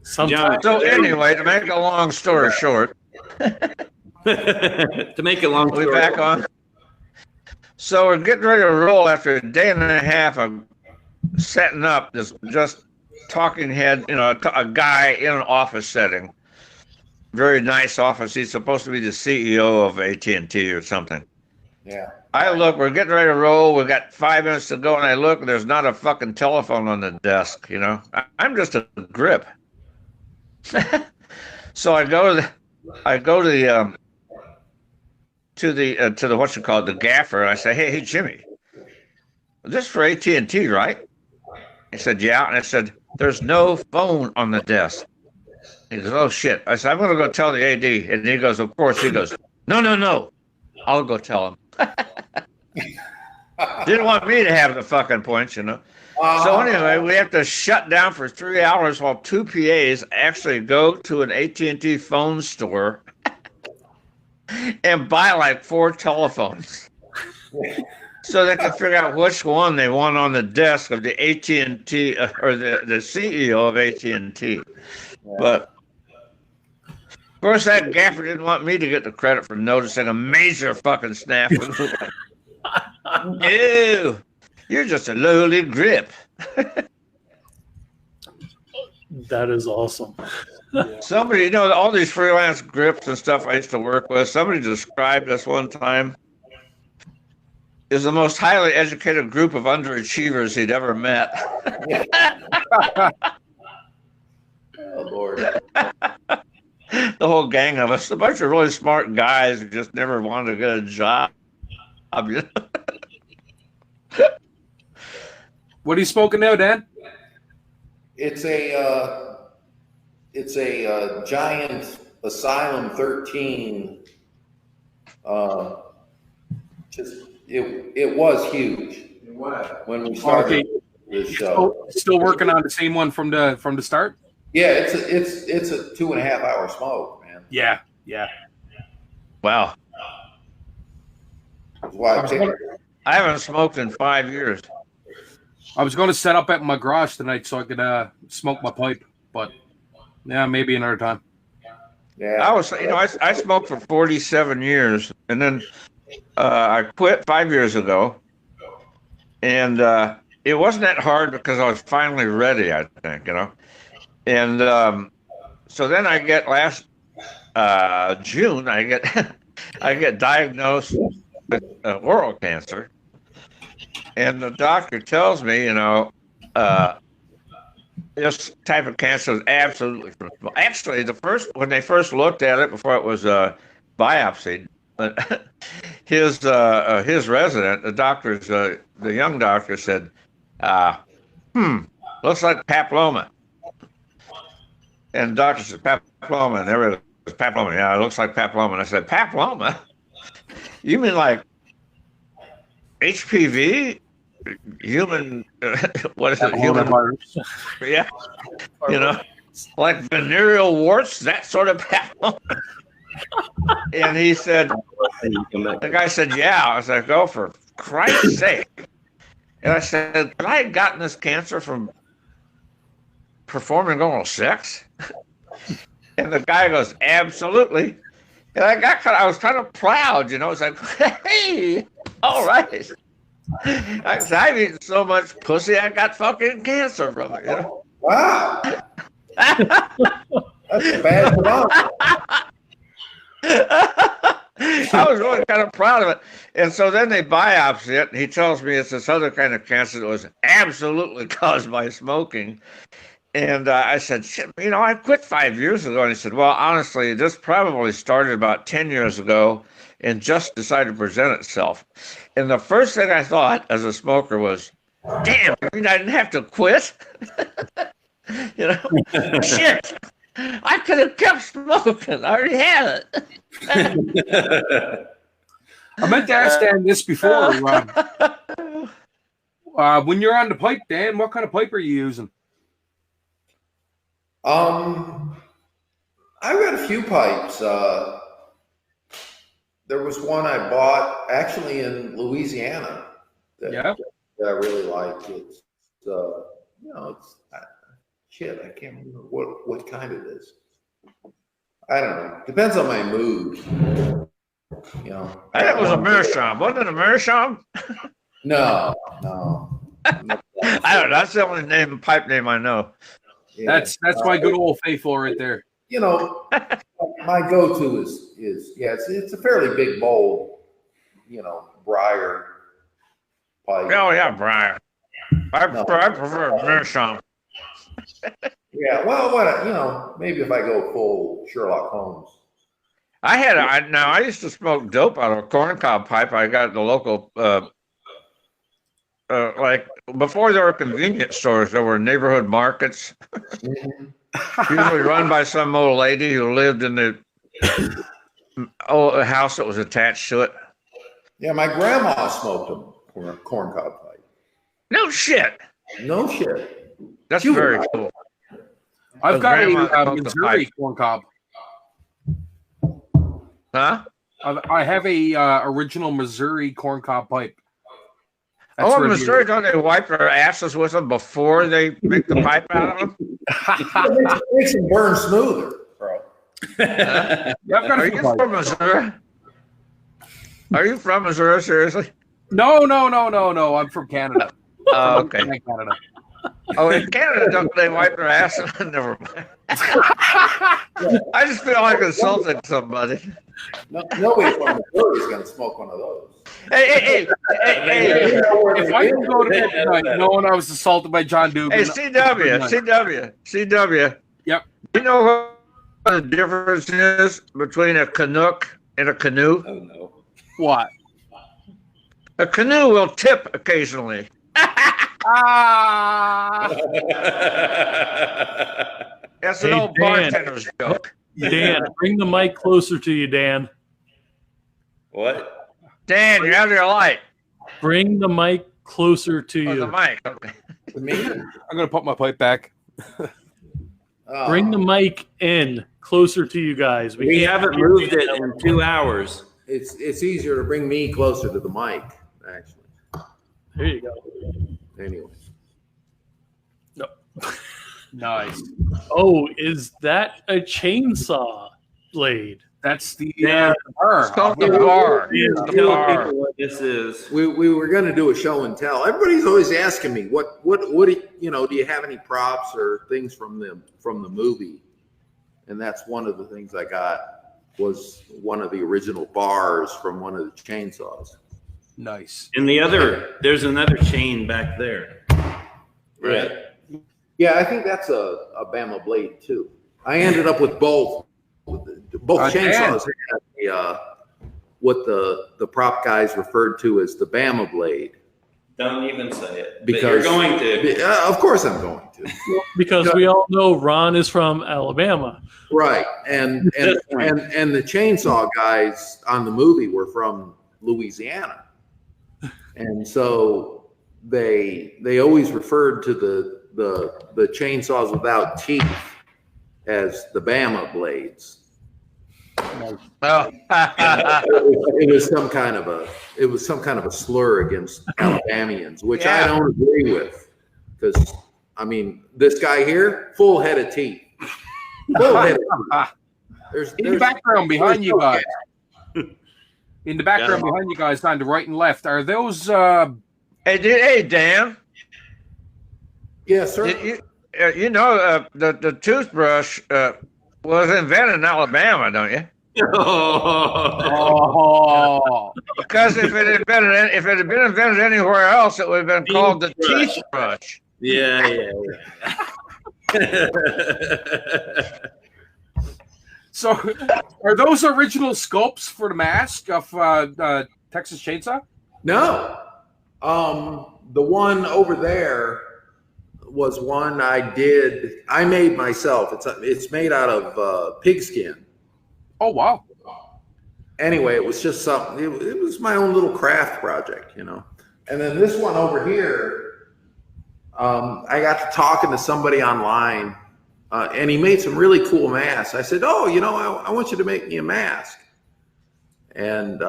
Sometimes. So anyway, to make a long story short, to make it long, we're back on. So we're getting ready to roll after a day and a half of setting up this just talking head, a guy in an office setting. very nice office. He's supposed to be the CEO of AT&T or something. Yeah. I look, we're getting ready to roll. We've got 5 minutes to go, and I look, and there's not a fucking telephone on the desk. You know, I'm just a grip. So I go to the what you call it, the gaffer, and I say, hey Jimmy, this is for AT&T, right? He said, yeah. And I said, there's no phone on the desk. He goes, oh shit. I said, I'm gonna go tell the AD. And he goes, of course. He goes, no, I'll go tell him. Didn't want me to have the fucking points, you know. So anyway, we have to shut down for 3 hours while 2 PAs actually go to an AT&T phone store and buy like 4 telephones so they can figure out which one they want on the desk of the AT&T or the CEO of AT&T. Yeah. But of course, that gaffer didn't want me to get the credit for noticing a major fucking snafu. Ew, you're just a lowly grip. That is awesome. Somebody, you know, all these freelance grips and stuff I used to work with, somebody described us one time as the most highly educated group of underachievers he'd ever met. Oh, Lord. The whole gang of us, a bunch of really smart guys who just never wanted to get a job. What are you smoking now, Dan? It's a giant Asylum 13. It was huge when we started this show. Still working on the same one from the start? Yeah, it's a 2.5 hour smoke, man. Yeah. Wow. That's why I haven't smoked in 5 years. I was going to set up at my garage tonight so I could smoke my pipe, but yeah, maybe another time. Yeah, I smoked for 47 years, and then I quit 5 years ago, and it wasn't that hard because I was finally ready, I think, you know. And so then I get last June, I get diagnosed with oral cancer. And the doctor tells me, you know, this type of cancer is absolutely from smoke. Actually, when they first looked at it before it was biopsied, his resident, the young doctor said, looks like papilloma. And the doctor said, papilloma, and everybody goes, papilloma, yeah, it looks like papilloma. And I said, papilloma? You mean like HPV? Human, what is it? Human virus. Yeah. You know, like venereal warts, that sort of papilloma. And he said, the guy said, yeah. I was like, oh, for Christ's sake. And I said, could I have gotten this cancer from performing oral sex? And the guy goes, absolutely. And I was kind of proud, you know. It's like, hey, all right. I've eaten so much pussy, I got fucking cancer from it, you know? Wow. That's a bad job. I was really kind of proud of it. And so then they biopsy it, and he tells me it's this other kind of cancer that was absolutely caused by smoking. And I said, shit, you know, I quit 5 years ago. And he said, well, honestly, this probably started about 10 years ago and just decided to present itself. And the first thing I thought as a smoker was, damn, I mean, I didn't have to quit. You know, shit, I could have kept smoking. I already had it. I meant to ask Dan this before. When you're on the pipe, Dan, what kind of pipe are you using? I've got a few pipes. There was one I bought actually in Louisiana that I really like. It's shit. I can't remember what kind it is. I don't know. Depends on my mood. You know. It was a Meerschaum. Wasn't it a Meerschaum? No. I don't know. That's the only pipe name I know. Yeah. That's my good old faithful right there. You know, my go-to is yeah, it's a fairly big bowl, briar pipe. Oh yeah, Brian. I prefer meerschaum. Yeah, well, maybe if I go full Sherlock Holmes. I used to smoke dope out of a corncob pipe I got at the local, like before there were convenience stores, there were neighborhood markets, usually run by some old lady who lived in the house that was attached to it. Yeah, my grandma smoked a corncob pipe. No shit. No shit. That's She was very right. cool. I've got Grandma a smoked the Missouri pipe. corn cob. Huh? I have a original Missouri corn cob pipe. That's Oh, where in the- Missouri, don't they wipe their asses with them before they make the pipe out of them? It makes them burn smoother, bro. Yeah, I've got Are a you few pipes. from Missouri? Are you from Missouri, seriously? No. I'm from Canada. Oh, okay. I'm from Canada. Oh, in Canada, don't they wipe their ass? Never mind. I just feel like insulting somebody. Nobody from Missouri is going to smoke one of those. Hey. If I can go to bed tonight knowing I was assaulted by John Dugan. Hey, CW. Yep. You know what the difference is between a Canuck and a canoe? Oh no. What? A canoe will tip occasionally. Ah! That's an Hey, old Dan. bartender's joke. Dan, bring the mic closer to you, Dan. What? Dan, you're out of your light. Bring the mic closer to Oh, the you. mic. Okay. Me? I'm gonna put my pipe back. Oh. Bring the mic in closer to you guys. We haven't moved it in 2 hours. It's easier to bring me closer to the mic, actually. There you go. Anyway. Nice. Oh, is that a chainsaw blade? That's the Yeah. It's called the bar. Yeah. It's the Tell bar. people what this is. We were going to do a show and tell. Everybody's always asking me what do you have any props or things from the movie? And that's one of the things I got was one of the original bars from one of the chainsaws. nice. And there's another chain back there. Right. Yeah, I think that's a Bama blade too. I ended up with both. Both chainsaws had what the prop guys referred to as the Bama blade. Don't even say it. Because But you're going to. Of course I'm going to. Because we all know Ron is from Alabama. Right. And the chainsaw guys on the movie were from Louisiana. And so they always referred to the chainsaws without teeth as the Bama blades. Oh. It was some kind of a slur against Alabamians, which I don't agree with. Because I mean, this guy here, full head of teeth. Full head of teeth. In the background behind you guys. In the background behind you guys, on the right and left, are those? Hey, Dan. Yes, sir. The toothbrush was invented in Alabama, don't you? Oh, Because if it had been invented anywhere else, it would have been called the teeth brush. Yeah. so are those original sculpts for the mask of Texas Chainsaw? No. The one over there was one I made myself. It's made out of pigskin. Oh wow! Anyway, it was just something. It was my own little craft project, And then this one over here, I got to talking to somebody online, and he made some really cool masks. I said, "Oh, I want you to make me a mask." And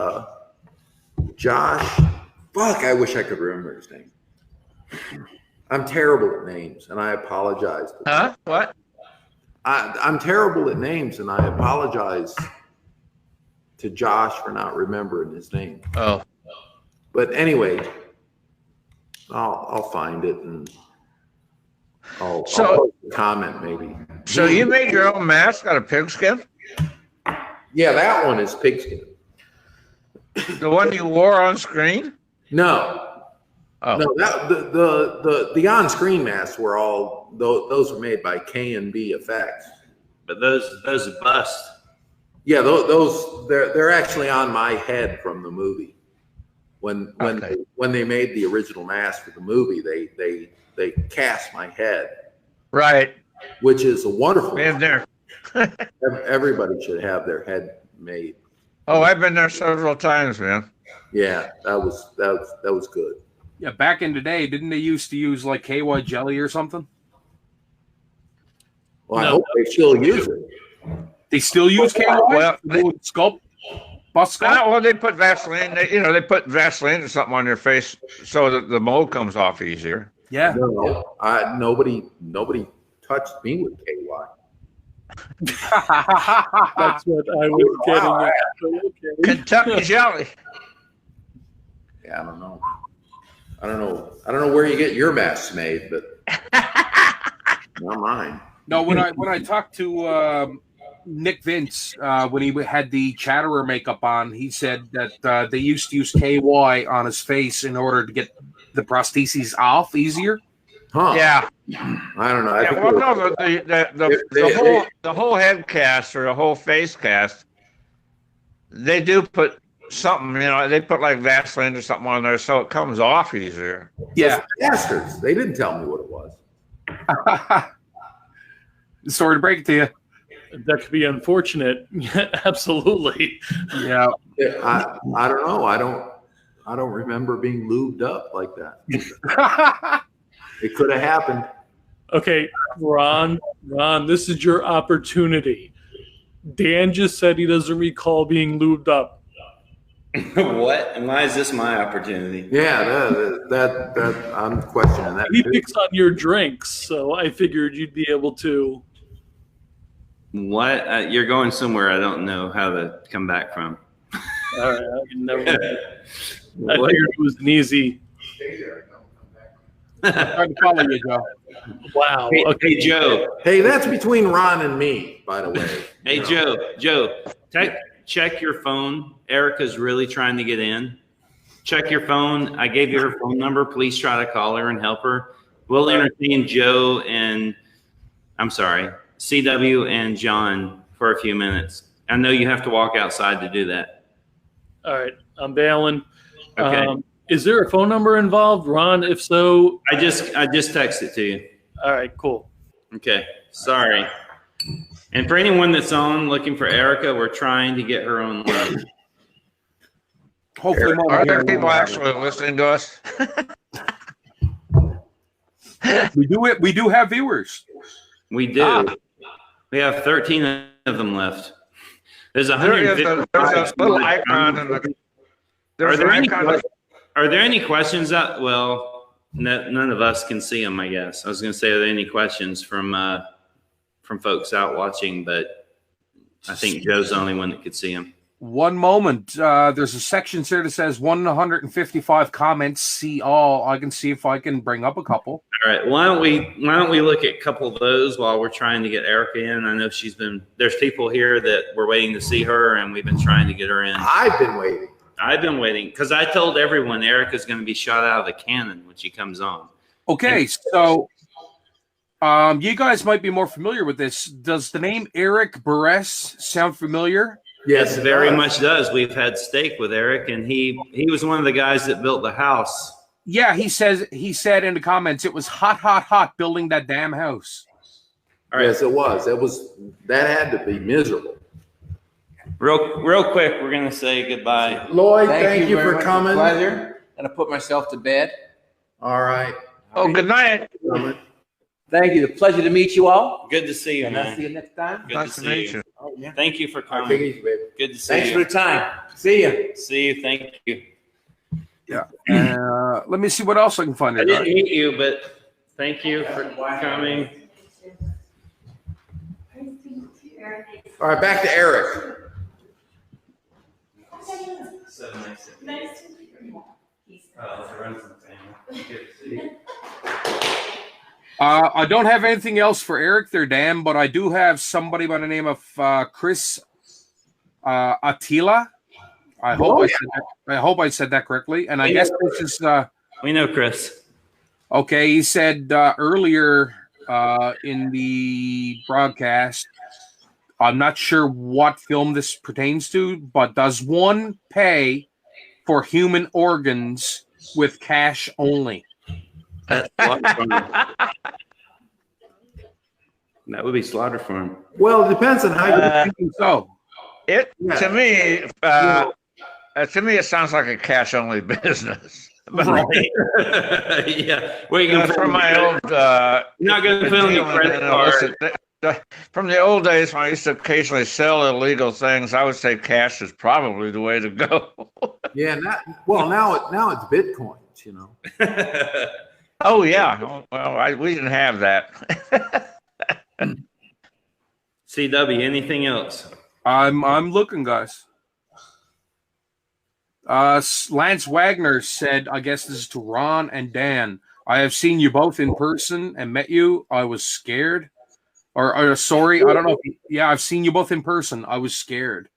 Josh, I wish I could remember his name. I'm terrible at names, and I apologize. Huh? What? I'm terrible at names, and I apologize to Josh for not remembering his name. Oh. But anyway, I'll find it and I'll post a comment maybe. So you made your own mask out of pigskin? Yeah, that one is pigskin. The one you wore on screen? No, Oh. no, that the on-screen masks were all those were made by K&B Effects. But those bust. Yeah, those they're actually on my head from the movie. When they made the original mask for the movie, they cast my head, Right. which is a wonderful. Been there. Everybody should have their head made. Oh, I've been there several times, man. Yeah, that was good. Yeah, back in the day, didn't they used to use like KY jelly or something? Well, I No. hope they still use it. They still use KY? Well, Sculpt? Bust sculpt? Well, they put Vaseline. They put Vaseline or something on your face so that the mold comes off easier. Yeah. No, nobody touched me with KY. That's what I was getting at. Okay. Kentucky jelly. Yeah, I don't know. I don't know where you get your masks made, but not mine. No, when I talked to Nick Vince when he had the Chatterer makeup on, he said that they used to use KY on his face in order to get the prostheses off easier. Huh? Yeah. I don't know. I think Well, no, the whole head cast or the whole face cast, they do put something. They put like Vaseline or something on there so it comes off easier. Yeah. Bastards. They didn't tell me what it was. Sorry to break it to you. That could be unfortunate. Absolutely. Yeah. I don't know. I don't remember being lubed up like that. It could have happened. Okay, Ron, this is your opportunity. Dan just said he doesn't recall being lubed up. What? And why is this my opportunity? Yeah, that I'm questioning that. He too. picks on your drinks, so I figured you'd be able to. What? You're going somewhere I don't know how to come back from. All right, I can never. I What? figured it was an easy. I'm trying to follow you, Joe. Wow. Hey, Okay. hey, Joe. Hey, that's between Ron and me, by the way. Hey, Joe. Check your phone. Erica's really trying to get in. Check your phone. I gave you her phone number. Please try to call her and help her. We'll entertain Joe and CW and John for a few minutes. I know you have to walk outside to do that. All right, I'm bailing. Okay. Is there a phone number involved, Ron? If so, I just texted to you. all right, cool. Okay. Sorry. And for anyone that's on looking for Erica, we're trying to get her online. Hopefully, Are there people actually listening to us? we do have viewers. We do. We have 13 of them left. There's There's 150. a little icon in the. There's an icon. Are there any questions that? Well, none of us can see them. I guess I was going to say, are there any questions from folks out watching? But I think Joe's the only one that could see them. One moment. There's a section there that says 155 comments. See all. I can see if I can bring up a couple. All right. Why don't we look at a couple of those while we're trying to get Erica in? I know there's people here that we're waiting to see her, and we've been trying to get her in. I've been waiting because I told everyone Erica's going to be shot out of the cannon when she comes on. Okay, so you guys might be more familiar with this. Does the name Eric Buress sound familiar? Yes, it very much does. We've had steak with Eric, and he was one of the guys that built the house. Yeah, he said in the comments it was hot building that damn house. All right. Yes, it was. That had to be miserable. Real quick, we're going to say goodbye. Lloyd, thank you very for much. coming. Pleasure. Gonna put myself to bed. All right. Oh, good night. Thank you. The pleasure to meet you all. Good to see you, And I'll man. see you next time. Good Nice to to see meet you. you. Oh, yeah. Thank you for Take coming. it easy, baby. Good to see Thanks you. for the time. See you. See you. Thank you. Yeah. Let me see what else I can find. I didn't meet you, but thank you for coming. All right, back to Eric. So nice to meet you. Friends and family. Good to see you. I don't have anything else for Eric there, Dan, but I do have somebody by the name of Chris Attila. I hope I said that correctly. And I guess this is We know Chris. okay. He said earlier in the broadcast, I'm not sure what film this pertains to, but does one pay for human organs with cash only? That would be Slaughter Farm. Well, it depends on how you. I think so. To me, it sounds like a cash only business. But Right. Yeah. Where you can from my old, you're not going to put on your credit card. from the old days when I used to occasionally sell illegal things, I would say cash is probably the way to go. Yeah, now it's Bitcoins, you know. Oh yeah, well we didn't have that. CW, anything else? I'm looking, guys. Lance Wagner said, I guess this is to Ron and Dan. I have seen you both in person and met you. I was scared. Or sorry, I don't know. Yeah, I've seen you both in person. I was scared.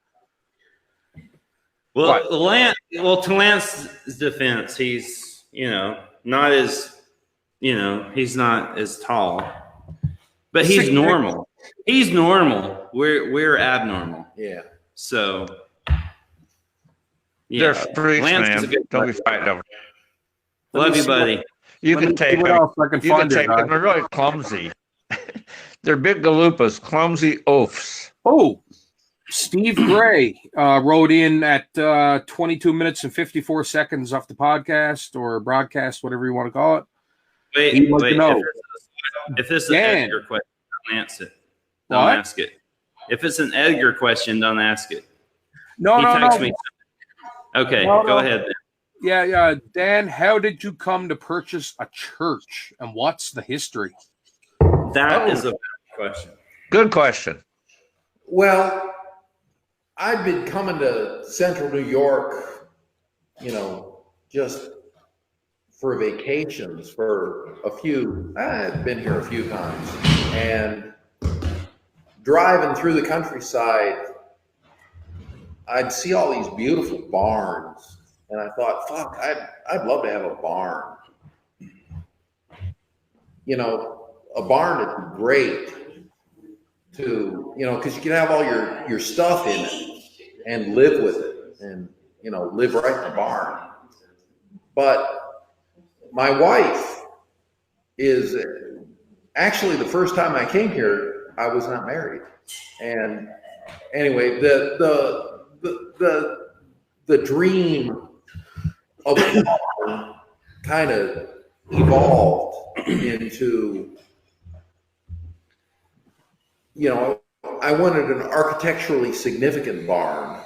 Well, to Lance's defense, he's, not as, he's not as tall, but he's normal. He's normal. We're abnormal. Yeah. So. They're freaks, Lance man. is a good Don't be player. fighting over. Love you, buddy. You can take them. You can take guys. them. They're really clumsy. They're big galupas, clumsy oafs. Oh, Steve Gray wrote in at 22 minutes and 54 seconds off the podcast or broadcast, whatever you want to call it. He'd like to know. If this is an Edgar question, don't answer it. Don't ask it. If it's an Edgar question, don't ask it. No. Me. Okay, go ahead then. Yeah. Dan, how did you come to purchase a church, and what's the history? That is a bad question. Good question. Well, I've been coming to Central New York, just for vacations I've been here a few times, and driving through the countryside, I'd see all these beautiful barns, and I thought, fuck, I'd love to have a barn. A barn is great to, because you can have all your stuff in it and live with it and, live right in the barn. But my wife is actually, the first time I came here, I was not married. And anyway, the dream of the barn kind of evolved into, I wanted an architecturally significant barn.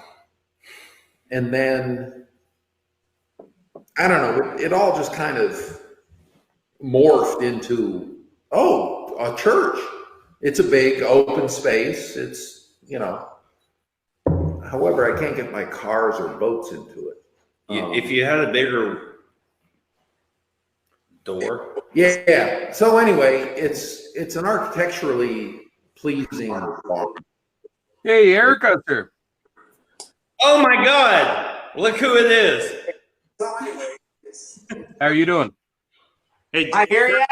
And then, I don't know, it all just kind of morphed into, a church. It's a big open space. It's, however, I can't get my cars or boats into it. If you had a bigger door. Yeah. So anyway, it's an architecturally pleasing barn. Hey, Erica's here. Oh my God! Look who it is. How are you doing? Hey, I hear you.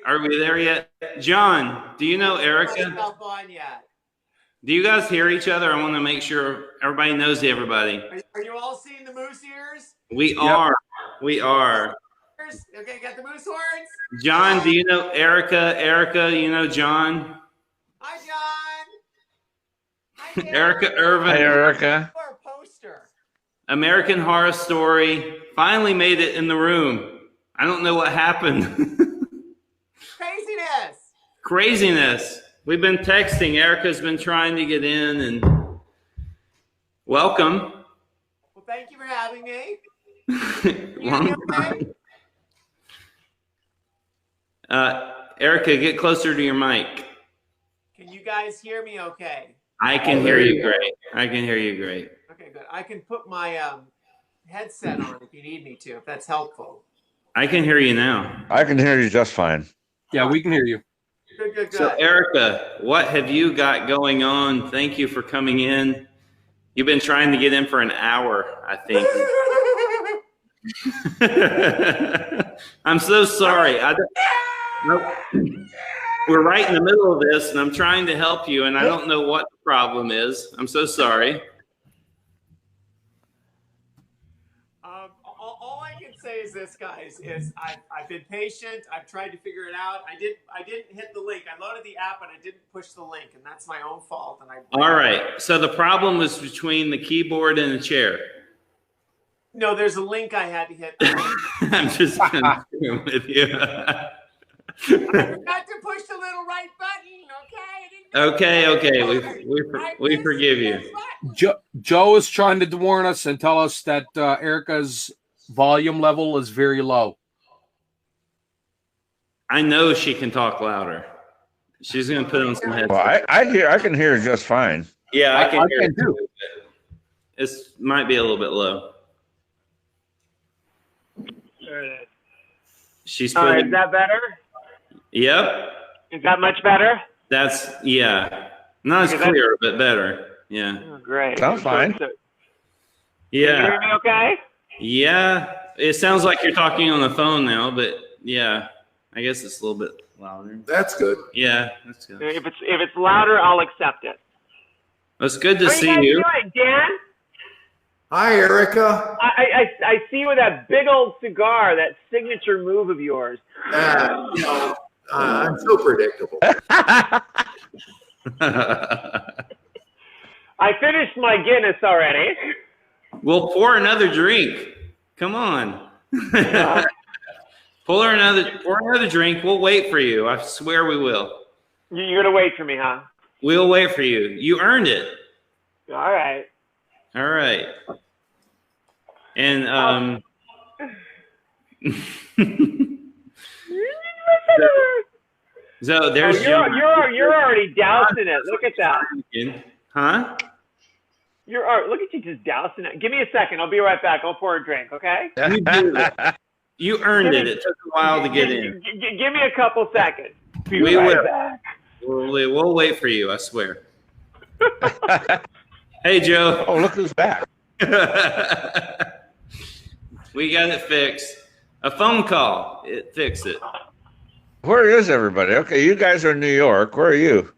Are we there yet? John, do you know Erica? Not on yet. Do you guys hear each other? I want to make sure everybody knows everybody. Are you all seeing the moose ears? We are. We are. Okay, got the moose horns. John, do you know Erica? Erica, you know John? Hi, John. Hi, Erica Irvin. Hey, Erica. For a poster. American Horror Story finally made it in the room. I don't know what happened. Craziness. Craziness. We've been texting. Erica's been trying to get in, and welcome. Well, thank you for having me. Erica, get closer to your mic. Can you guys hear me okay? I can hear you great. I can hear you great. Okay, good. I can put my headset on if you need me to, if that's helpful. I can hear you now. I can hear you just fine. Yeah, we can hear you. Good, good, good. So, Erica, what have you got going on? Thank you for coming in. You've been trying to get in for an hour, I think. I'm so sorry. We're right in the middle of this, and I'm trying to help you, and I don't know what the problem is. I'm so sorry. All I can say is this, guys, is I've been patient. I've tried to figure it out. I didn't hit the link. I loaded the app, but I didn't push the link, and that's my own fault. And All right. So the problem was between the keyboard and the chair. No, there's a link I had to hit. I'm just screwing with you. I forgot to push the little right button. Okay. We forgive you. Joe is trying to warn us and tell us that Erica's volume level is very low. I know she can talk louder. She's going to put on some headphones. Well, I can hear just fine. Yeah, I can hear can it too. It might be a little bit low. There it is. She's All right, putting. is that better? Yep. Is that much better? That's not as clear, but better. Yeah. Oh, great. Sounds fine. Can you Yeah. hear me okay? Yeah. It sounds like you're talking on the phone now, but yeah, I guess it's a little bit louder. That's good. Yeah, that's good. If it's louder, I'll accept it. It's good to How see are you. you guys doing, Dan? Hi, Erica. I see you with that big old cigar, that signature move of yours. I'm so predictable. I finished my Guinness already. We'll pour another drink. Come on. Pour another drink. We'll wait for you. I swear we will. You're going to wait for me, huh? We'll wait for you. You earned it. All right. All right. And so there's you're already dousing it. Look at that. Huh? Look at you just dousing it. Give me a second. I'll be right back. I'll pour a drink, okay? You earned it. It took a while to get in. Give me a couple seconds. Be We right will. back. We'll wait for you. I swear. Hey, Joe. Oh, look who's back. We got it fixed. A phone call. It fixed it. Where is everybody? Okay, you guys are in New York. Where are you?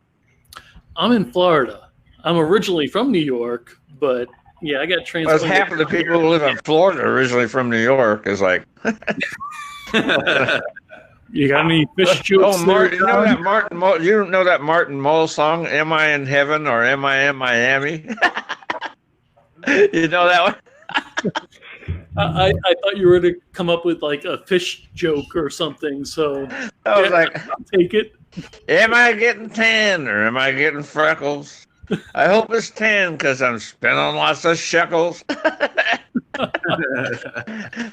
I'm in Florida. I'm originally from New York, but yeah, I got Well, transplanted. half of the people who live in Florida originally from New York is like. You got any fish jokes? Oh, Martin, you know John? that Martin Mull, you know that Martin Mull song, Am I in Heaven or Am I in Miami? You know that one? I thought you were to come up with like a fish joke or something. So I was like, I'll take it. am I getting tan or am I getting freckles? I hope it's tan because I'm spending lots of shekels.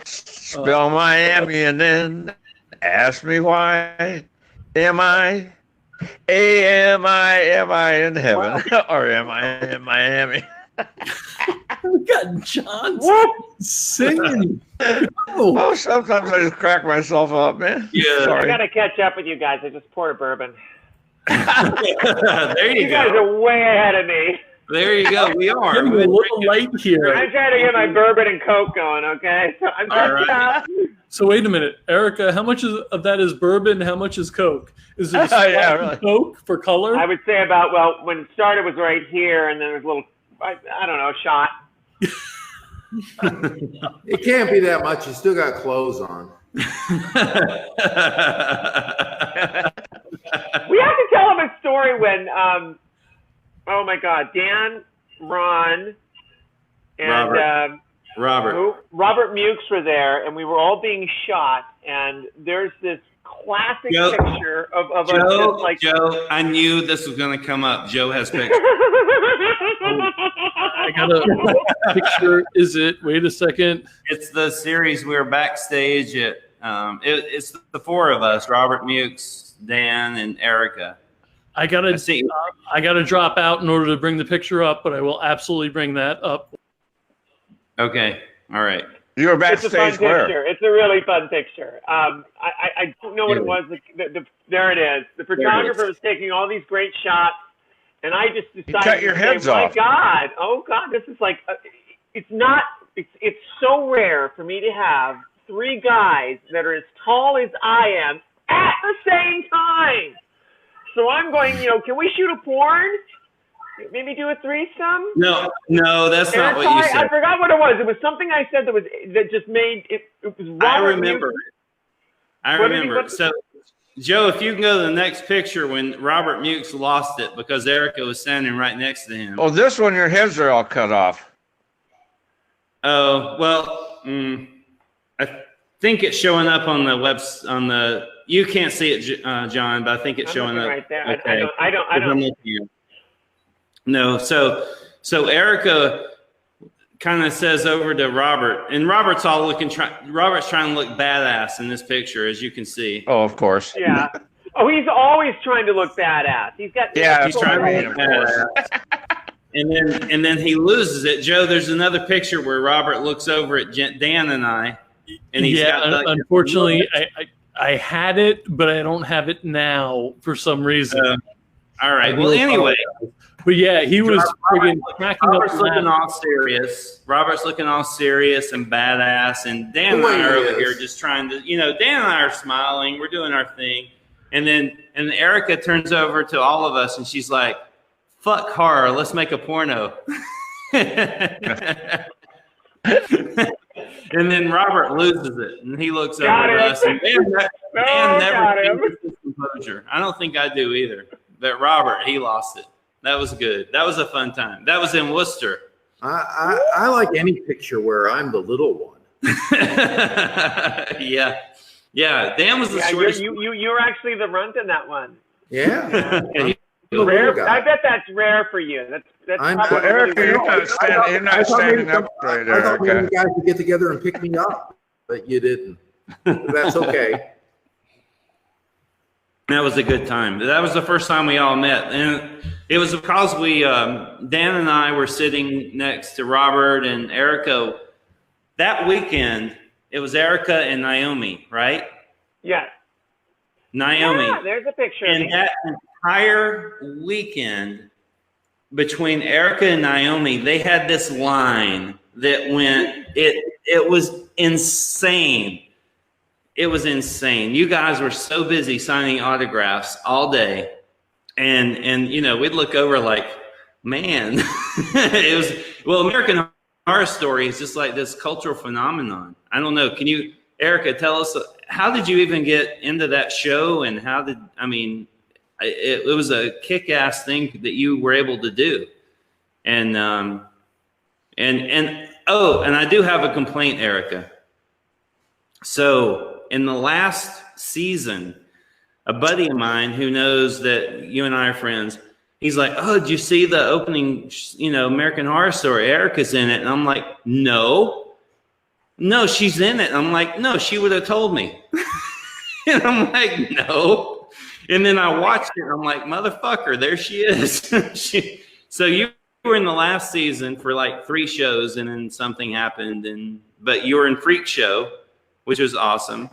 Spell Miami and then ask me why. Am I in heaven or am I in Miami? We got John singing. Oh, sometimes I just crack myself up, man. Yeah. I Sorry. got to catch up with you guys. I just poured a bourbon. There you You guys go. are way ahead of me. There you go. We are. Getting a little light here. I'm trying to get my bourbon and Coke going, okay? So I'm catching up. So wait a minute, Erica. How much of that is bourbon? How much is Coke? Is it Yeah, really. Coke for color? I would say when it started was right here, and then there's a little, I don't know, shot. It can't be that much. You still got clothes on. We have to tell him a story when, oh my God, Dan, Ron, and Robert Mukes were there, and we were all being shot. And there's this classic picture of us just like. Joe, I knew this was going to come up. Joe has pictures. I got a picture. Is it? Wait a second. It's the series we were backstage at. It's the four of us: Robert Mukes, Dan, and Erica. I gotta drop out in order to bring the picture up, but I will absolutely bring that up. Okay. All right. You were It's a fun backstage where? picture. It's a really fun picture. I don't know what it was. There it is. The photographer was taking all these great shots, and I just decided cut your to heads say, off. My God, oh God, this is like, it's so rare for me to have three guys that are as tall as I am at the same time. So I'm going, can we shoot a porn? Maybe do a threesome? No, that's And not what you said. I forgot what it was. It was something I said that just made it. It was Robert I remember. Newton. I What did remember. he- So, Joe, if you can go to the next picture when Robert Mukes lost it because Erica was standing right next to him. Oh, this one, your heads are all cut off. Oh, well, I think it's showing up on the you can't see it, John, but I think it's I'm showing looking up. right there. Okay. I don't. No, so Erica kind of says over to Robert, and Robert's Robert's trying to look badass in this picture, as you can see. Oh, of course. Yeah. Oh, he's always trying to look badass. He's got. Yeah, He's trying to look badass. And then he loses it. Joe, there's another picture where Robert looks over at Dan and I, and he's got unfortunately, I had it, but I don't have it now for some reason. All right. Well, anyway. But yeah, he was friggin' cracking up. Robert's looking all serious. Robert's looking all serious and badass. And Dan and I are over here just trying to, Dan and I are smiling. We're doing our thing. And Erica turns over to all of us and she's like, fuck horror. Let's make a porno. And then Robert loses it. And he looks over at us. And Dan never keeps his composure. I don't think I do either. But Robert, he lost it. That was good. That was a fun time. That was in Worcester. I like any picture where I'm the little one. Yeah. Dan was the shortest. You were actually the runt in that one. Yeah. Rare. I bet that's rare for you. That's Well, Erica, you're not standing up right there. I thought maybe Okay. you guys would get together and pick me up, but you didn't. That's okay. That was a good time. That was the first time we all met. And it was because Dan and I were sitting next to Robert and Erica. That weekend, it was Erica and Naomi, right? Yes. Naomi. Yeah, there's a picture. And that entire weekend, between Erica and Naomi, they had this line that went, it was insane. It was insane. You guys were so busy signing autographs all day. And we'd look over like, man, American Horror Story is just like this cultural phenomenon. I don't know. Can you, Erica, tell us, how did you even get into that show? And it was a kick-ass thing that you were able to do. And I do have a complaint, Erica. So in the last season, a buddy of mine who knows that you and I are friends, he's like, oh, did you see the opening, American Horror Story? Erica's in it. And I'm like, no, she's in it. And I'm like, no, she would have told me. And I'm like, no. And then I watched it. And I'm like, motherfucker, there she is. So you were in the last season for like 3 shows and then something happened. But you were in Freak Show, which was awesome.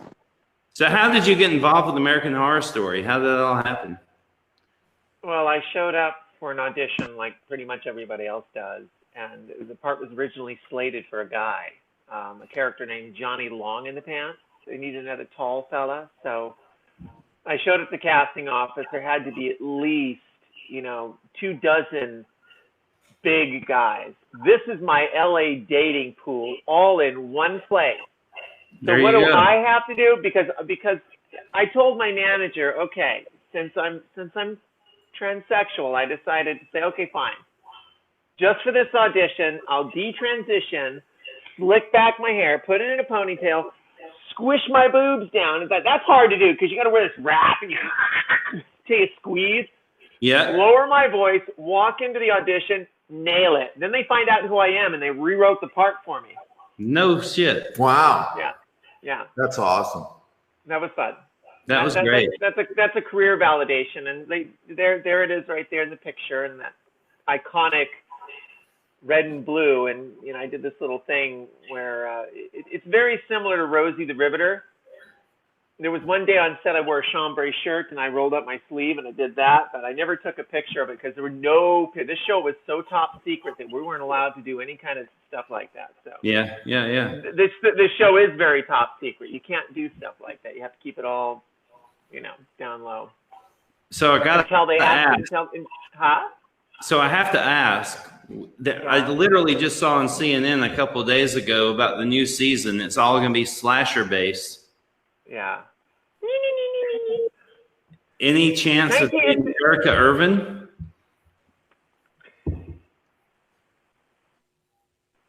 So how did you get involved with American Horror Story? How did that all happen? Well, I showed up for an audition like pretty much everybody else does. And the part was originally slated for a guy, a character named Johnny Long in the Pants. They needed another tall fella. So I showed up at the casting office. There had to be at least, 24 big guys. This is my LA dating pool all in one place. So what do I have to do? Because I told my manager, okay, since I'm transsexual, I decided to say, okay, fine. Just for this audition, I'll detransition, slick back my hair, put it in a ponytail, squish my boobs down. That's hard to do because you got to wear this wrap and you take a squeeze. Yeah. Lower my voice, walk into the audition, nail it. Then they find out who I am and they rewrote the part for me. No shit. Wow. Yeah. That's awesome. That was fun. That was great. That's a career validation, and there it is right there in the picture, and that iconic red and blue, and I did this little thing where it's very similar to Rosie the Riveter. There was one day on set I wore a chambray shirt and I rolled up my sleeve and I did that, but I never took a picture of it because there were this show was so top secret that we weren't allowed to do any kind of stuff like that. So Yeah. this show is very top secret. You can't do stuff like that. You have to keep it all, down low. So I got Until they to ask. Huh? So I have to ask. I literally just saw on CNN a couple of days ago about the new season. It's all going to be slasher based. Yeah. Any chance of Erica Irvin?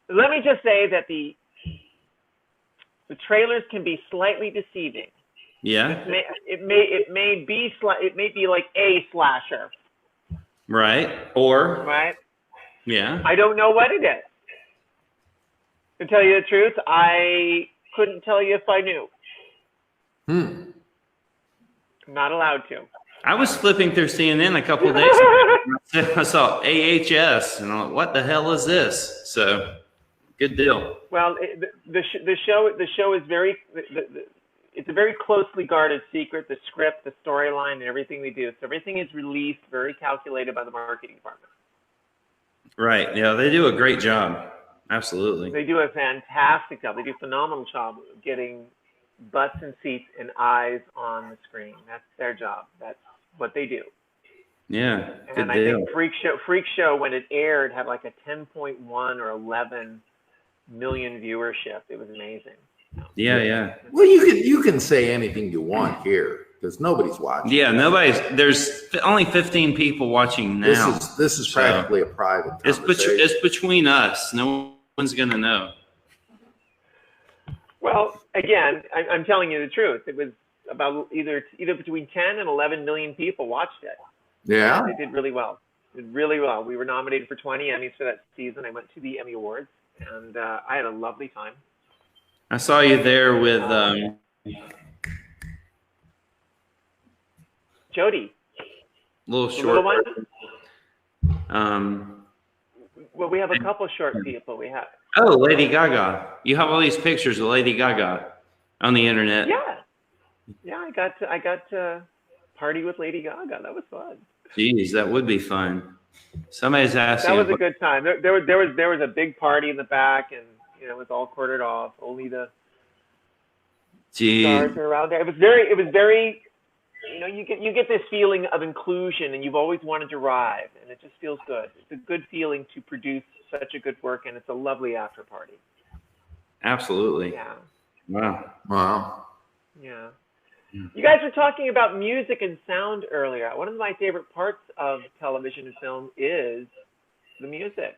Let me just say that the trailers can be slightly deceiving. Yeah. It may be like a slasher. Right. Or. Right. Yeah. I don't know what it is. To tell you the truth, I couldn't tell you if I knew. I'm not allowed to. I was flipping through CNN a couple of days ago. I saw AHS, and I'm like, "What the hell is this?" So, good deal. Well, the show is very. It's a very closely guarded secret. The script, the storyline, and everything they do. So everything is released, very calculated by the marketing department. Right. Yeah, they do a great job. Absolutely. They do a fantastic job. They do a phenomenal job of getting butts and seats and eyes on the screen. That's their job. That's what they do. Yeah, good and I deal. think Freak Show, when it aired, had like a 10.1 or 11 million viewership. It was amazing. Yeah. Well, you can say anything you want here because nobody's watching. Yeah, there's only 15 people watching now. This is practically a private conversation. It's between us. No one's going to know. Well, again, I'm telling you the truth. It was about either between 10 and 11 million people watched it. Yeah. They did really well. We were nominated for 20 Emmys for that season. I went to the Emmy Awards, and I had a lovely time. I saw you there with Jody. Little The short. little one? Well, we have a couple short people. We have. Oh, Lady Gaga. You have all these pictures of Lady Gaga on the internet. Yeah. I got to party with Lady Gaga. That was fun. Jeez, that would be fun. Somebody's asking. That was a good time. There was a big party in the back, and it was all cordoned off. Only the stars were around there. It was very. You get this feeling of inclusion, and you've always wanted to arrive, and it just feels good. It's a good feeling to produce such a good work, and it's a lovely after party. Absolutely. Yeah. Wow. Yeah. You guys were talking about music and sound earlier. One of my favorite parts of television and film is the music.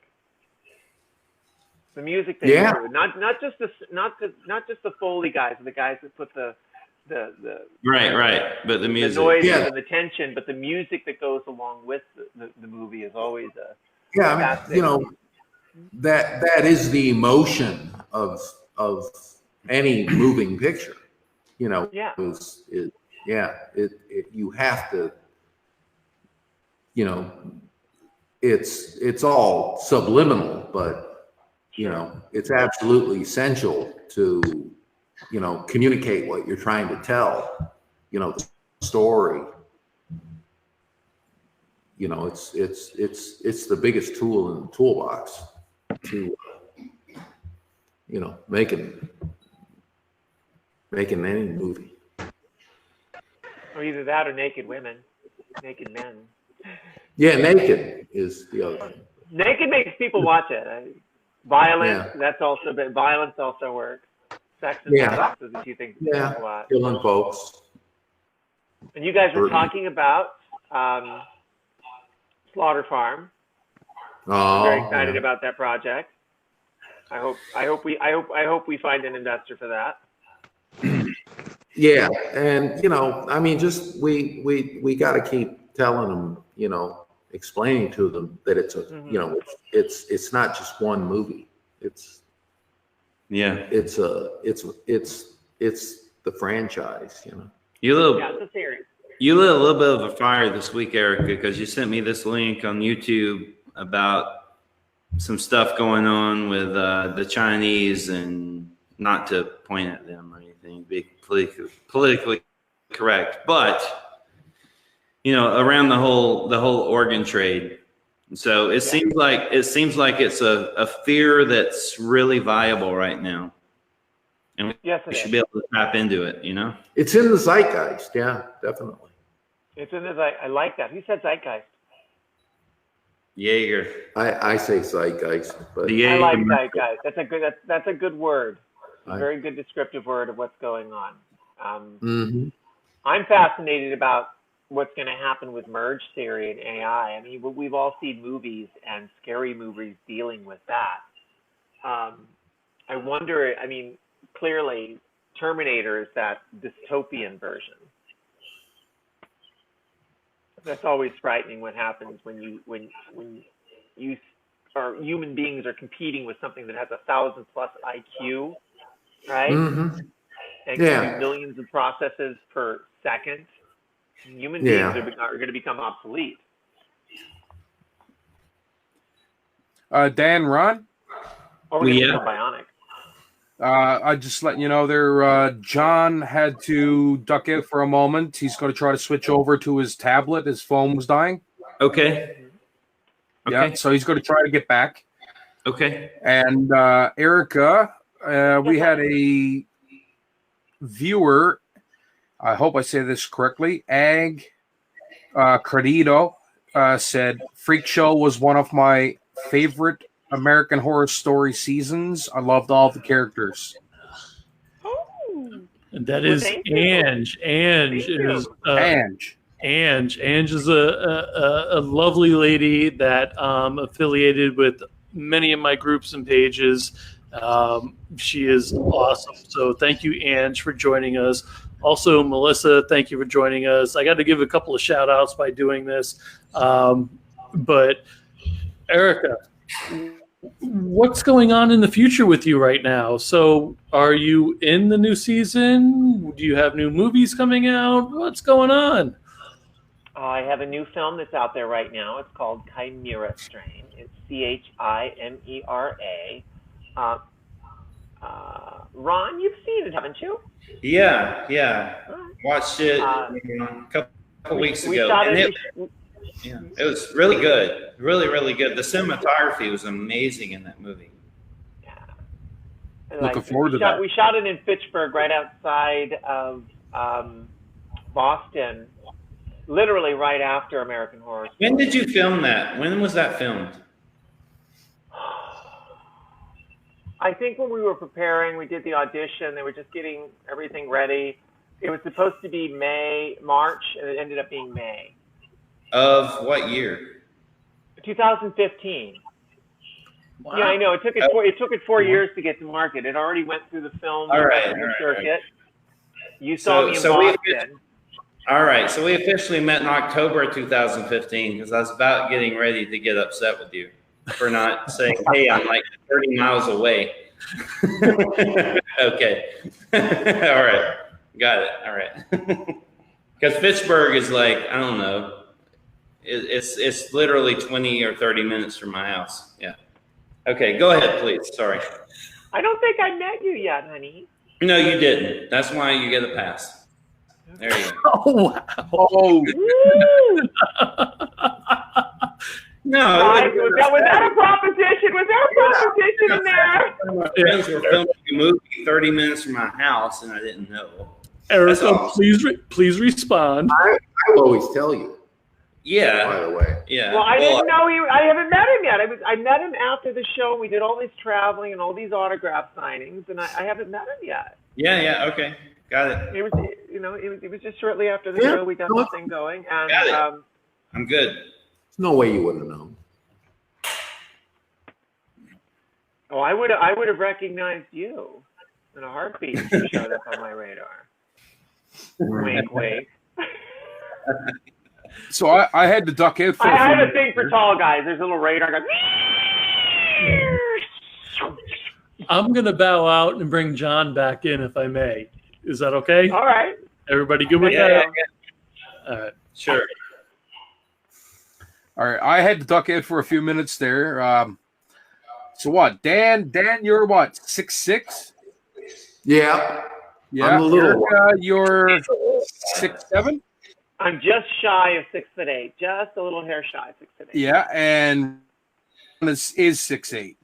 The music they do, not just the Foley guys, the guys that put the right, but the music, the noise and the tension, but the music that goes along with the movie is always that is the emotion of any moving picture. You have to. It's all subliminal, but it's absolutely essential to communicate what you're trying to tell, the story. It's the biggest tool in the toolbox to, making any movie. Or either that or naked women, naked men. Yeah, naked is the other thing. Naked makes people watch it. Violence, violence also works. Sex and violence is a few things people watch. Killing folks. And you guys were talking about Slaughter Farm. I'm very excited about that project. I hope we find an investor for that. Yeah, and just we got to keep telling them, explaining to them that it's it's not just one movie. It's the franchise. You lit it's a series. You lit a little bit of a fire this week, Erica, because you sent me this link on YouTube about some stuff going on with the Chinese, and not to point at them or anything, be politically correct, but around the whole organ trade. So it seems like it's a fear that's really viable right now, and we should be able to tap into it. It's in the zeitgeist. Yeah, definitely. It's in the I like that. Who said zeitgeist? Jaeger. I say zeitgeist, but I like zeitgeist. That's a good word. A very good descriptive word of what's going on. I'm fascinated about what's going to happen with merge theory and AI. I mean, we've all seen movies and scary movies dealing with that. I wonder. I mean, clearly, Terminator is that dystopian version. That's always frightening. What happens when you or human beings are competing with something that has 1,000+ IQ, right? And can do millions of processes per second. Human beings are going to become obsolete. Dan, Ron? Or we're going to become bionic. I just letting you know there, John had to duck out for a moment. He's going to try to switch over to his tablet. His phone was dying. Okay. Yeah, so he's going to try to get back. Okay. And Erica, we had a viewer, I hope I say this correctly, Credito, said, Freak Show was one of my favorite American Horror Story seasons. I loved all the characters. And that is Ange. Ange is a lovely lady that affiliated with many of my groups and pages. She is awesome. So thank you, Ange, for joining us. Also, Melissa, thank you for joining us. I got to give a couple of shout outs by doing this. But Erica, what's going on in the future with you right now? So are you in the new season? Do you have new movies coming out? What's going on? I have a new film that's out there right now. It's called Chimera Strain. It's Chimera. Ron, you've seen it, haven't you? Yeah. Watched it a couple weeks ago. It was really good. Really good. The cinematography was amazing in that movie. Looking forward to that. We shot it in Fitchburg, right outside of Boston, literally right after American Horror Story. When did you film that? When was that filmed? I think when we were preparing, we did the audition. They were just getting everything ready. It was supposed to be March, and it ended up being May. Of what year? 2015. Wow. Yeah, I know. It took it 4 years to get to market. It already went through the film circuit. You saw me in Boston. All right, so we officially met in October 2015 because I was about getting ready to get upset with you for not saying, hey, I'm like 30 miles away. Okay. All right. Got it. All right. Because Fitchburg is like, I don't know. It's literally 20 or 30 minutes from my house. Yeah. Okay, go ahead, please. Sorry. I don't think I met you yet, honey. No, you didn't. That's why you get a pass. There you go. Oh, wow. Oh. No. Was that a proposition? Was there a proposition in there? My friends were filming a movie 30 minutes from my house, and I didn't know. Erica, awesome. Please respond. I will always tell you. Yeah. By the way. Yeah. Well, I didn't know you. I haven't met him yet. I met him after the show. We did all this traveling and all these autograph signings, and I haven't met him yet. Yeah. Okay. Got it. It was just shortly after the show we got this thing going, and got it. I'm good. There's no way you wouldn't have known. Oh, I would have recognized you in a heartbeat if you showed up on my radar. Wink, wink. So I had to duck out for I have a thing for tall guys. There's a little radar. I'm going to bow out and bring John back in, if I may. Is that okay? All right. Everybody good with that? Yeah. All right. Sure. All right. I had to duck out for a few minutes there. So what, Dan, you're what, 6'6"? Yeah. Yeah. I'm a little Erica, you're 6'7"? I'm just shy of 6'8", just a little hair shy of 6'8". Yeah, and is 6'8".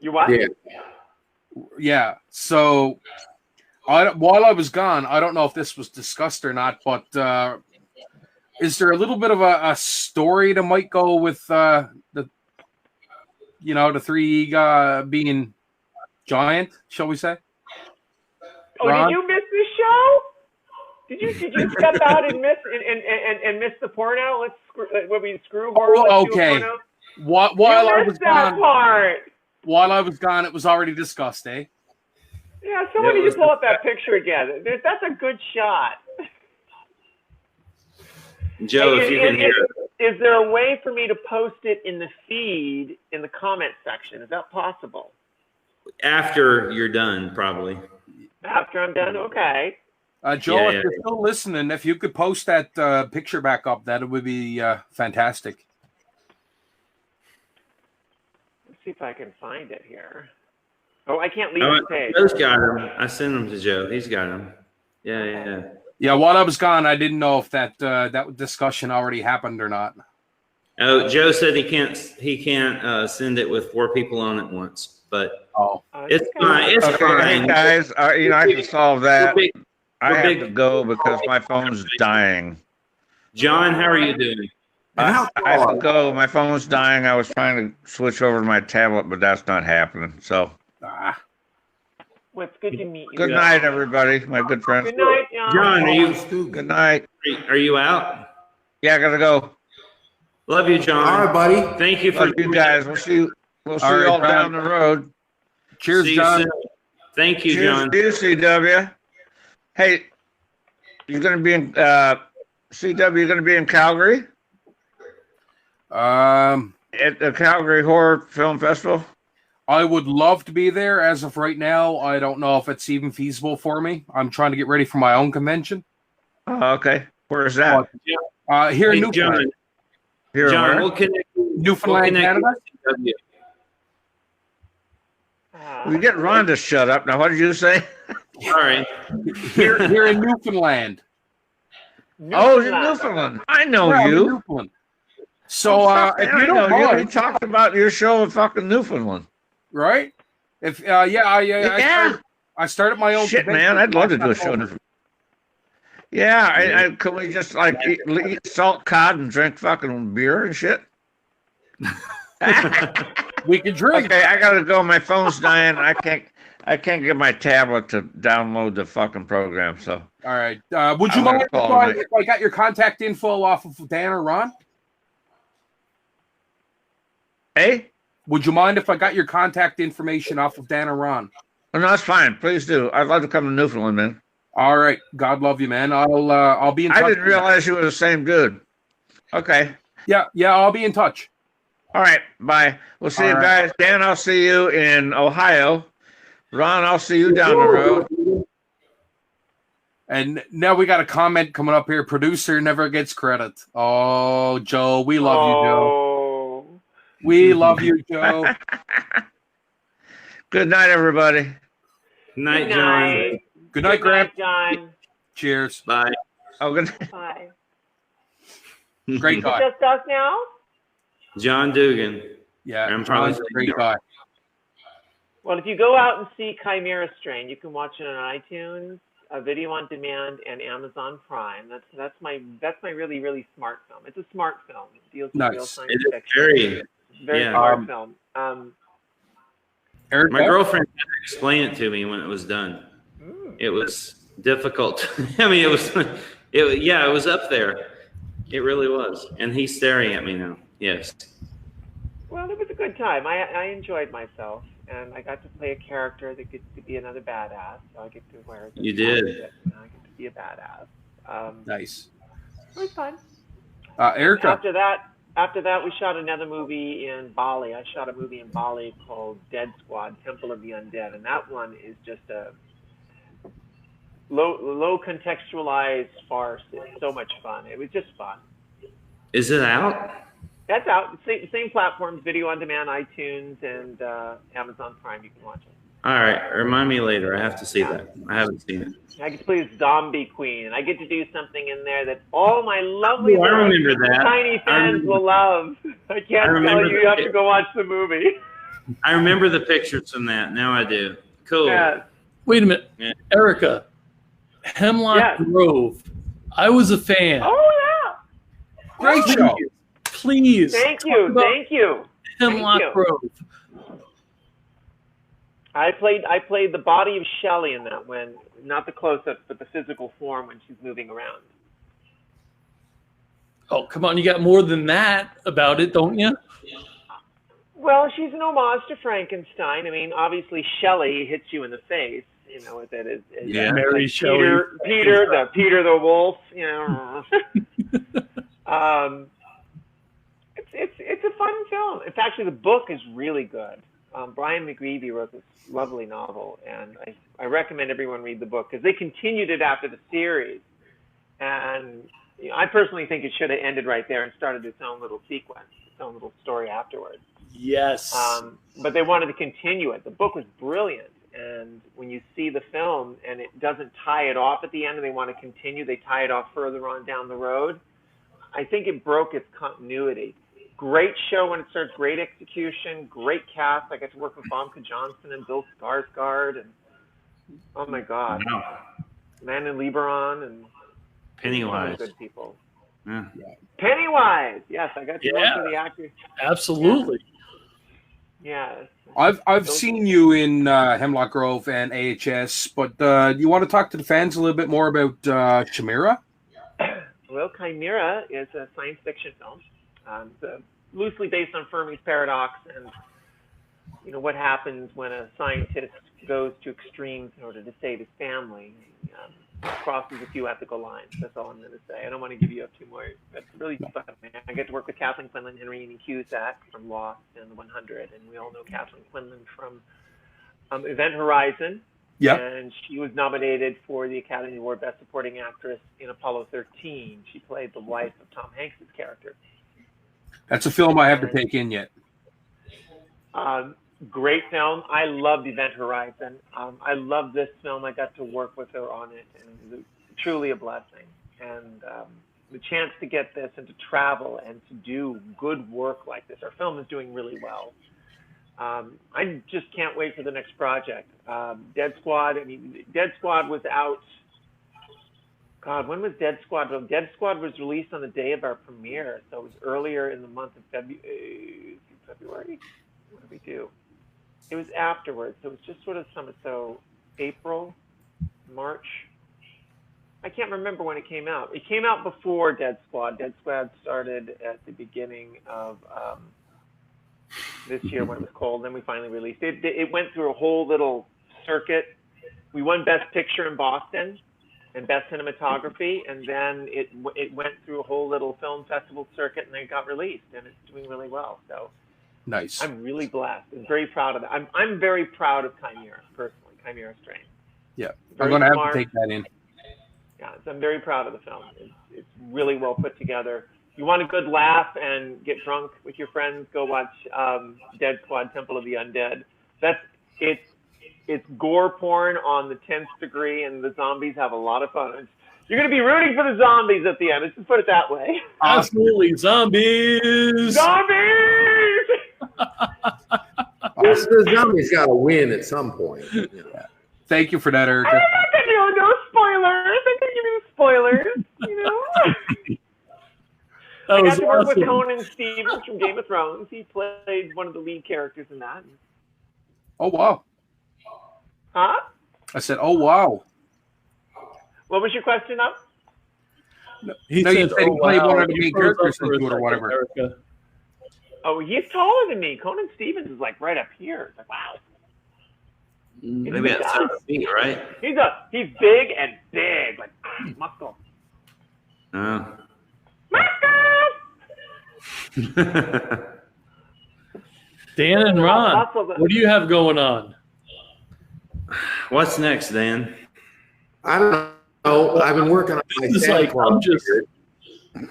You what? Yeah. Yeah. So while I was gone, I don't know if this was discussed or not, but is there a little bit of a story that might go with the three being giant, shall we say? Oh, Ron? did you miss the show? Did you step out and miss and miss the porno? Let's screw horror. Oh, let's do a okay. porno? While You I missed was that gone, part. while I was gone, it was already discussed, eh? Yeah, someone need to pull up that picture again. That's a good shot. Joe, if you can hear it. Is there a way for me to post it in the feed in the comment section? Is that possible? After you're done, probably. After I'm done, okay. Joe, Yeah, if you're still listening, if you could post that picture back up, that would be fantastic. Let's see if I can find it here. Oh, I can't leave Oh, the page. Joe's got him. I sent him to Joe. He's got him. Yeah. Yeah, while I was gone, I didn't know if that discussion already happened or not. Oh, Joe said he can't send it with 4 people on at once, but it's fine. It's Okay, fine. hey guys, I can solve that. I have big. to go because my phone's dying. John, how are you doing? I have to go. My phone's dying. I was trying to switch over to my tablet, but that's not happening. So, Well, it's good to meet you. good night, everybody. My good friends. Good night, John. John, are you Good night. are you out? Yeah, I gotta go. Love you, John. All right, buddy. Thank you for Love you guys. We'll see you. We'll see All you right, all Brian. down the road. Cheers, See you John. soon. Thank you, Cheers John. to you, CW. Hey, you're gonna be in CW. You're gonna be in Calgary at the Calgary Horror Film Festival. I would love to be there. As of right now, I don't know if it's even feasible for me. I'm trying to get ready for my own convention. Oh, okay. Where is that? Here in Hey, John. Newfoundland. Here and John, where? we'll connect. Newfoundland, Canada. you. We get Ron to shut up. Now, what did you say? All right. Here in Newfoundland. Oh, in Newfoundland. I know Yeah, I'm in you. Newfoundland. So if you don't you mind, talked about your show in fucking Newfoundland. right? If Yeah. I started my own. Shit, convention. man, I'd love to do a show in Newfoundland. Yeah, could we just like eat salt cod and drink fucking beer and shit? We can drink. Okay, I gotta go. My phone's dying. I can't get my tablet to download the fucking program. So All right. Would you I'm gonna mind call him, if I got your contact info off of Dan or Ron? hey, Would you mind if I got your contact information off of Dan or Ron? oh, no, that's fine. Please do. I'd love to come to Newfoundland, man. All right. God love you, man. I'll be in touch. I didn't realize you were the same dude. Okay. Yeah, I'll be in touch. All right. Bye. We'll see All you right. guys. Dan, I'll see you in Ohio. Ron, I'll see you down the road. And now we got a comment coming up here. Producer never gets credit. Oh, Joe, we love you, Joe. We love you, Joe. Good night, everybody. Good night, Good John. night. Good night, Graham. John. Cheers. Bye. Oh, good. Bye. Great guy. Just us now? John Dugan. Yeah, I'm probably John's a great guy. Well, if you go out and see Chimera Strain, you can watch it on iTunes, Video on Demand, and Amazon Prime. That's my really, really smart film. It's a smart film. It deals with real Nice. science It is fiction. Very yeah. smart film. Eric, My girlfriend had to explain it to me when it was done. It was difficult. I mean, it was up there. It really was. And he's staring at me now. Yes. Well, it was a good time. I enjoyed myself, and I got to play a character that gets to be another badass. So I get to wear. You did. And I get to be a badass. Nice. It was fun. Erica. After that, we shot another movie in Bali. I shot a movie in Bali called Dead Squad: Temple of the Undead, and that one is just a low contextualized farce. It's so much fun. It was just fun. Is it out? That's out. Same platforms, video on demand, iTunes, and Amazon Prime. You can watch it. All right, remind me later. I have to see that. I haven't seen it. I get to play as Zombie Queen, and I get to do something in there that all my lovely I remember that. tiny fans will love. I can't tell you. You have to go watch the movie. I remember the pictures from that. Now I do. Cool. Yeah. Wait a minute, Yeah. Erica, Hemlock Grove. I was a fan. Oh yeah. Great show. Please. Thank you. Thank you. Hemlock Thank you. Grove. I played the body of Shelley in that one, not the close-ups, but the physical form when she's moving around. Oh, come on. You got more than that about it, don't you? Well, she's an homage to Frankenstein. I mean, obviously Shelley hits you in the face, you know, with it is Mary Shelley. Peter the wolf, you know. It's a fun film. It's actually, the book is really good. Brian McGreevy wrote this lovely novel, and I recommend everyone read the book because they continued it after the series. And you know, I personally think it should have ended right there and started its own little sequence, its own little story afterwards. Yes. But they wanted to continue it. The book was brilliant. And when you see the film and it doesn't tie it off at the end and they want to continue, they tie it off further on down the road. I think it broke its continuity. Great show when it starts, great execution, great cast. I got to work with Famke Johnson and Bill Skarsgård, and oh my God, Wow. Manon Lieberman and Pennywise. Good people. Yeah. Pennywise, yes, I got to work with the actor. Absolutely. Yes. I've seen you in Hemlock Grove and AHS, but do you want to talk to the fans a little bit more about Chimera? Well, Chimera is a science fiction film. It's loosely based on Fermi's paradox and, you know, what happens when a scientist goes to extremes in order to save his family. Crosses a few ethical lines. That's all I'm going to say. I don't want to give you up too more. That's really fun, man. I get to work with Kathleen Quinlan, Henry Cusack from Lost and The 100, and we all know Kathleen Quinlan from Event Horizon. Yeah. And she was nominated for the Academy Award Best Supporting Actress in Apollo 13. She played the wife of Tom Hanks' character. That's a film I have to take in yet. Great film. I loved Event Horizon. I love this film. I got to work with her on it, and it was truly a blessing. And the chance to get this and to travel and to do good work like this. Our film is doing really well. I just can't wait for the next project. Dead Squad. I mean, Dead Squad was out. God, when was Dead Squad? Well, Dead Squad was released on the day of our premiere, so it was earlier in the month of February. What did we do? It was afterwards, so it was just sort of summer. So April, March. I can't remember when it came out. It came out before Dead Squad. Dead Squad started at the beginning of this year when it was cold. Then we finally released it. It went through a whole little circuit. We won Best Picture in Boston and Best Cinematography, and then it went through a whole little film festival circuit, and then it got released, and it's doing really well. So nice. I'm really blessed and very proud of it. I'm very proud of Chimera, personally, Chimera Strain. Yeah, Very I'm going to have smart. to take that in. Yeah, so I'm very proud of the film. It's really well put together. You want a good laugh and get drunk with your friends, go watch Dead Squad Temple of the Undead. It's gore porn on the 10th degree, and the zombies have a lot of fun. You're going to be rooting for the zombies at the end. Let's just put it that way. Absolutely. Zombies! Zombies! The zombies got to win at some point. You know. Thank you for that, Erica. I'm not going to do no spoilers. I'm going to give you the spoilers, you know? I got to work with Conan Stevens from Game of Thrones. He played one of the lead characters in that. Oh, wow. Huh? I said, oh, wow. What was your question up? He No, you said, said he oh, played wow. one of the You main froze characters up for a into it or second, whatever. Erica. Oh, he's taller than me. Conan Stevens is like right up here. It's like, wow. Maybe at 7 feet, right? He's big and big, like muscle. Oh. Dan and Ron, what do you have going on? What's next, Dan? I don't know. I've been working on my It's Santa like, Claus I'm just. beard.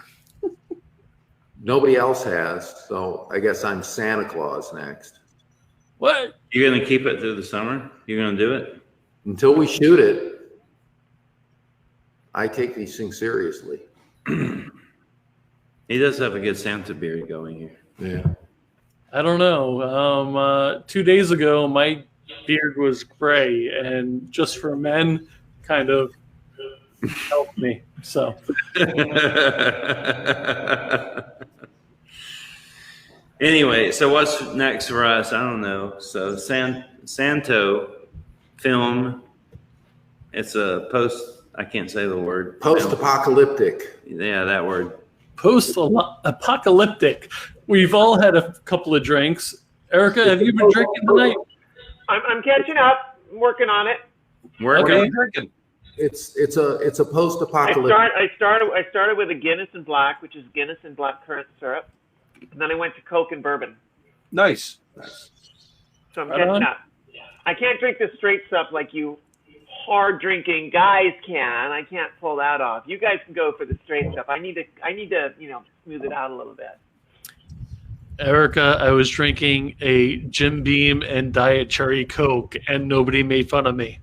Nobody else has, so I guess I'm Santa Claus next. What? You're going to keep it through the summer? You're going to do it? Until we shoot it, I take these things seriously. He does have a good Santa beard going here. Yeah. I don't know. 2 days ago, my beard was gray, and just for men, kind of helped me. So. Anyway, so what's next for us? I don't know. So Santo film. It's a I can't say the word. Post-apocalyptic. Yeah, that word. Post-apocalyptic. We've all had a couple of drinks. Erica, have you been drinking tonight? I'm catching up. I'm working on it. What Okay. are you drinking? It's a post-apocalyptic. I started with a Guinness and Black, which is Guinness and black currant syrup, and then I went to Coke and bourbon. Nice. So I'm catching up. I can't drink the straight stuff like you hard drinking guys can. I can't pull that off. You guys can go for the straight stuff. I need to smooth it out a little bit. Erica, I was drinking a Jim Beam and Diet Cherry Coke, and nobody made fun of me.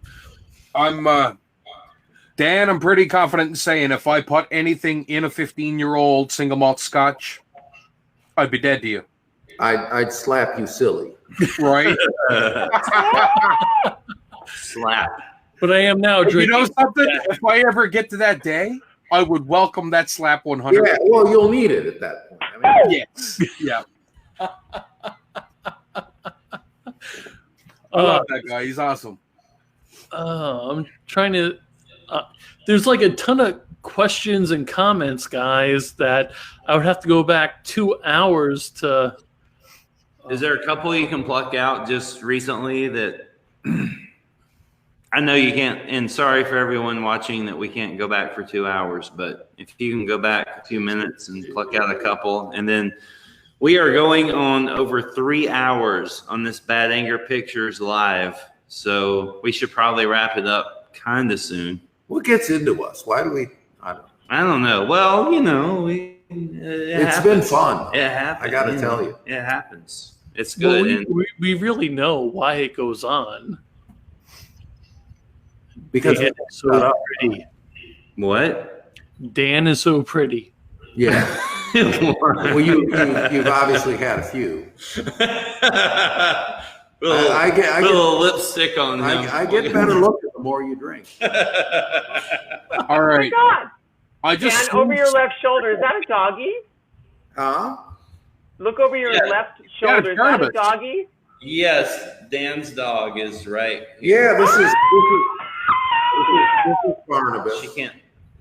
Dan, I'm pretty confident in saying if I put anything in a 15-year-old single malt scotch, I'd be dead to you. I'd slap you silly. Right? Slap. But I am now drinking. You know something? If I ever get to that day, I would welcome that slap 100. Yeah, well, you'll need it at that point. I mean, Yes. Yeah. I love that guy. He's awesome. I'm trying to. There's like a ton of questions and comments, guys, that I would have to go back 2 hours to. Is there a couple you can pluck out just recently that I know you can't, and sorry for everyone watching that we can't go back for 2 hours, but if you can go back a few minutes and pluck out a couple, and then we are going on over 3 hours on this Bad Anger Pictures live, so we should probably wrap it up kind of soon. what gets into us? Why do we? I don't know. Well, it's been fun. It happens. I got to tell you. It happens. It's good. Well, we really know why it goes on. Because Dan is so pretty. What? Dan is so pretty. Yeah. Well, you've obviously had a few. I get little lipstick on him. I get better looking the more you drink. All right. Oh my God. I just Dan, over your left shoulder. Is that a doggy? Huh? Look over your left shoulder. Is that a doggy? Yes, Dan's dog is right. Yeah, this is Barnabas. She can't.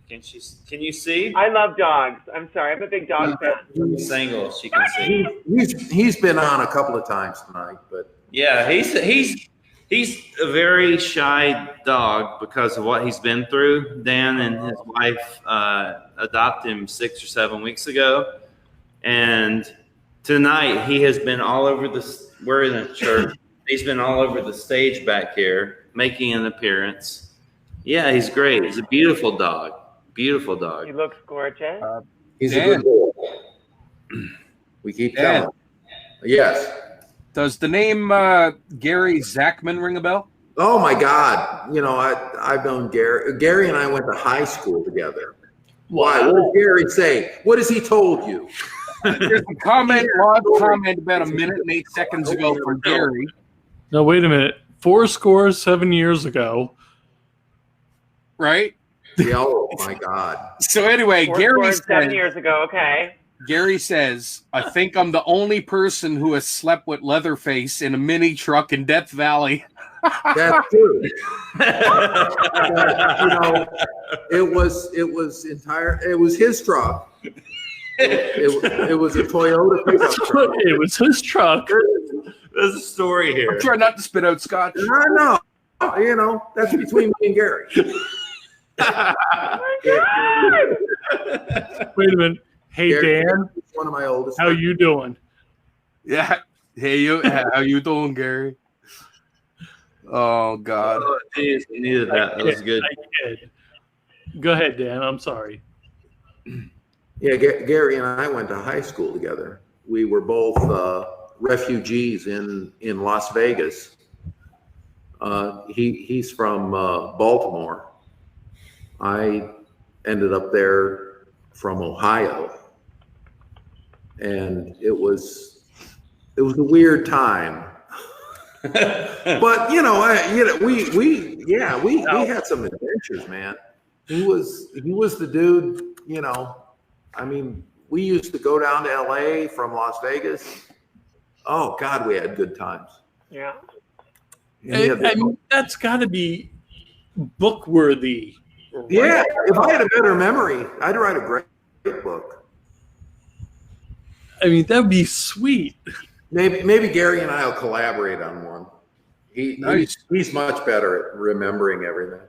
Can you see? I love dogs. I'm sorry. I'm a big dog fan. Single, she can see. He's been on a couple of times tonight, but Yeah, he's a very shy dog because of what he's been through. Dan and his wife adopted him 6 or 7 weeks ago, and tonight he has been all over we're in a church. He's been all over the stage back here, making an appearance. Yeah, he's great. He's a beautiful dog. Beautiful dog. He looks gorgeous. he's a good boy. We keep telling. Yes. Does the name Gary Zachman ring a bell? Oh my God! I've known Gary. Gary and I went to high school together. Why? What did Gary say? What has he told you? There's a comment about a minute and 8 seconds ago from Gary. No, wait a minute. 7 years ago. Right? Oh my God! So anyway, Gary said, 7 years ago. Okay. Gary says, I think I'm the only person who has slept with Leatherface in a mini truck in Death Valley. That's true. It was his truck. It was a Toyota pickup truck. It was his truck. There's a story here. I'm trying not to spit out scotch. I know. That's between me and Gary. Oh my God. Wait a minute. Hey, Gary, Dan. One of my oldest. How you doing? Yeah. Hey, how you doing, Gary? Oh, God. Oh, geez, we needed that. That was good. I did. Go ahead, Dan. I'm sorry. Yeah, Gary and I went to high school together. We were both refugees in Las Vegas. He's from Baltimore. I ended up there from Ohio, and it was a weird time. But we had some adventures, man. He was the dude. I mean, we used to go down to LA from Las Vegas. Oh God, we had good times. Yeah. I mean, that's got to be book worthy. Yeah, if I had a better memory, I'd write a great book. I mean, that'd be sweet. Maybe Gary and I will collaborate on one. He's much better at remembering everything.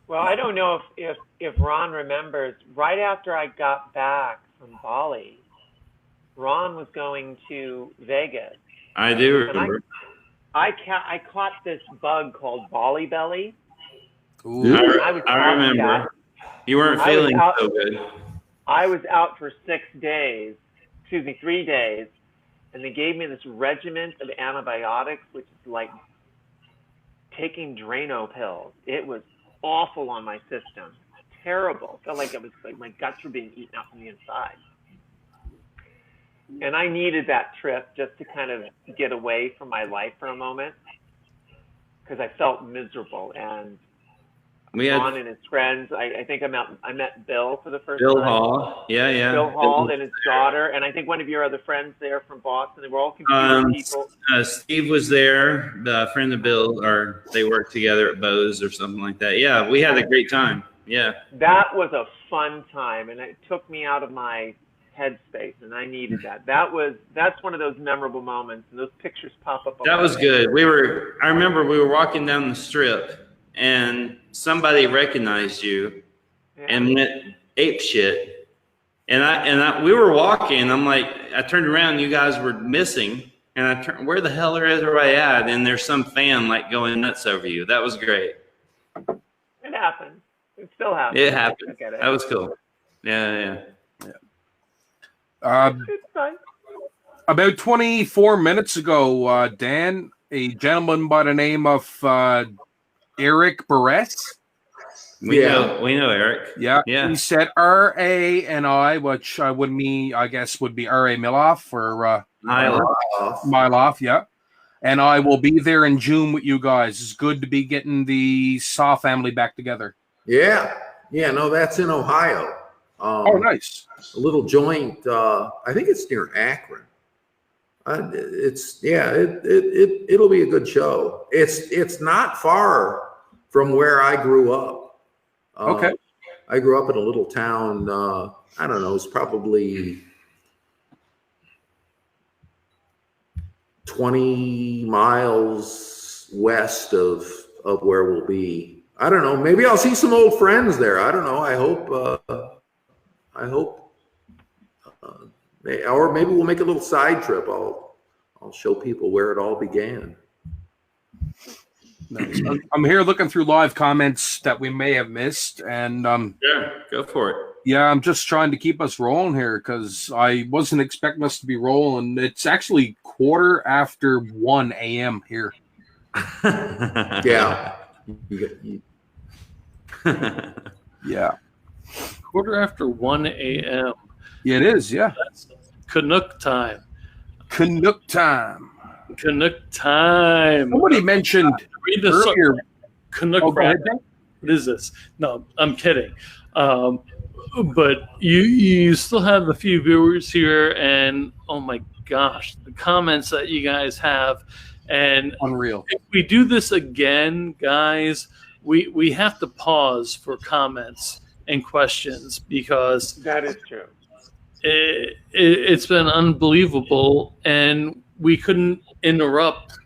Well, I don't know if Ron remembers. Right after I got back from Bali, Ron was going to Vegas. I do remember. I caught this bug called Bali belly. Ooh, I remember. You weren't feeling so good. I was out for 3 days, and they gave me this regimen of antibiotics, which is like taking Drano pills. It was awful on my system. Terrible. Felt like it was like my guts were being eaten out from the inside. And I needed that trip just to kind of get away from my life for a moment, because I felt miserable. And Ron and his friends, I think I met Bill for the first time. Bill Hall. Yeah. Bill Hall and his daughter. And I think one of your other friends there from Boston. They were all computer people. Steve was there, the friend of Bill, or they worked together at Bose or something like that. Yeah, we had a great time. Yeah. That was a fun time, and it took me out of my headspace, and I needed that. That's one of those memorable moments, and those pictures pop up. That was good. I remember we were walking down the strip, and somebody recognized you and went ape shit. And we were walking. I'm like, I turned around, you guys were missing, and I turned, where the hell are everybody at? And there's some fan like going nuts over you. That was great. It happened. It still happened. It happened. That was cool. Yeah. It's fun. About 24 minutes ago, Dan, a gentleman by the name of Eric Barres. We know Eric. Yeah. He said R-A-N-I, which I guess would be R.A. Miloff or Miloff, yeah. And I will be there in June with you guys. It's good to be getting the Saw family back together. Yeah. No, that's in Ohio. Nice. A little joint. I think it's near Akron. It'll be a good show. It's not far from where I grew up. Okay. I grew up in a little town. I don't know. It's probably 20 miles west of where we'll be. I don't know. Maybe I'll see some old friends there. I don't know. I hope. Or maybe we'll make a little side trip. I'll show people where it all began. Nice. I'm here looking through live comments that we may have missed, and go for it. Yeah, I'm just trying to keep us rolling here because I wasn't expecting us to be rolling. It's actually 1:15 a.m. here. Yeah. Yeah. 1:15 a.m. Yeah, it is. Yeah. That's Canuck time. Canuck time. Canuck time. Somebody mentioned read this earlier. Canuck. What is this? No, I'm kidding. But you still have a few viewers here, and oh my gosh, the comments that you guys have, and unreal. If we do this again, guys, we have to pause for comments and questions because that is true. It's been unbelievable, and we couldn't interrupt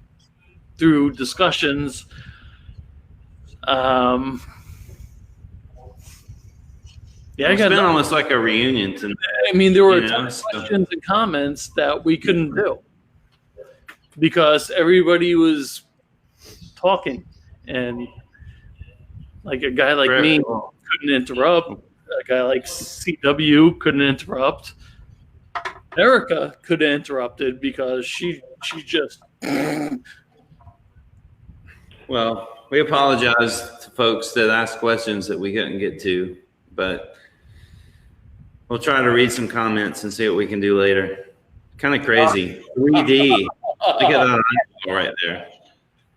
through discussions. It's been almost like a reunion tonight. I mean, there were questions and comments that we couldn't do because everybody was talking, and like a guy like me couldn't interrupt. a guy like CW couldn't interrupt. Erica could have interrupted because she just. Well, we apologize to folks that asked questions that we couldn't get to, but we'll try to read some comments and see what we can do later. Kind of crazy. 3D. Look at that eyeball right there.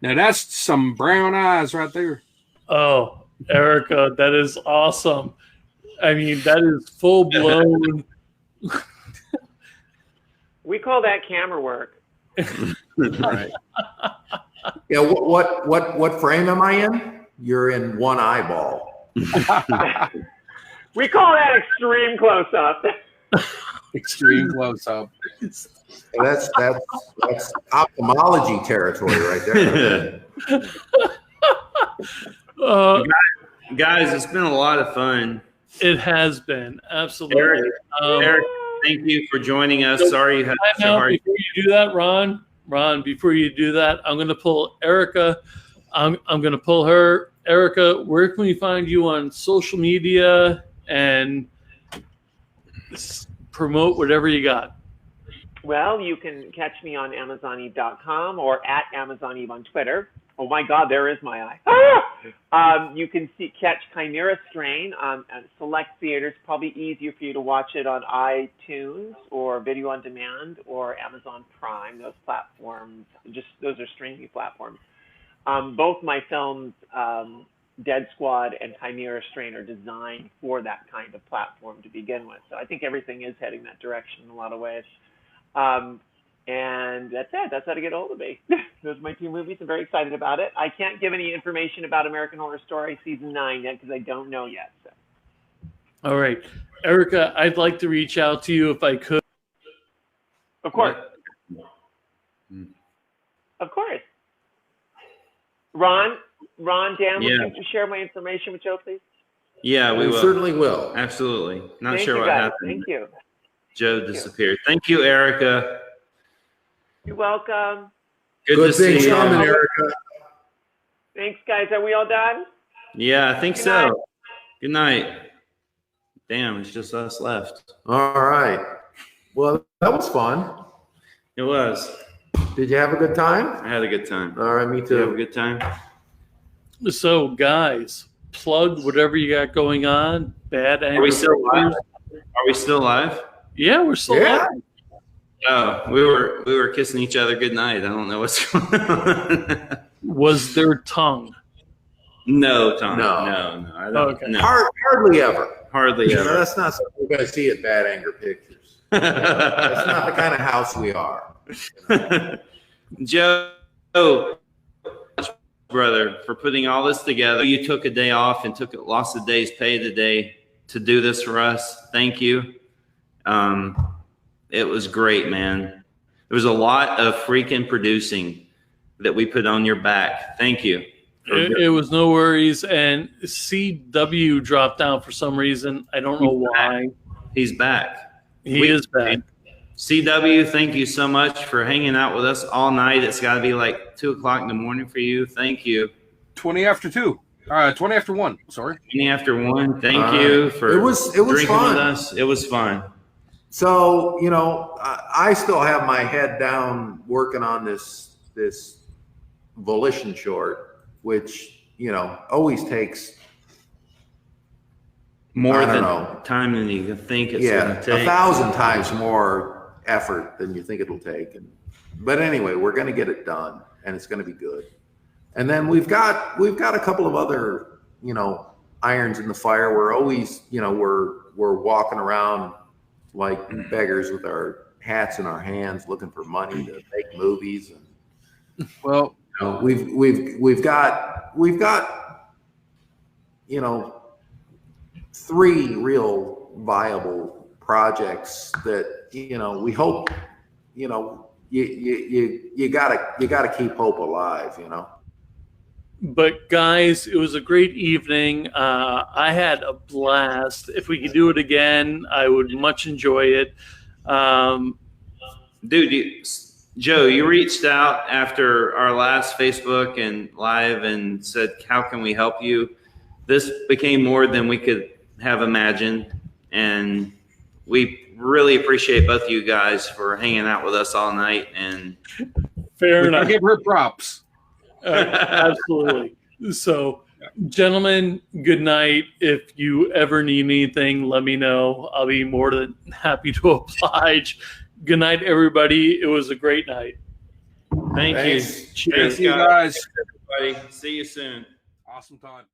Now that's some brown eyes right there. Oh, Erica, that is awesome. I mean, that is full blown. We call that camera work. Right. Yeah. What frame am I in? You're in one eyeball. We call that extreme close up. Extreme close up. That's ophthalmology territory right there. Guys, it's been a lot of fun. It has been absolutely. Eric, thank you for joining us. Sorry you had such a hard. Before you do that, Ron, before you do that, I'm going to pull Erica. I'm going to pull her. Erica, where can we find you on social media and promote whatever you got? Well, you can catch me on AmazonEve.com or at AmazonEve on Twitter. Oh my God, there is my eye. You can catch Chimera Strain at select theaters. Probably easier for you to watch it on iTunes or Video on Demand or Amazon Prime. Those platforms, those are streaming platforms. Both my films, Dead Squad and Chimera Strain, are designed for that kind of platform to begin with. So I think everything is heading that direction in a lot of ways. And that's it. That's how to get a hold of me. Those are my two movies. I'm very excited about it. I can't give any information about American Horror Story Season 9 yet because I don't know yet. So. All right. Erica, I'd like to reach out to you if I could. Of course. Of course. Ron, Dan, would you share my information with Joe, please? Yeah, we will. Certainly will. Absolutely. Not Thank sure you, what guys. happened. Thank you. Joe disappeared. Thank you, Erica. You're welcome. Good to see things you. coming, Erica. Thanks, guys. Are we all done? Yeah, I think Good so. night. Good night. Damn, it's just us left. All right. Well, that was fun. It was. Did you have a good time? I had a good time. All right, me Did you have a too. good time? So, guys, plug whatever you got going on. Bad Are we still live? Are we still live? Yeah, we're still Yeah. live. Oh, we were kissing each other goodnight. I don't know what's going on. Was there tongue? No, Tom. No. No. I don't. Okay. No, Hardly ever. hardly You know, ever. that's not something we're going to see at Bad Anger Pictures. That's not the kind of house we are. Joe, brother, for putting all this together. You took a day off and lost a day's pay today to do this for us. Thank you. It was great, man. There was a lot of freaking producing that we put on your back. Thank you. It was no worries. And CW dropped down for some reason. I don't know why. He's back. He is back. CW, thank you so much for hanging out with us all night. It's got to be like 2 o'clock in the morning for you. Thank you. 20 after 2. 20 after 1. Sorry. 20 after 1. Thank you for It was drinking fun. with us. It was fun. So, you know, I still have my head down working on this Volition short, which, you know, always takes More I don't than know. time than you think it's yeah, going to take. 1,000 times more effort than you think it'll take. But anyway, we're going to get it done, and it's going to be good. And then we've got a couple of other, you know, irons in the fire. We're always, you know, we're walking around like beggars with our hats in our hands, looking for money to make movies. And Well, you know, we've got, you know, 3 real viable projects that, you know, we hope, you know, you gotta keep hope alive, you know. But guys, it was a great evening. I had a blast. If we could do it again, I would much enjoy it. Dude, Joe, you reached out after our last Facebook and live and said, how can we help you? This became more than we could have imagined. And we really appreciate both of you guys for hanging out with us all night. And Fair We enough. can give her props. Absolutely. So, gentlemen, good night. If you ever need anything, let me know. I'll be more than happy to oblige. Good night, everybody. It was a great night. thank Thanks. you. Cheers. Thank you guys. Everybody. See you soon. Awesome time.